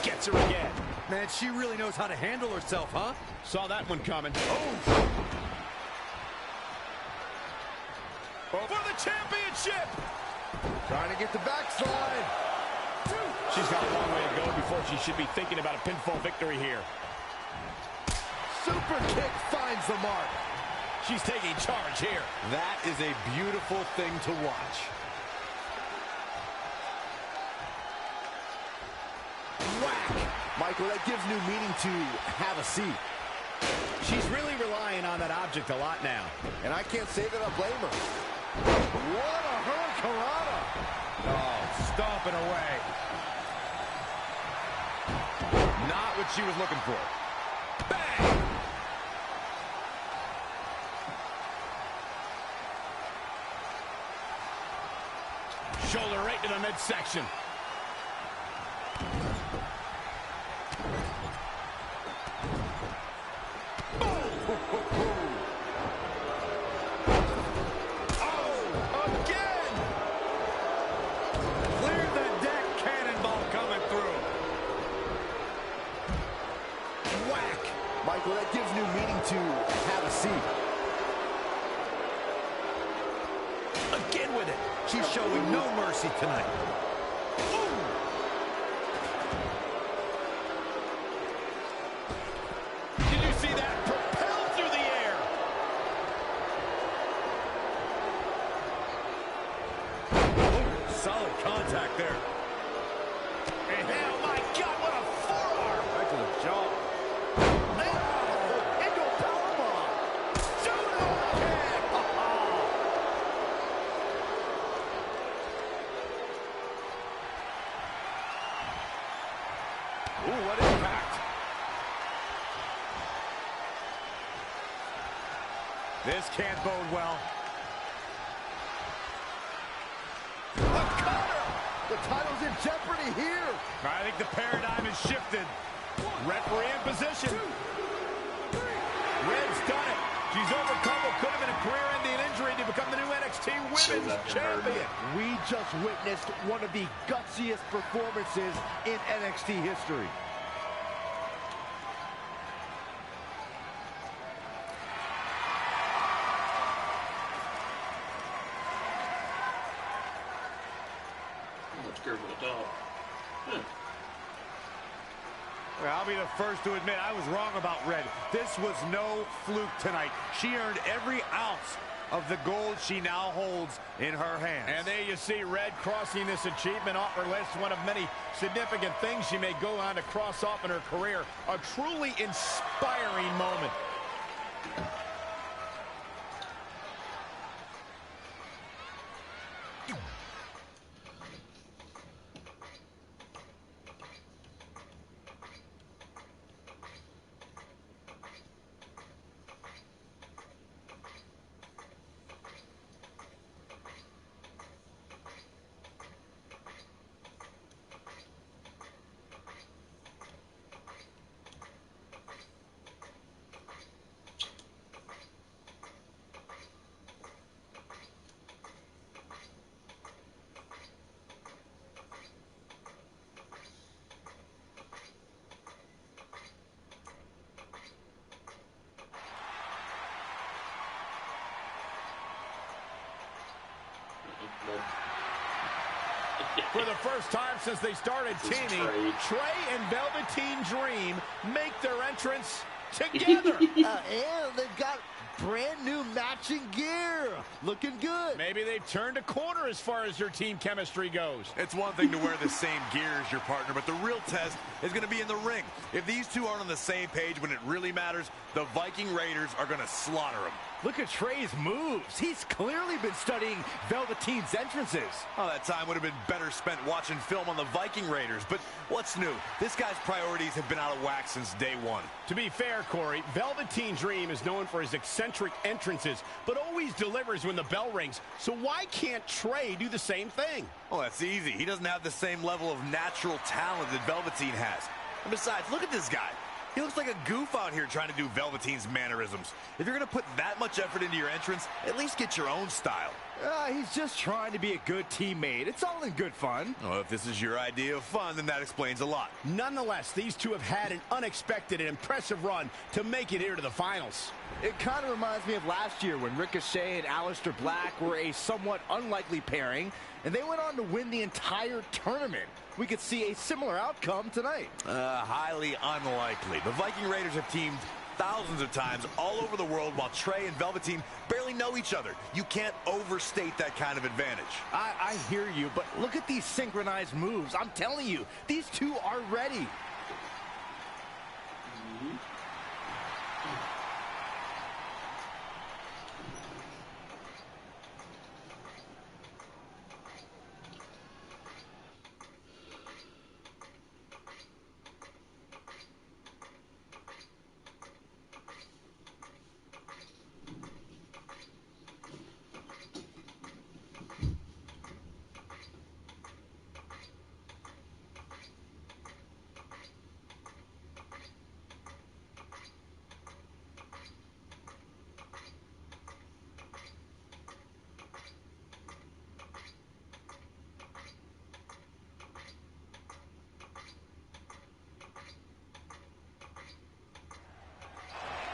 [SPEAKER 5] Gets her again.
[SPEAKER 17] Man, she really knows how to handle herself, huh?
[SPEAKER 5] Saw that one coming.
[SPEAKER 17] Oh!
[SPEAKER 5] For the championship!
[SPEAKER 20] Trying to get the backslide.
[SPEAKER 5] She's got a long way to go before she should be thinking about a pinfall victory here.
[SPEAKER 20] Super kick finds the mark.
[SPEAKER 5] She's taking charge here.
[SPEAKER 17] That is a beautiful thing to watch.
[SPEAKER 20] Whack! Michael, that gives new meaning to have a seat.
[SPEAKER 5] She's really relying on that object a lot now.
[SPEAKER 20] And I can't say that I blame her. What a hurricanrana!
[SPEAKER 17] Oh, stomping away. Not what she was looking for.
[SPEAKER 5] Bang! Shoulder right to the midsection.
[SPEAKER 12] tonight. Did you see that? Propelled through the air.
[SPEAKER 18] Solid contact there.
[SPEAKER 12] And oh my God, what a forearm!
[SPEAKER 18] Back to the jaw.
[SPEAKER 12] Into a powerbomb. Judo kick.
[SPEAKER 18] Ooh, what impact.
[SPEAKER 12] This can't bode well.
[SPEAKER 16] The title's in jeopardy here.
[SPEAKER 12] I think the paradigm has shifted. Referee in position. Red's done it. She's overcome what could have been a career-ending injury to become the new NXT Women's Champion.
[SPEAKER 16] We just witnessed one of the gutsiest performances in NXT history.
[SPEAKER 12] I'll be the first to admit I was wrong about Red. This was no fluke tonight. She earned every ounce of the gold she now holds in her hands. And there you see Red crossing this achievement off her list, one of many significant things she may go on to cross off in her career. A truly inspiring moment. For the first time since they started teaming, Trey and Velveteen Dream make their entrance together.
[SPEAKER 16] And they've got brand new matching gear. Looking good.
[SPEAKER 12] Maybe they've turned a corner as far as their team chemistry goes.
[SPEAKER 18] It's one thing to wear the same gear as your partner, but the real test is going to be in the ring. If these two aren't on the same page when it really matters, the Viking Raiders are going to slaughter them.
[SPEAKER 16] Look at Trey's moves. He's clearly been studying Velveteen's entrances.
[SPEAKER 18] Oh, that time would have been better spent watching film on the Viking Raiders. But what's new? This guy's priorities have been out of whack since day one.
[SPEAKER 5] To be fair, Corey, Velveteen Dream is known for his eccentric entrances, but always delivers when the bell rings. So why can't Trey do the same thing?
[SPEAKER 18] Oh, that's easy. He doesn't have the same level of natural talent that Velveteen has. And besides, look at this guy. He looks like a goof out here trying to do Velveteen's mannerisms. If you're going to put that much effort into your entrance, at least get your own style.
[SPEAKER 16] He's just trying to be a good teammate. It's all in good fun.
[SPEAKER 18] Well, if this is your idea of fun, then that explains a lot.
[SPEAKER 5] Nonetheless, these two have had an unexpected and impressive run to make it here to the finals.
[SPEAKER 16] It kind of reminds me of last year when Ricochet and Aleister Black were a somewhat unlikely pairing, and they went on to win the entire tournament. We could see a similar outcome tonight.
[SPEAKER 18] Highly unlikely. The Viking Raiders have teamed thousands of times all over the world while Trey and Velveteen barely know each other. You can't overstate that kind of advantage.
[SPEAKER 16] I hear you, but look at these synchronized moves. I'm telling you, these two are ready.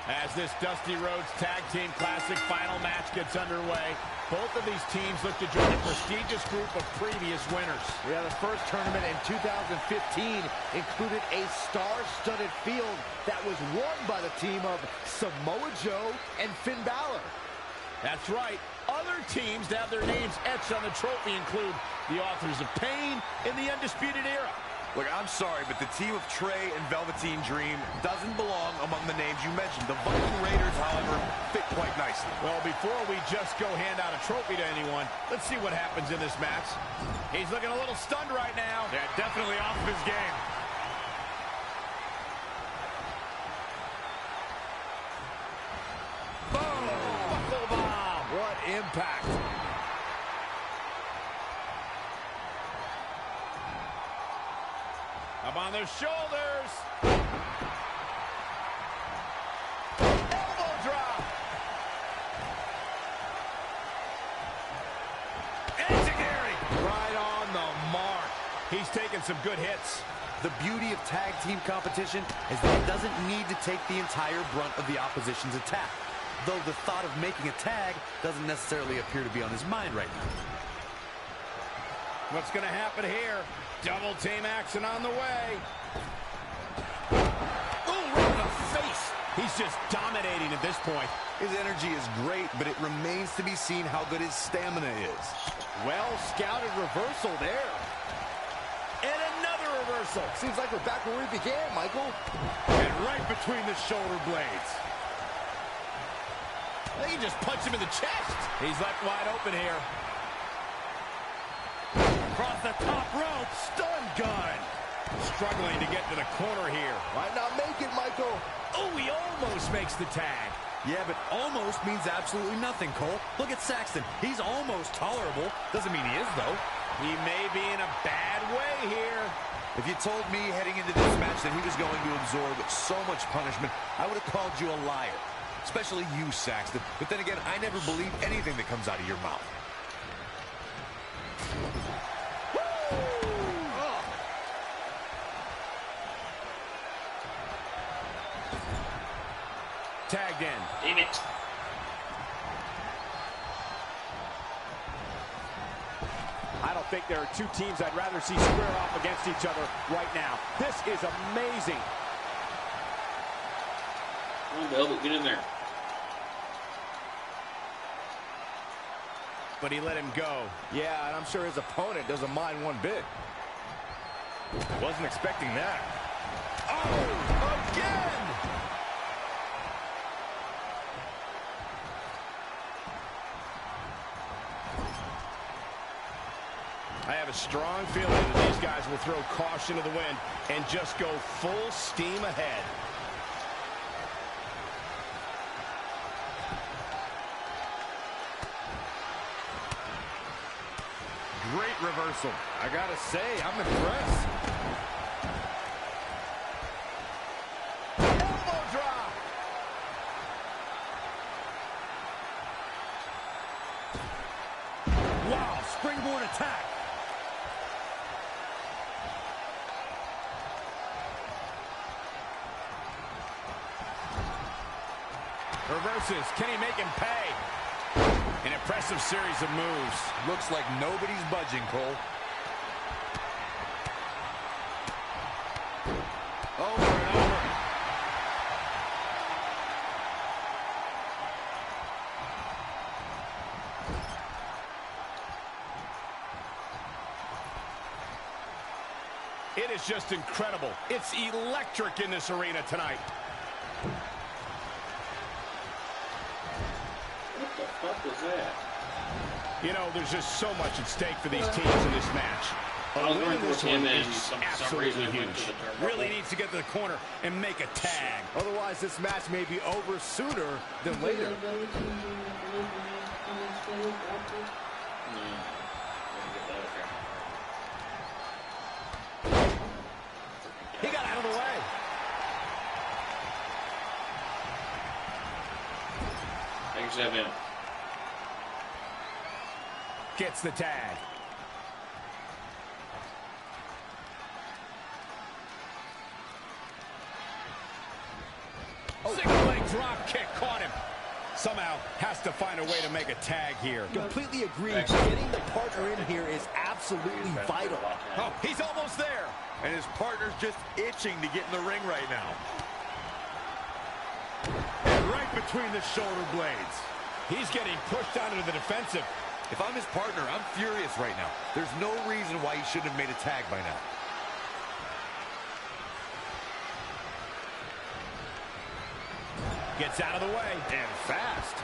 [SPEAKER 12] As this Dusty Rhodes Tag Team Classic final match gets underway, both of these teams look to join a prestigious group of previous winners.
[SPEAKER 16] Yeah, the first tournament in 2015 included a star-studded field that was won by the team of Samoa Joe and Finn Balor.
[SPEAKER 12] That's right. Other teams that have their names etched on the trophy include the Authors of Pain and the Undisputed Era.
[SPEAKER 7] Look, I'm sorry, but the team of Trey and Velveteen Dream doesn't belong among the names you mentioned. The Viking Raiders, however, fit quite nicely.
[SPEAKER 12] Well, before we just go hand out a trophy to anyone, let's see what happens in this match. He's looking a little stunned right now.
[SPEAKER 18] Yeah, definitely off of his game.
[SPEAKER 12] Boom! Buckle bomb! What impact! Up on their shoulders. Elbow drop.
[SPEAKER 18] Engineering.
[SPEAKER 12] Right on the mark. He's taking some good hits.
[SPEAKER 7] The beauty of tag team competition is that it doesn't need to take the entire brunt of the opposition's attack. Though the thought of making a tag doesn't necessarily appear to be on his mind right now.
[SPEAKER 12] What's going to happen here? Double team action on the way. Ooh, right in the face. He's just dominating at this point.
[SPEAKER 7] His energy is great, but it remains to be seen how good his stamina is.
[SPEAKER 12] Well scouted reversal there. And another reversal.
[SPEAKER 16] Seems like we're back where we began, Michael.
[SPEAKER 12] And right between the shoulder blades. They can just punch him in the chest. He's left wide open here.
[SPEAKER 18] Across the top rope.
[SPEAKER 12] Stun gun. Struggling to get to the corner here.
[SPEAKER 16] Might not make it, Michael.
[SPEAKER 12] Oh, he almost makes the tag.
[SPEAKER 7] Yeah, but almost means absolutely nothing, Cole. Look at Saxton. He's almost tolerable. Doesn't mean he is, though.
[SPEAKER 12] He may be in a bad way here.
[SPEAKER 7] If you told me heading into this match that he was going to absorb so much punishment, I would have called you a liar. Especially you, Saxton. But then again, I never believe anything that comes out of your mouth.
[SPEAKER 12] Tagged in.
[SPEAKER 13] Damn it.
[SPEAKER 12] I don't think there are two teams I'd rather see square off against each other right now. This is amazing.
[SPEAKER 13] Come on, Velvet, get in there.
[SPEAKER 12] But he let him go.
[SPEAKER 20] Yeah, and I'm sure his opponent doesn't mind one bit. Wasn't expecting that.
[SPEAKER 12] Oh, again! I have a strong feeling that these guys will throw caution to the wind and just go full steam ahead.
[SPEAKER 20] Great reversal. I gotta say, I'm impressed.
[SPEAKER 12] Elbow drop.
[SPEAKER 18] Wow, springboard attack.
[SPEAKER 12] Reverses. Can he make him pay? An impressive series of moves.
[SPEAKER 7] Looks like nobody's budging, Cole. Over and over.
[SPEAKER 12] It is just incredible. It's electric in this arena tonight.
[SPEAKER 13] What the fuck was that?
[SPEAKER 12] You know, there's just so much at stake for these teams in this match.
[SPEAKER 13] I was
[SPEAKER 12] A win
[SPEAKER 13] going
[SPEAKER 12] in this
[SPEAKER 13] towards him
[SPEAKER 12] one
[SPEAKER 13] and
[SPEAKER 12] is
[SPEAKER 13] some
[SPEAKER 12] absolutely
[SPEAKER 13] reason I went
[SPEAKER 12] huge.
[SPEAKER 13] to the turnbuckle.
[SPEAKER 12] Really needs to get to the corner and make a tag.
[SPEAKER 20] Otherwise, this match may be over sooner than later.
[SPEAKER 12] He got out of the way.
[SPEAKER 13] Thanks, Evan.
[SPEAKER 12] Gets the tag.
[SPEAKER 5] Single leg drop kick caught him. Somehow has to find a way to make a tag here.
[SPEAKER 16] Completely agree. Getting the partner in here is absolutely vital.
[SPEAKER 5] Oh, he's almost there.
[SPEAKER 12] And his partner's just itching to get in the ring right now. And right between the shoulder blades.
[SPEAKER 5] He's getting pushed out into the defensive.
[SPEAKER 7] If I'm his partner, I'm furious right now. There's no reason why he shouldn't have made a tag by now.
[SPEAKER 5] Gets out of the way.
[SPEAKER 12] And fast.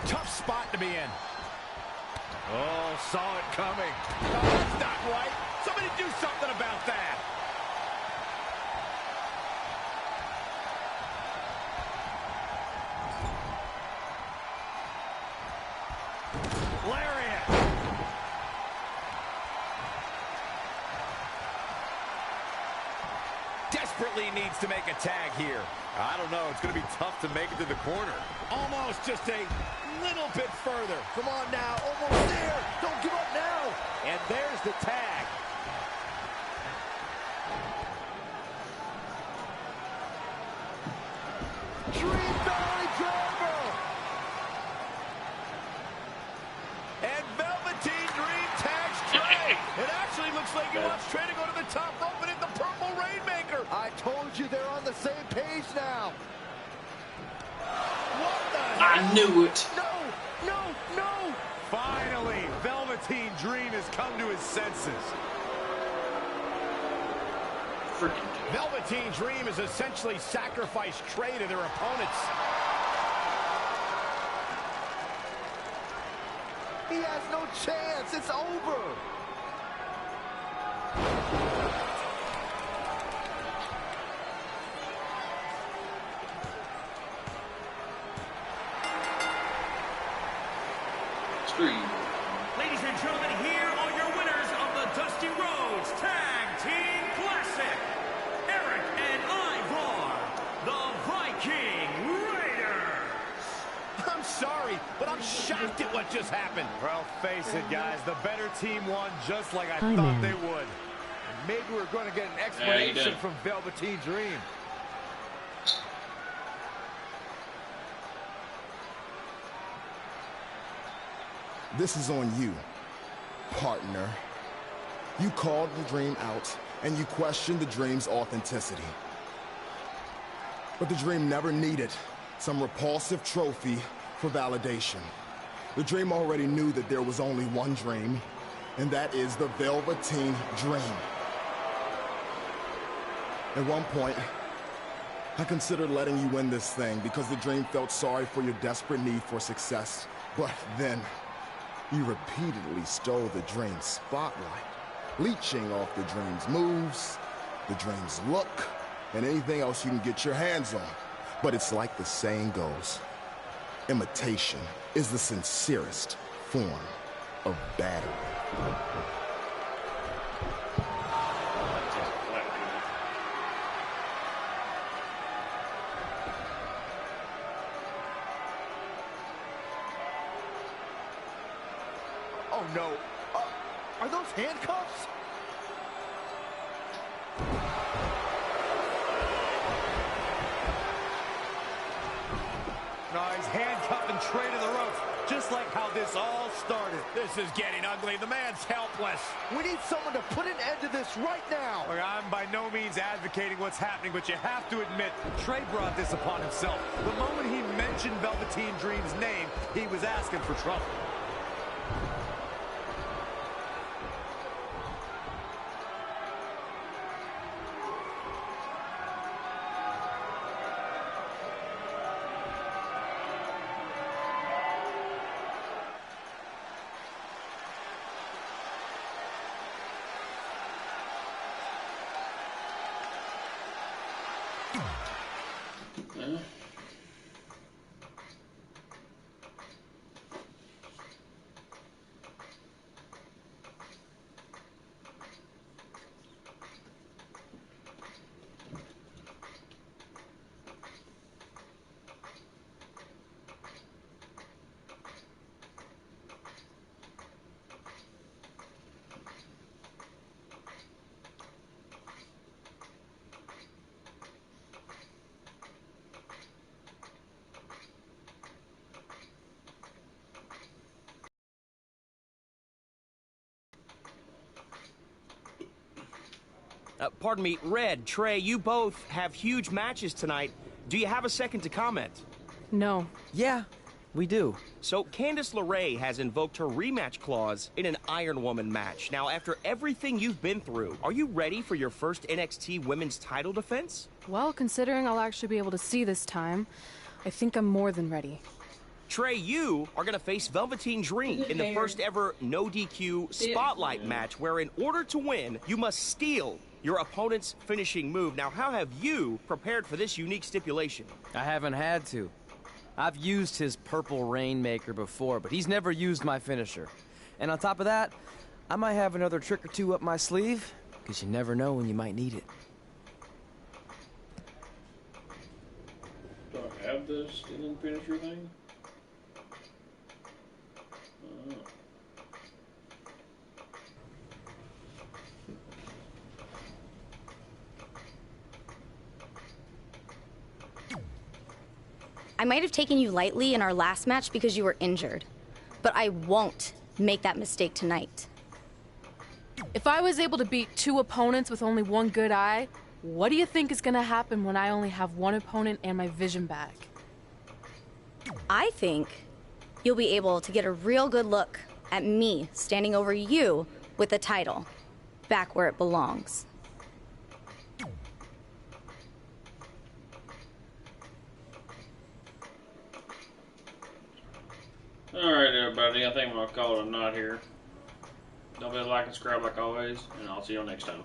[SPEAKER 5] Tough spot to be in.
[SPEAKER 12] Oh, saw it coming.
[SPEAKER 5] No, that's not right. Somebody do something about that. Lariat. Desperately needs to make a tag here.
[SPEAKER 12] I don't know. It's going to be tough to make it to the corner.
[SPEAKER 5] Almost just a little bit further.
[SPEAKER 16] Come on now, almost there. Don't give up now. And there's the tag. Dream Valley Driver.
[SPEAKER 5] And Velveteen Dream tags Trey. It actually looks like he wants Trey to go to the top rope and hit the Purple Rainmaker.
[SPEAKER 16] I told you they're on the same page now.
[SPEAKER 5] What the
[SPEAKER 13] I knew it.
[SPEAKER 16] No, no, no.
[SPEAKER 12] Finally, Velveteen Dream has come to his senses.
[SPEAKER 5] Velveteen Dream has essentially sacrificed Trey to their opponents.
[SPEAKER 16] He has no chance. It's over.
[SPEAKER 11] Ladies and gentlemen, here are your winners of the Dusty Rhodes Tag Team Classic. Eric and Ivar, the Viking Raiders.
[SPEAKER 5] I'm sorry, but I'm shocked at what just happened.
[SPEAKER 12] Well, face it, guys. The better team won just like I thought they would. And maybe we're going to get an explanation from Velveteen Dream.
[SPEAKER 10] This is on you, partner. You called the Dream out, and you questioned the Dream's authenticity. But the Dream never needed some repulsive trophy for validation. The Dream already knew that there was only one Dream, and that is the Velveteen Dream. At one point, I considered letting you win this thing because the Dream felt sorry for your desperate need for success. But then, you repeatedly stole the Dream's spotlight, leeching off the Dream's moves, the Dream's look, and anything else you can get your hands on. But it's like the saying goes, imitation is the sincerest form of battery.
[SPEAKER 16] Oh, no. Are those handcuffs?
[SPEAKER 12] No, he's handcuffing Trey to the ropes, just like how this all started.
[SPEAKER 5] This is getting ugly. The man's helpless.
[SPEAKER 16] We need someone to put an end to this right now.
[SPEAKER 12] Look, I'm by no means advocating what's happening, but you have to admit, Trey brought this upon himself. The moment he mentioned Velveteen Dream's name, he was asking for trouble.
[SPEAKER 8] Pardon me, Red, Trey, you both have huge matches tonight. Do you have a second to comment?
[SPEAKER 1] No.
[SPEAKER 2] Yeah, we do.
[SPEAKER 8] So, Candice LeRae has invoked her rematch clause in an Iron Woman match. Now, after everything you've been through, are you ready for your first NXT Women's title defense?
[SPEAKER 1] Well, considering I'll actually be able to see this time, I think I'm more than ready.
[SPEAKER 8] Trey, you are going to face Velveteen Dream in the first ever no DQ spotlight match, where in order to win, you must steal your opponent's finishing move. Now, how have you prepared for this unique stipulation?
[SPEAKER 2] I haven't had to. I've used his purple Rainmaker before, but he's never used my finisher. And on top of that, I might have another trick or two up my sleeve, because you never know when you might need it.
[SPEAKER 13] Do I have the stealing finisher thing?
[SPEAKER 23] I might have taken you lightly in our last match because you were injured, but I won't make that mistake tonight.
[SPEAKER 1] If I was able to beat 2 opponents with only 1 good eye, what do you think is gonna happen when I only have 1 opponent and my vision back?
[SPEAKER 23] I think you'll be able to get a real good look at me standing over you with the title, back where it belongs.
[SPEAKER 13] Alright, everybody, I think I'm going to call it a night here. Don't forget to like and subscribe like always, and I'll see you next time.